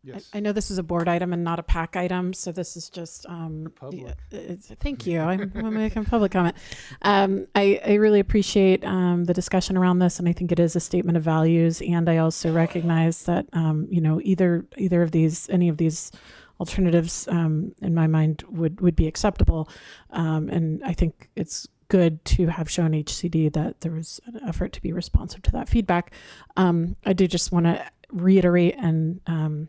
Yes. I know this is a board item and not a PAC item, so this is just public. Thank you. I'm making a public comment. I really appreciate the discussion around this, and I think it is a statement of values. And I also recognize that either of these, any of these alternatives, in my mind, would be acceptable. And I think it's good to have shown HCD that there was an effort to be responsive to that feedback. I do just want to reiterate and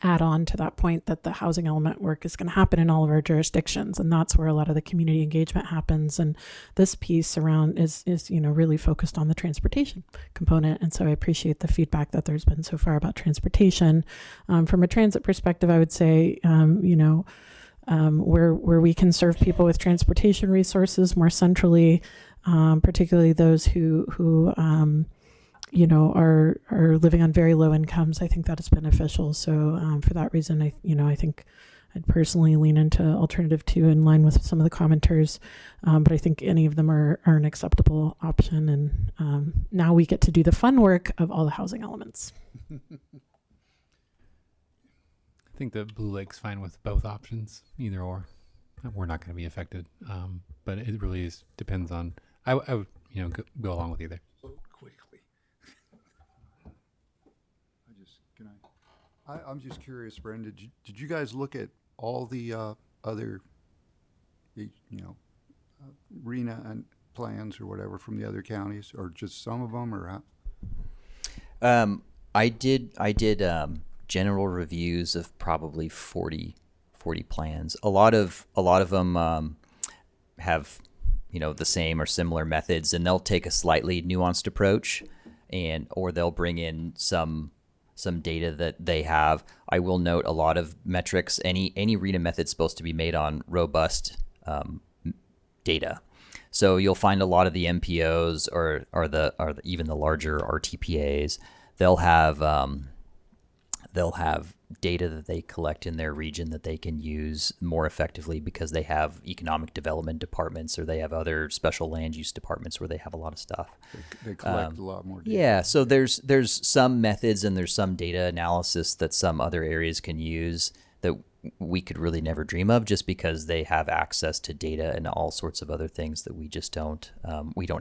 add on to that point that the housing element work is going to happen in all of our jurisdictions, and that's where a lot of the community engagement happens. And this piece around is really focused on the transportation component. And so I appreciate the feedback that there's been so far about transportation. From a transit perspective, I would say where we can serve people with transportation resources more centrally, particularly those who are living on very low incomes, I think that is beneficial. So for that reason, I think I'd personally lean into alternative 2 in line with some of the commenters. But I think any of them are an acceptable option. And now we get to do the fun work of all the housing elements. I think the Blue Lake's fine with both options, either or. We're not going to be affected, but it really depends on. I would go along with either. I'm just curious, Brenda, did you guys look at all the other, RENA and plans or whatever from the other counties, or just some of them, or how? I did general reviews of probably 40 plans. A lot of them have the same or similar methods, and they'll take a slightly nuanced approach, or they'll bring in some data that they have. I will note a lot of metrics. Any RENA method's supposed to be made on robust data. So you'll find a lot of the MPOs or even the larger RTPAs. They'll have data that they collect in their region that they can use more effectively because they have economic development departments, or they have other special land use departments where they have a lot of stuff. They collect a lot more data. Yeah, so there's some methods and there's some data analysis that some other areas can use that we could really never dream of, just because they have access to data and all sorts of other things that we just don't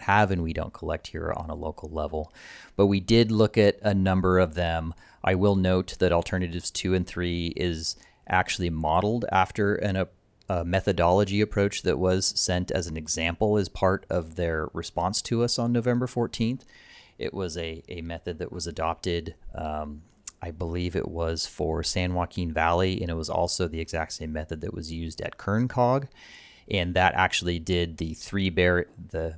have and we don't collect here on a local level. But we did look at a number of them. I will note that alternatives 2 and 3 is actually modeled after a methodology approach that was sent as an example as part of their response to us on November 14th. It was a method that was adopted, I believe it was for San Joaquin Valley, and it was also the exact same method that was used at Kern Cog. And that actually did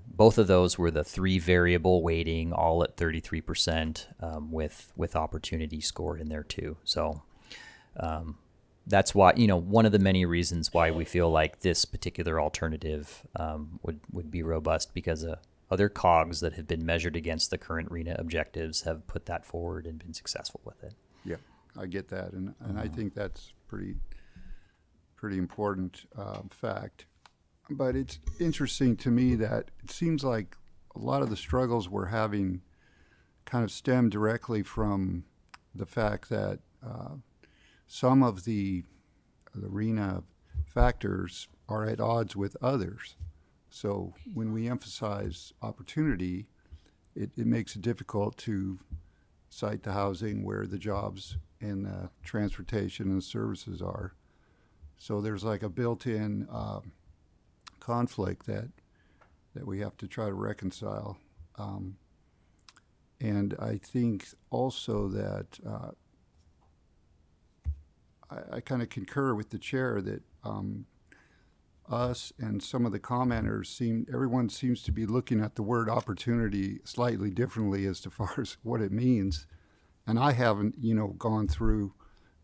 both of those were the 3 variable weighting, all at 33%, with opportunity score in there too. So that's why, one of the many reasons why we feel like this particular alternative would be robust, because other COGs that have been measured against the current RENA objectives have put that forward and been successful with it. Yeah, I get that, and I think that's pretty important fact. But it's interesting to me that it seems like a lot of the struggles we're having kind of stem directly from the fact that some of the RENA factors are at odds with others. So when we emphasize opportunity, it makes it difficult to cite the housing where the jobs and the transportation and the services are. So there's like a built-in conflict that we have to try to reconcile. And I think also that I kind of concur with the chair that us and some of the commenters everyone seems to be looking at the word opportunity slightly differently as far as what it means. And I haven't, gone through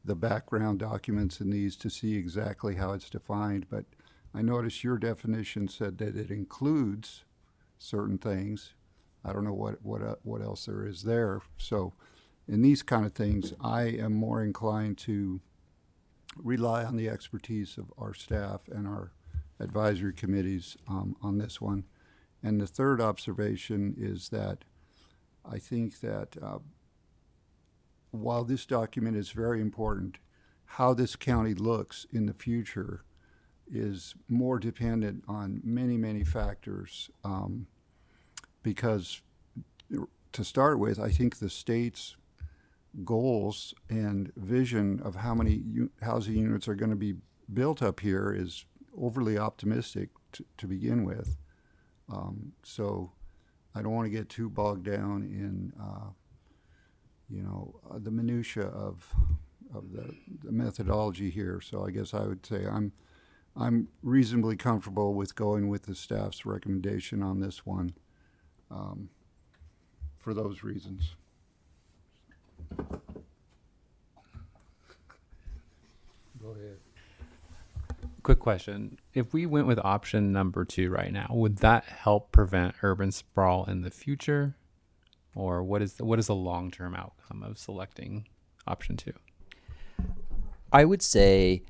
the background documents in these to see exactly how it's defined, but I noticed your definition said that it includes certain things. I don't know what else there is there. So in these kind of things, I am more inclined to rely on the expertise of our staff and our advisory committees on this one. And the third observation is that I think that while this document is very important, how this county looks in the future is more dependent on many, many factors. Because to start with, I think the state's goals and vision of how many housing units are going to be built up here is overly optimistic to begin with. So I don't want to get too bogged down in the minutia of the methodology here. So I guess I would say I'm reasonably comfortable with going with the staff's recommendation on this one for those reasons. Go ahead. Quick question. If we went with option number 2 right now, would that help prevent urban sprawl in the future? Or what is the long-term outcome of selecting option 2? I would say,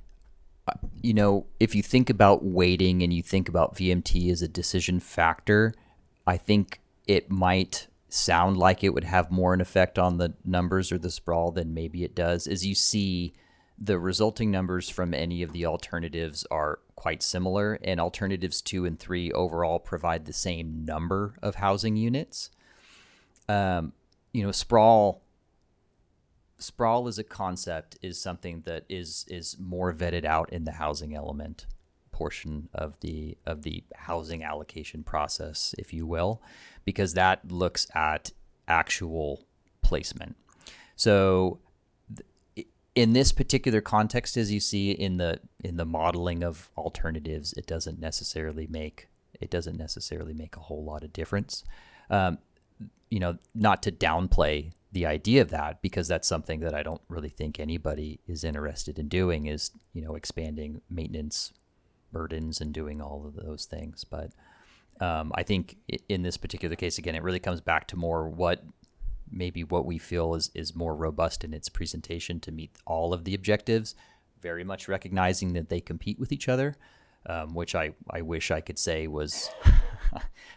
if you think about weighting and you think about VMT as a decision factor, I think it might sound like it would have more an effect on the numbers or the sprawl than maybe it does. As you see, the resulting numbers from any of the alternatives are quite similar, and alternatives 2 and 3 overall provide the same number of housing units. Sprawl as a concept is something that is more vetted out in the housing element portion of the housing allocation process, if you will, because that looks at actual placement. So in this particular context, as you see in the modeling of alternatives, it doesn't necessarily make a whole lot of difference. Not to downplay the idea of that, because that's something that I don't really think anybody is interested in doing, is expanding maintenance burdens and doing all of those things. But I think in this particular case, again, it really comes back to more what we feel is more robust in its presentation to meet all of the objectives, very much recognizing that they compete with each other, which I wish I could say was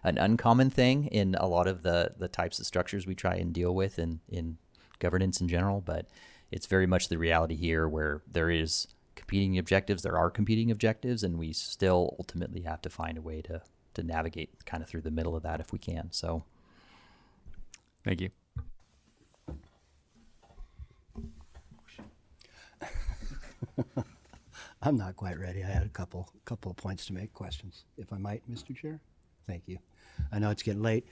an uncommon thing in a lot of the types of structures we try and deal with in governance in general. But it's very much the reality here where there are competing objectives, and we still ultimately have to find a way to navigate kind of through the middle of that if we can. So thank you. I'm not quite ready. I had a couple of points to make, questions, if I might, Mr. Chair. Thank you. I know it's getting late.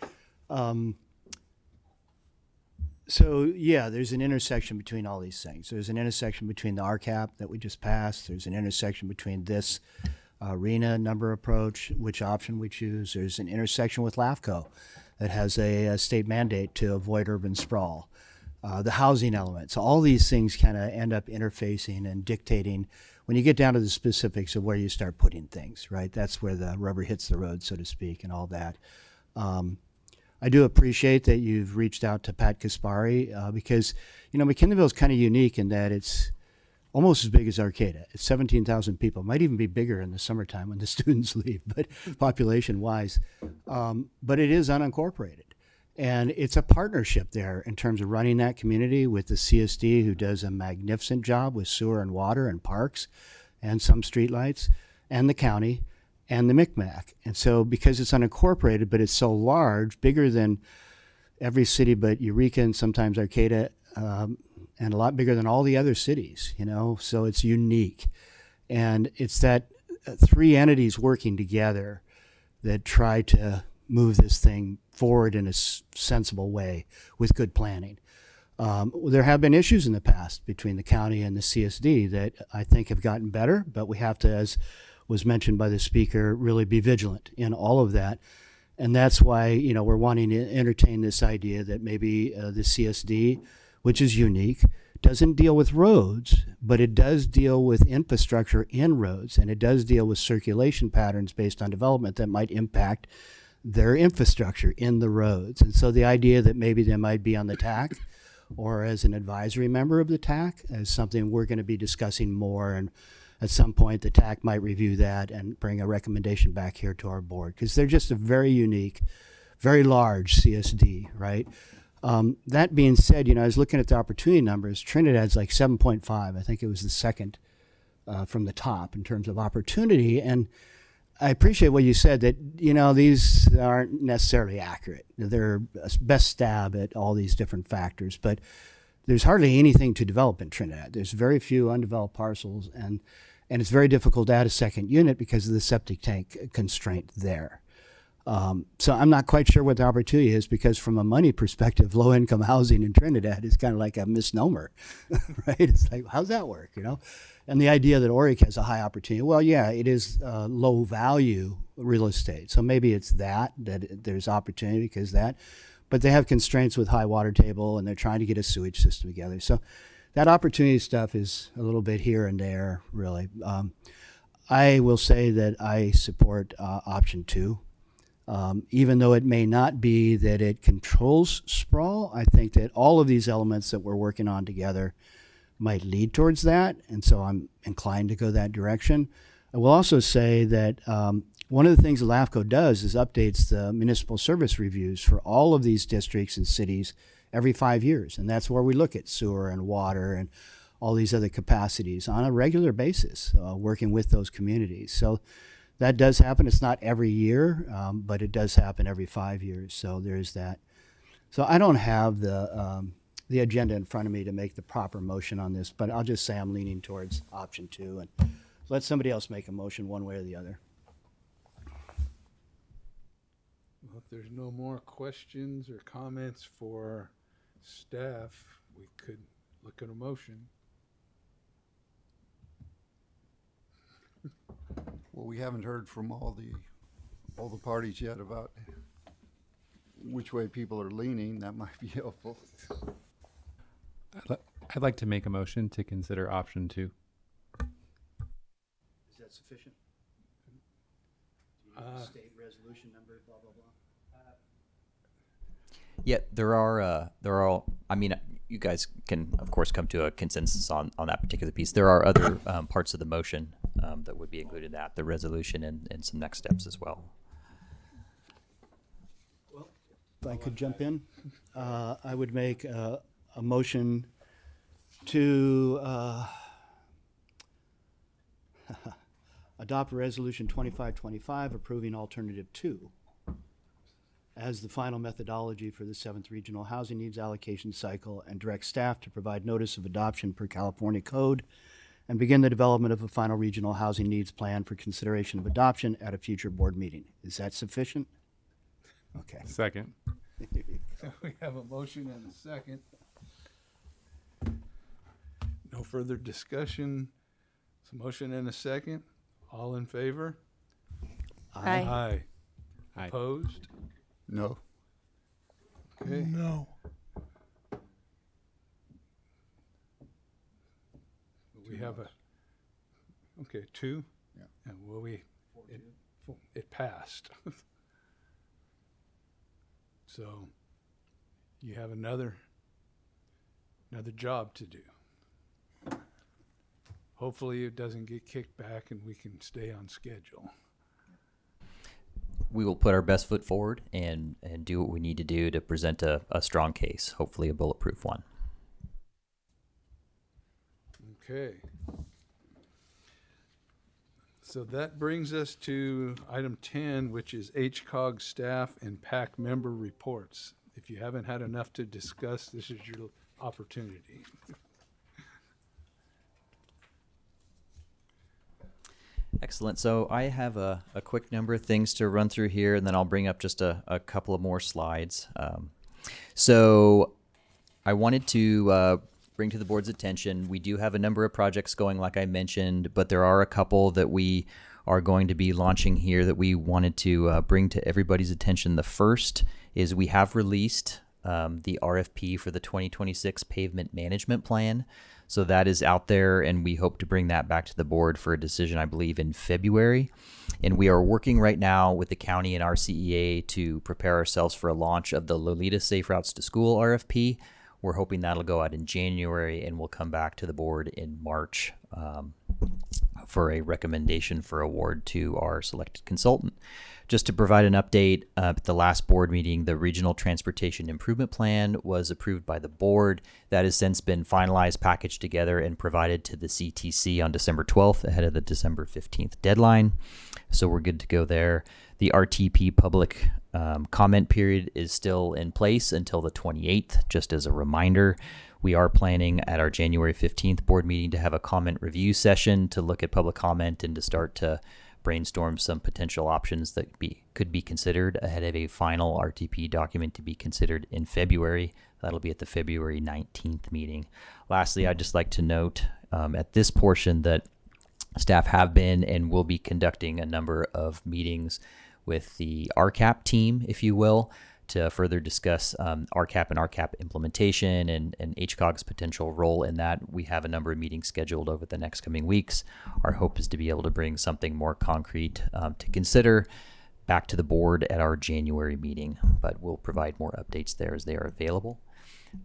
So yeah, there's an intersection between all these things. There's an intersection between the RCAP that we just passed. There's an intersection between this RENA number approach, which option we choose. There's an intersection with LAFCO that has a state mandate to avoid urban sprawl. The housing element. So all these things kind of end up interfacing and dictating when you get down to the specifics of where you start putting things, right? That's where the rubber hits the road, so to speak, and all that. I do appreciate that you've reached out to Pat Kaspari because, McKinleyville is kind of unique in that it's almost as big as Arcata. It's 17,000 people. It might even be bigger in the summertime when the students leave, but population-wise. But it is unincorporated. And it's a partnership there in terms of running that community with the CSD, who does a magnificent job with sewer and water and parks and some streetlights, and the county and the MICMAC. And so because it's unincorporated, but it's so large, bigger than every city but Eureka and sometimes Arcata, and a lot bigger than all the other cities, so it's unique. And it's that three entities working together that try to move this thing forward in a sensible way with good planning. There have been issues in the past between the county and the CSD that I think have gotten better, but we have to, as was mentioned by the speaker, really be vigilant in all of that. And that's why, you know, we're wanting to entertain this idea that maybe the CSD, which is unique, doesn't deal with roads, but it does deal with infrastructure in roads, and it does deal with circulation patterns based on development that might impact their infrastructure in the roads. And so the idea that maybe they might be on the TAC or as an advisory member of the TAC is something we're going to be discussing more, and at some point the TAC might review that and bring a recommendation back here to our board, because they're just a very unique, very large CSD, right? That being said, you know, I was looking at the opportunity numbers. Trinidad's like 7.5. I think it was the second from the top in terms of opportunity. And I appreciate what you said that, you know, these aren't necessarily accurate. They're a best stab at all these different factors, but there's hardly anything to develop in Trinidad. There's very few undeveloped parcels, and it's very difficult to add a second unit because of the septic tank constraint there. So I'm not quite sure what the opportunity is, because from a money perspective, low-income housing in Trinidad is kind of like a misnomer, right? It's like, how's that work, you know? And the idea that Oric has a high opportunity, well, yeah, it is low-value real estate. So maybe it's that there's opportunity because that. But they have constraints with high water table, and they're trying to get a sewage system together. So that opportunity stuff is a little bit here and there, really. I will say that I support option 2. Even though it may not be that it controls sprawl, I think that all of these elements that we're working on together might lead towards that, and so I'm inclined to go that direction. I will also say that one of the things that LAFCO does is updates the municipal service reviews for all of these districts and cities every 5 years, and that's where we look at sewer and water and all these other capacities on a regular basis, working with those communities. So that does happen. It's not every year, but it does happen every 5 years. So there's that. So I don't have the agenda in front of me to make the proper motion on this, but I'll just say I'm leaning towards option 2, and let somebody else make a motion one way or the other. Well, if there's no more questions or comments for staff, we could look at a motion. Well, we haven't heard from all the parties yet about which way people are leaning. That might be helpful. I'd like to make a motion to consider option 2. Is that sufficient? State resolution number, blah, blah, blah. Yeah, there are. I mean, you guys can, of course, come to a consensus on that particular piece. There are other parts of the motion that would be included in that, the resolution and some next steps as well. Well, if I could jump in, I would make a motion to adopt Resolution 2525 approving Alternative 2 as the final methodology for the 7th Regional Housing Needs Allocation Cycle, and direct staff to provide notice of adoption per California Code and begin the development of a final regional housing needs plan for consideration of adoption at a future board meeting. Is that sufficient? Okay. Second. So we have a motion and a second. No further discussion. It's a motion and a second. All in favor? Aye. Aye. Opposed? No. Okay. No. We have a, okay, 2? Yeah. And it passed. So you have another job to do. Hopefully it doesn't get kicked back and we can stay on schedule. We will put our best foot forward and do what we need to do to present a strong case, hopefully a bulletproof one. Okay. So that brings us to item 10, which is HCOG staff and PAC member reports. If you haven't had enough to discuss, this is your opportunity. Excellent. So I have a quick number of things to run through here, and then I'll bring up just a couple of more slides. So I wanted to bring to the board's attention, we do have a number of projects going, like I mentioned, but there are a couple that we are going to be launching here that we wanted to bring to everybody's attention. The first is we have released the RFP for the 2026 pavement management plan. So that is out there, and we hope to bring that back to the board for a decision, I believe, in February. And we are working right now with the county and RCEA to prepare ourselves for a launch of the Lolita Safe Routes to School RFP. We're hoping that'll go out in January, and we'll come back to the board in March for a recommendation for award to our selected consultant. Just to provide an update, at the last board meeting, the Regional Transportation Improvement Plan was approved by the board. That has since been finalized, packaged together, and provided to the CTC on December 12th ahead of the December 15th deadline. So we're good to go there. The RTP public comment period is still in place until the 28th, just as a reminder. We are planning at our January 15th board meeting to have a comment review session to look at public comment and to start to brainstorm some potential options that could be considered ahead of a final RTP document to be considered in February. That'll be at the February 19th meeting. Lastly, I'd just like to note at this portion that staff have been and will be conducting a number of meetings with the RCAP team, if you will, to further discuss RCAP and RCAP implementation and HCOG's potential role in that. We have a number of meetings scheduled over the next coming weeks. Our hope is to be able to bring something more concrete to consider back to the board at our January meeting, but we'll provide more updates there as they are available.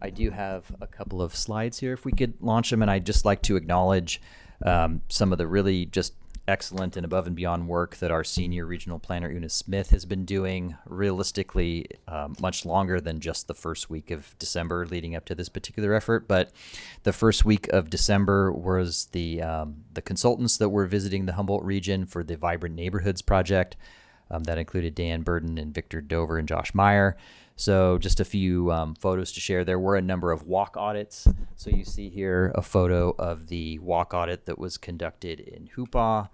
I do have a couple of slides here if we could launch them, and I'd just like to acknowledge some of the really just excellent and above and beyond work that our senior regional planner Una Smith has been doing, realistically much longer than just the first week of December leading up to this particular effort. But the first week of December was the consultants that were visiting the Humboldt region for the Vibrant Neighborhoods project. That included Dan Burden and Victor Dover and Josh Meyer. So just a few photos to share. There were a number of walk audits. So you see here a photo of the walk audit that was conducted in Hoopaw.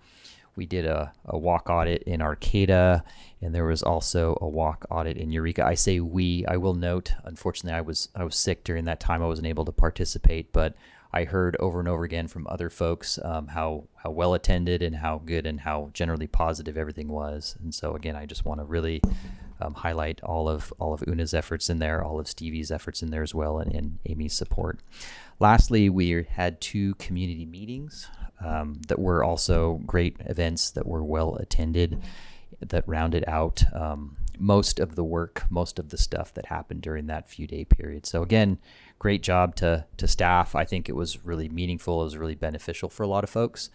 We did a walk audit in Arcata, and there was also a walk audit in Eureka. I say we. I will note, unfortunately, I was sick during that time. I wasn't able to participate, but I heard over and over again from other folks how well attended and how good and how generally positive everything was. And so again, I just want to really highlight all of Una's efforts in there, all of Stevie's efforts in there as well, and Amy's support. Lastly, we had 2 community meetings that were also great events that were well attended, that rounded out most of the work, most of the stuff that happened during that few-day period. So again, great job to staff. I think it was really meaningful. It was really beneficial for a lot of folks,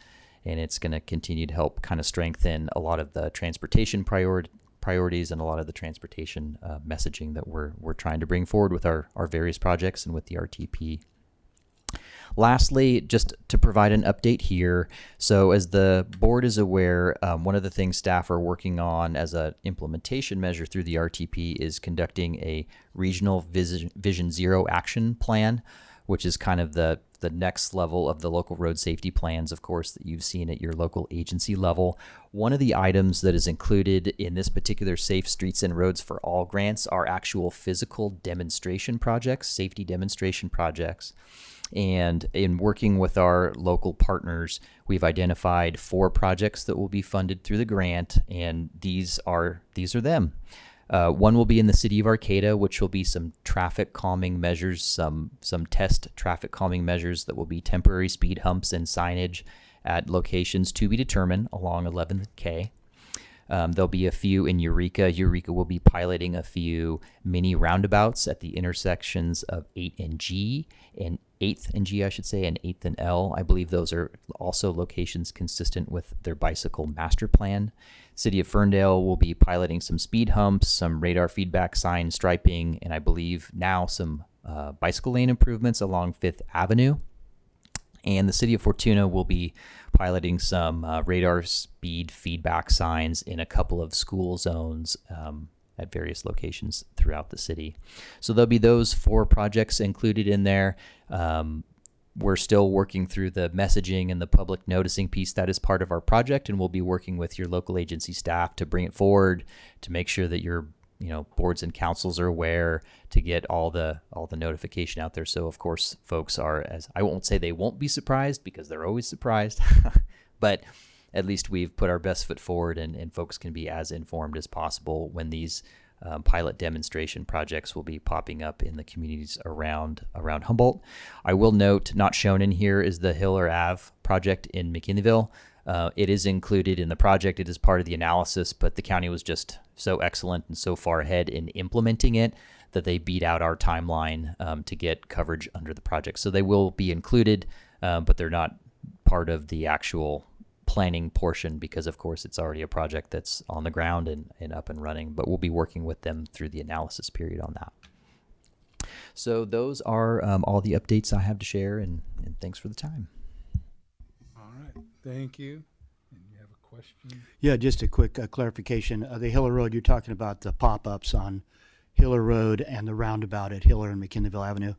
and it's going to continue to help kind of strengthen a lot of the transportation priorities and a lot of the transportation messaging that we're trying to bring forward with our various projects and with the RTP. Lastly, just to provide an update here, so as the board is aware, one of the things staff are working on as an implementation measure through the RTP is conducting a regional Vision Zero action plan, which is kind of the next level of the local road safety plans, of course, that you've seen at your local agency level. One of the items that is included in this particular Safe Streets and Roads for All grants are actual physical demonstration projects, safety demonstration projects. And in working with our local partners, we've identified 4 projects that will be funded through the grant, and these are them. One will be in the city of Arcata, which will be some traffic calming measures, some test traffic calming measures that will be temporary speed humps and signage at locations to be determined along 11th K. There'll be a few in Eureka. Eureka will be piloting a few mini roundabouts at the intersections of 8th and G, and 8th and G, I should say, and 8th and L. I believe those are also locations consistent with their bicycle master plan. City of Ferndale will be piloting some speed humps, some radar feedback sign striping, and I believe now some bicycle lane improvements along 5th Avenue. And the city of Fortuna will be piloting some radar speed feedback signs in a couple of school zones at various locations throughout the city. So there'll be those 4 projects included in there. We're still working through the messaging and the public noticing piece that is part of our project, and we'll be working with your local agency staff to bring it forward, to make sure that you're boards and councils are aware, to get all the notification out there. So of course folks are, as I won't say they won't be surprised, because they're always surprised, but at least we've put our best foot forward, and folks can be as informed as possible when these pilot demonstration projects will be popping up in the communities around Humboldt. I will note, not shown in here is the Hiller Ave project in McKinneyville. It is included in the project. It is part of the analysis, but the county was just so excellent and so far ahead in implementing it that they beat out our timeline to get coverage under the project. So they will be included, but they're not part of the actual planning portion, because of course it's already a project that's on the ground and up and running, but we'll be working with them through the analysis period on that. So those are all the updates I have to share, and thanks for the time. All right, thank you. And you have a question? Yeah, just a quick clarification. The Hiller Road, you're talking about the pop-ups on Hiller Road and the roundabout at Hiller and McKinneyville Avenue?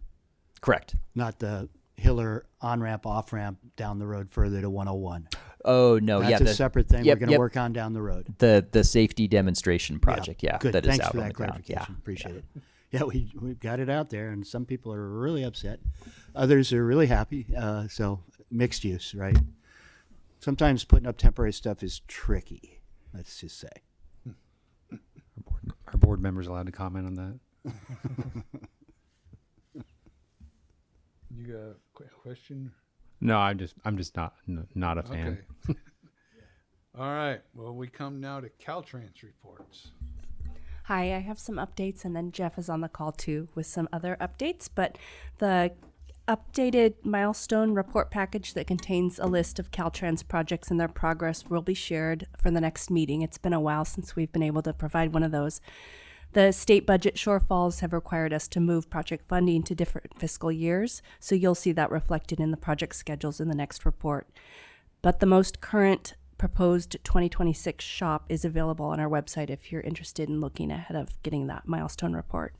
Correct. Not the Hiller on-ramp, off-ramp down the road further to 101. Oh, no. That's a separate thing we're going to work on down the road. The safety demonstration project, yeah. Good. That Thanks is out for on that the ground. clarification. Appreciate it. Yeah, we've got it out there, and some people are really upset. Others are really happy. So mixed use, right? Sometimes putting up temporary stuff is tricky, let's just say. Our board members allowed to comment on that? You got a question? No, I'm just not a fan. Okay. All right. Well, we come now to Caltrans reports. Hi, I have some updates, and then Jeff is on the call too with some other updates. But the updated milestone report package that contains a list of Caltrans projects and their progress will be shared for the next meeting. It's been a while since we've been able to provide one of those. The state budget shortfalls have required us to move project funding to different fiscal years, so you'll see that reflected in the project schedules in the next report. But the most current proposed 2026 shop is available on our website if you're interested in looking ahead of getting that milestone report.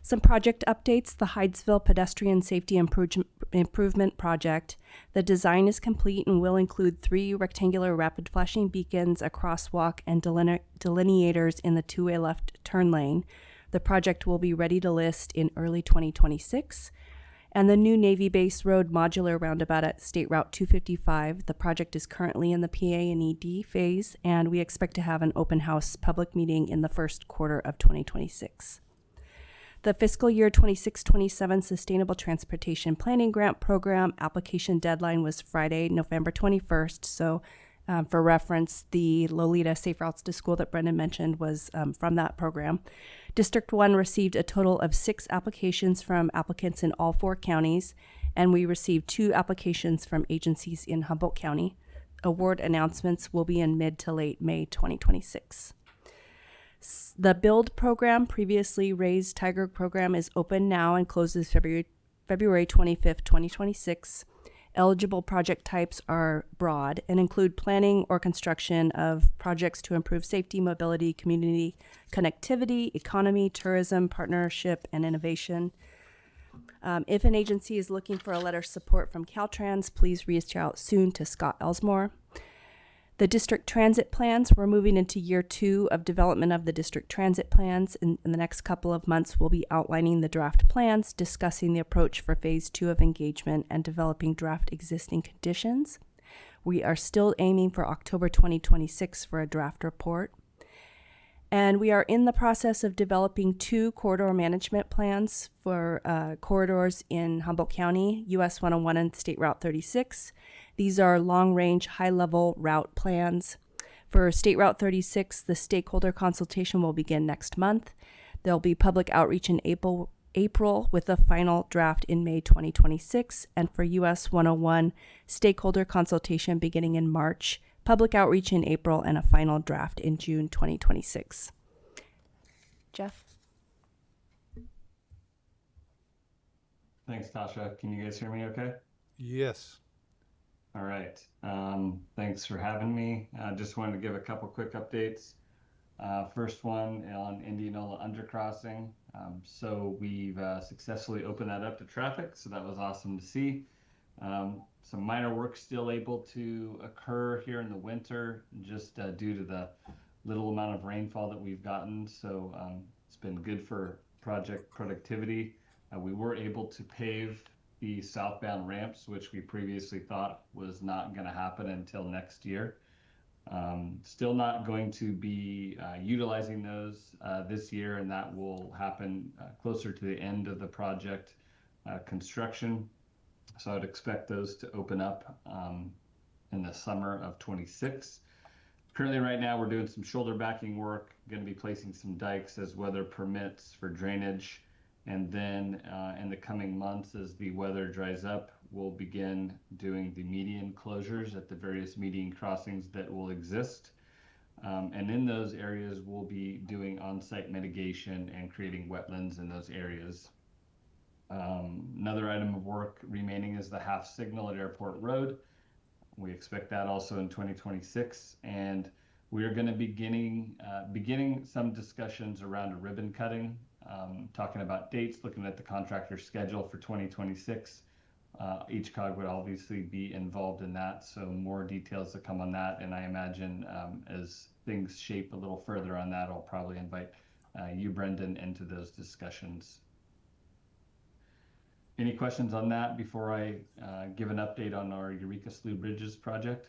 Some project updates: the Hydesville Pedestrian Safety Improvement Project. The design is complete and will include 3 rectangular rapid flashing beacons, a crosswalk, and delineators in the two-way left turn lane. The project will be ready to list in early 2026. And the new Navy Base Road modular roundabout at State Route 255. The project is currently in the PA and ED phase, and we expect to have an open house public meeting in the first quarter of 2026. The fiscal year 26-27 Sustainable Transportation Planning Grant Program application deadline was Friday, November 21st. So for reference, the Lolita Safe Routes to School that Brendan mentioned was from that program. District 1 received a total of 6 applications from applicants in all 4 counties, and we received 2 applications from agencies in Humboldt County. Award announcements will be in mid to late May 2026. The BUILD program, previously Raised Tiger program, is open now and closes February 25th, 2026. Eligible project types are broad and include planning or construction of projects to improve safety, mobility, community connectivity, economy, tourism, partnership, and innovation. If an agency is looking for a letter of support from Caltrans, please reach out soon to Scott Elsmore. The district transit plans, we're moving into year 2 of development of the district transit plans. In the next couple of months, we'll be outlining the draft plans, discussing the approach for phase 2 of engagement, and developing draft existing conditions. We are still aiming for October 2026 for a draft report. And we are in the process of developing 2 corridor management plans for corridors in Humboldt County, US 101 and State Route 36. These are long-range, high-level route plans. For State Route 36, the stakeholder consultation will begin next month. There'll be public outreach in April with a final draft in May 2026. And for US 101, stakeholder consultation beginning in March, public outreach in April, and a final draft in June 2026. Jeff? Thanks, Tasha. Can you guys hear me okay? Yes. All right. Thanks for having me. I just wanted to give a couple quick updates. First one on Indianola Undercrossing. So we've successfully opened that up to traffic, so that was awesome to see. Some minor work still able to occur here in the winter, just due to the little amount of rainfall that we've gotten. So it's been good for project productivity. We were able to pave the southbound ramps, which we previously thought was not going to happen until next year. Still not going to be utilizing those this year, and that will happen closer to the end of the project construction. So I'd expect those to open up in the summer of 26. Currently, right now, we're doing some shoulder backing work, going to be placing some dikes as weather permits for drainage. And then in the coming months, as the weather dries up, we'll begin doing the median closures at the various median crossings that will exist. And in those areas, we'll be doing on-site mitigation and creating wetlands in those areas. Another item of work remaining is the half signal at Airport Road. We expect that also in 2026. And we are going to be beginning some discussions around a ribbon cutting, talking about dates, looking at the contractor schedule for 2026. HCOG would obviously be involved in that, so more details to come on that. And I imagine as things shape a little further on that, I'll probably invite you, Brendan, into those discussions. Any questions on that before I give an update on our Eureka Slough Bridges project?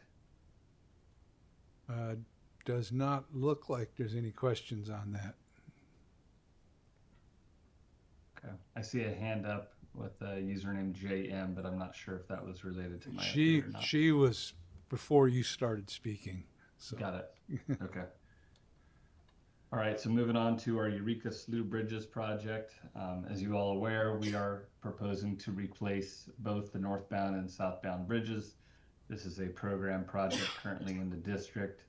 Does not look like there's any questions on that. Okay. I see a hand up with a username JM, but I'm not sure if that was related to my She update or not. she was before you started speaking. So. Got it. Okay. All right, so moving on to our Eureka Slough Bridges project. As you all aware, we are proposing to replace both the northbound and southbound bridges. This is a program project currently in the district.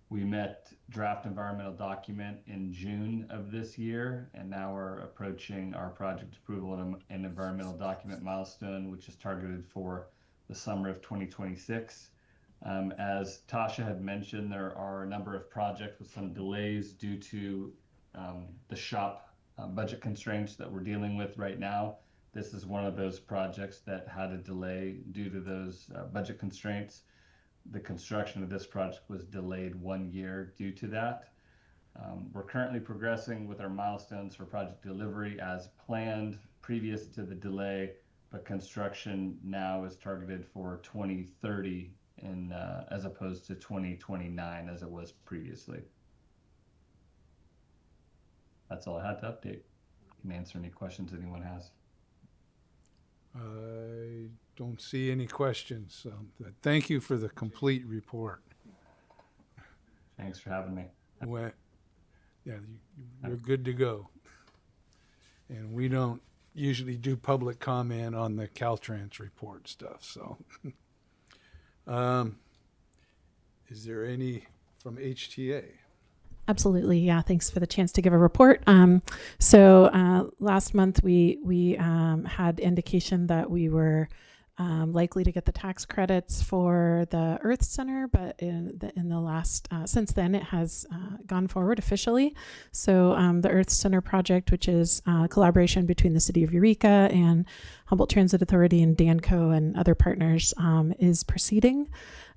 We met draft environmental document in June of this year, and now we're approaching our project approval and environmental document milestone, which is targeted for the summer of 2026. As Tasha had mentioned, there are a number of projects with some delays due to the shop budget constraints that we're dealing with right now. This is one of those projects that had a delay due to those budget constraints. The construction of this project was delayed 1 year due to that. We're currently progressing with our milestones for project delivery as planned previous to the delay, but construction now is targeted for 2030 as opposed to 2029 as it was previously. That's all I had to update. I can answer any questions anyone has. I don't see any questions. So thank you for the complete report. Thanks for having me. You're good to go. And we don't usually do public comment on the Caltrans report stuff. So, is there any from HTA? Absolutely, yeah. Thanks for the chance to give a report. So last month we had indication that we were likely to get the tax credits for the Earth Center, but in the last since then it has gone forward officially. So the Earth Center project, which is a collaboration between the City of Eureka and Humboldt Transit Authority and Danco and other partners, is proceeding.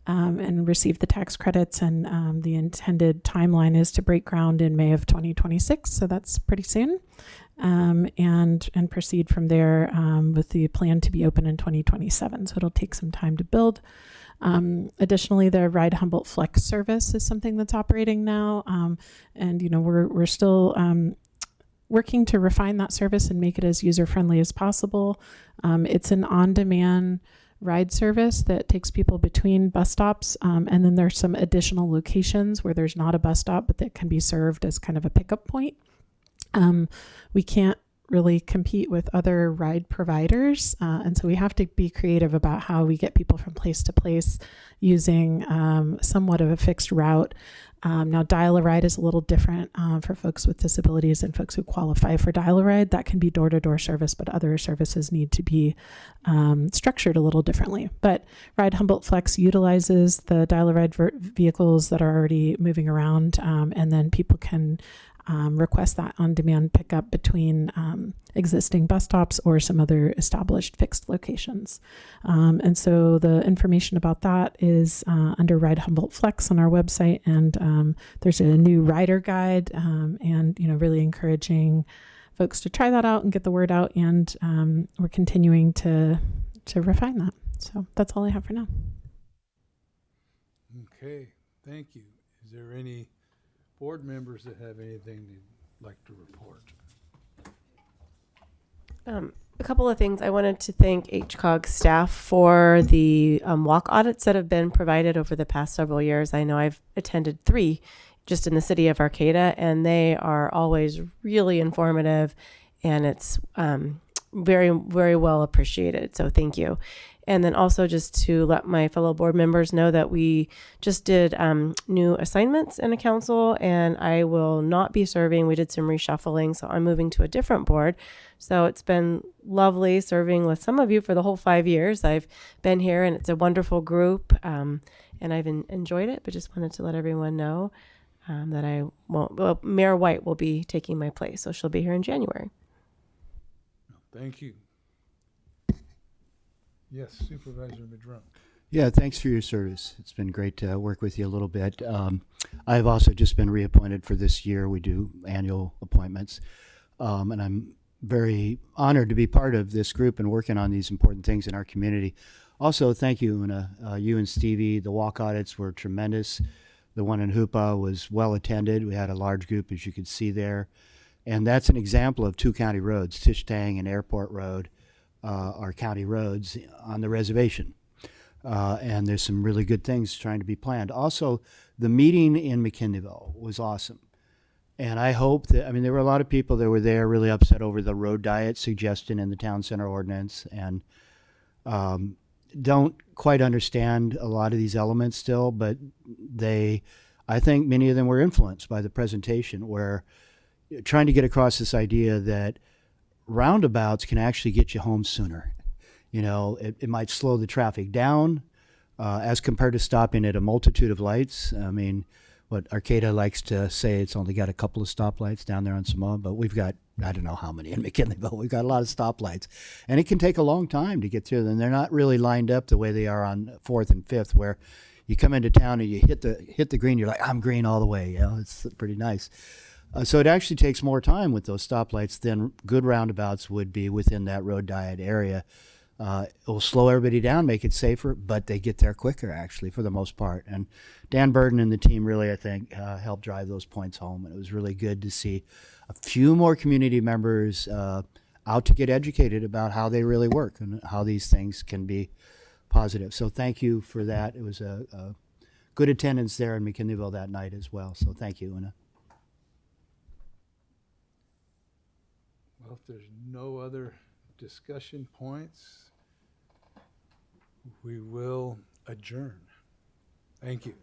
And receive the tax credits, and the intended timeline is to break ground in May of 2026, so that's pretty soon, and proceed from there with the plan to be open in 2027, so it'll take some time to build. Additionally, the Ride Humboldt Flex service is something that's operating now, and we're still working to refine that service and make it as user-friendly as possible. It's an on-demand ride service that takes people between bus stops, and then there's some additional locations where there's not a bus stop but that can be served as kind of a pickup point. We can't really compete with other ride providers, and so we have to be creative about how we get people from place to place using somewhat of a fixed route. Now, Dial-A-Ride is a little different for folks with disabilities and folks who qualify for Dial-A-Ride. That can be door-to-door service, but other services need to be structured a little differently. But Ride Humboldt Flex utilizes the Dial-A-Ride vehicles that are already moving around, and then people can request that on-demand pickup between existing bus stops or some other established fixed locations. And so the information about that is under Ride Humboldt Flex on our website, and there's a new rider guide, and really encouraging folks to try that out and get the word out. And we're continuing to refine that. So that's all I have for now. Okay, thank you. Is there any board members that have anything they'd like to report? A couple of things. I wanted to thank HCOG staff for the walk audits that have been provided over the past several years. I know I've attended 3 just in the city of Arcata, and they are always really informative, and it's very, very well appreciated. So thank you. And then also just to let my fellow board members know that we just did new assignments in a council, and I will not be serving. We did some reshuffling, so I'm moving to a different board. So it's been lovely serving with some of you for the whole 5 years I've been here, and it's a wonderful group, and I've enjoyed it, but just wanted to let everyone know that I won't, well, Mayor White will be taking my place, so she'll be here in January. Thank you. Yes, Supervisor Madrone. Yeah, thanks for your service. It's been great to work with you a little bit. I've also just been reappointed for this year. We do annual appointments. And I'm very honored to be part of this group and working on these important things in our community. Also, thank you, Una. You and Stevie, the walk audits were tremendous. The one in Hoopa was well attended. We had a large group, as you could see there. And that's an example of 2 county roads, Tishtang and Airport Road. Our county roads on the reservation. And there's some really good things trying to be planned. Also, the meeting in McKinleyville was awesome. And I hope that, there were a lot of people that were there really upset over the road diet suggestion in the town center ordinance, and don't quite understand a lot of these elements still, but I think many of them were influenced by the presentation, where trying to get across this idea that roundabouts can actually get you home sooner. It might slow the traffic down as compared to stopping at a multitude of lights. What Arcata likes to say, it's only got a couple of stoplights down there on Samoa, but we've got, I don't know how many in McKinleyville. We've got a lot of stoplights, and it can take a long time to get through them. They're not really lined up the way they are on 4th and 5th, where you come into town and you hit the green. You're like, I'm green all the way. It's pretty nice. So it actually takes more time with those stoplights than good roundabouts would be within that road diet area. It will slow everybody down, make it safer, but they get there quicker, actually, for the most part. And Dan Burden and the team really, I think, helped drive those points home. And it was really good to see a few more community members out to get educated about how they really work and how these things can be positive. So thank you for that. It was a good attendance there in McKinleyville that night as well. So thank you, Una. Well, if there's no other discussion points, we will adjourn. Thank you.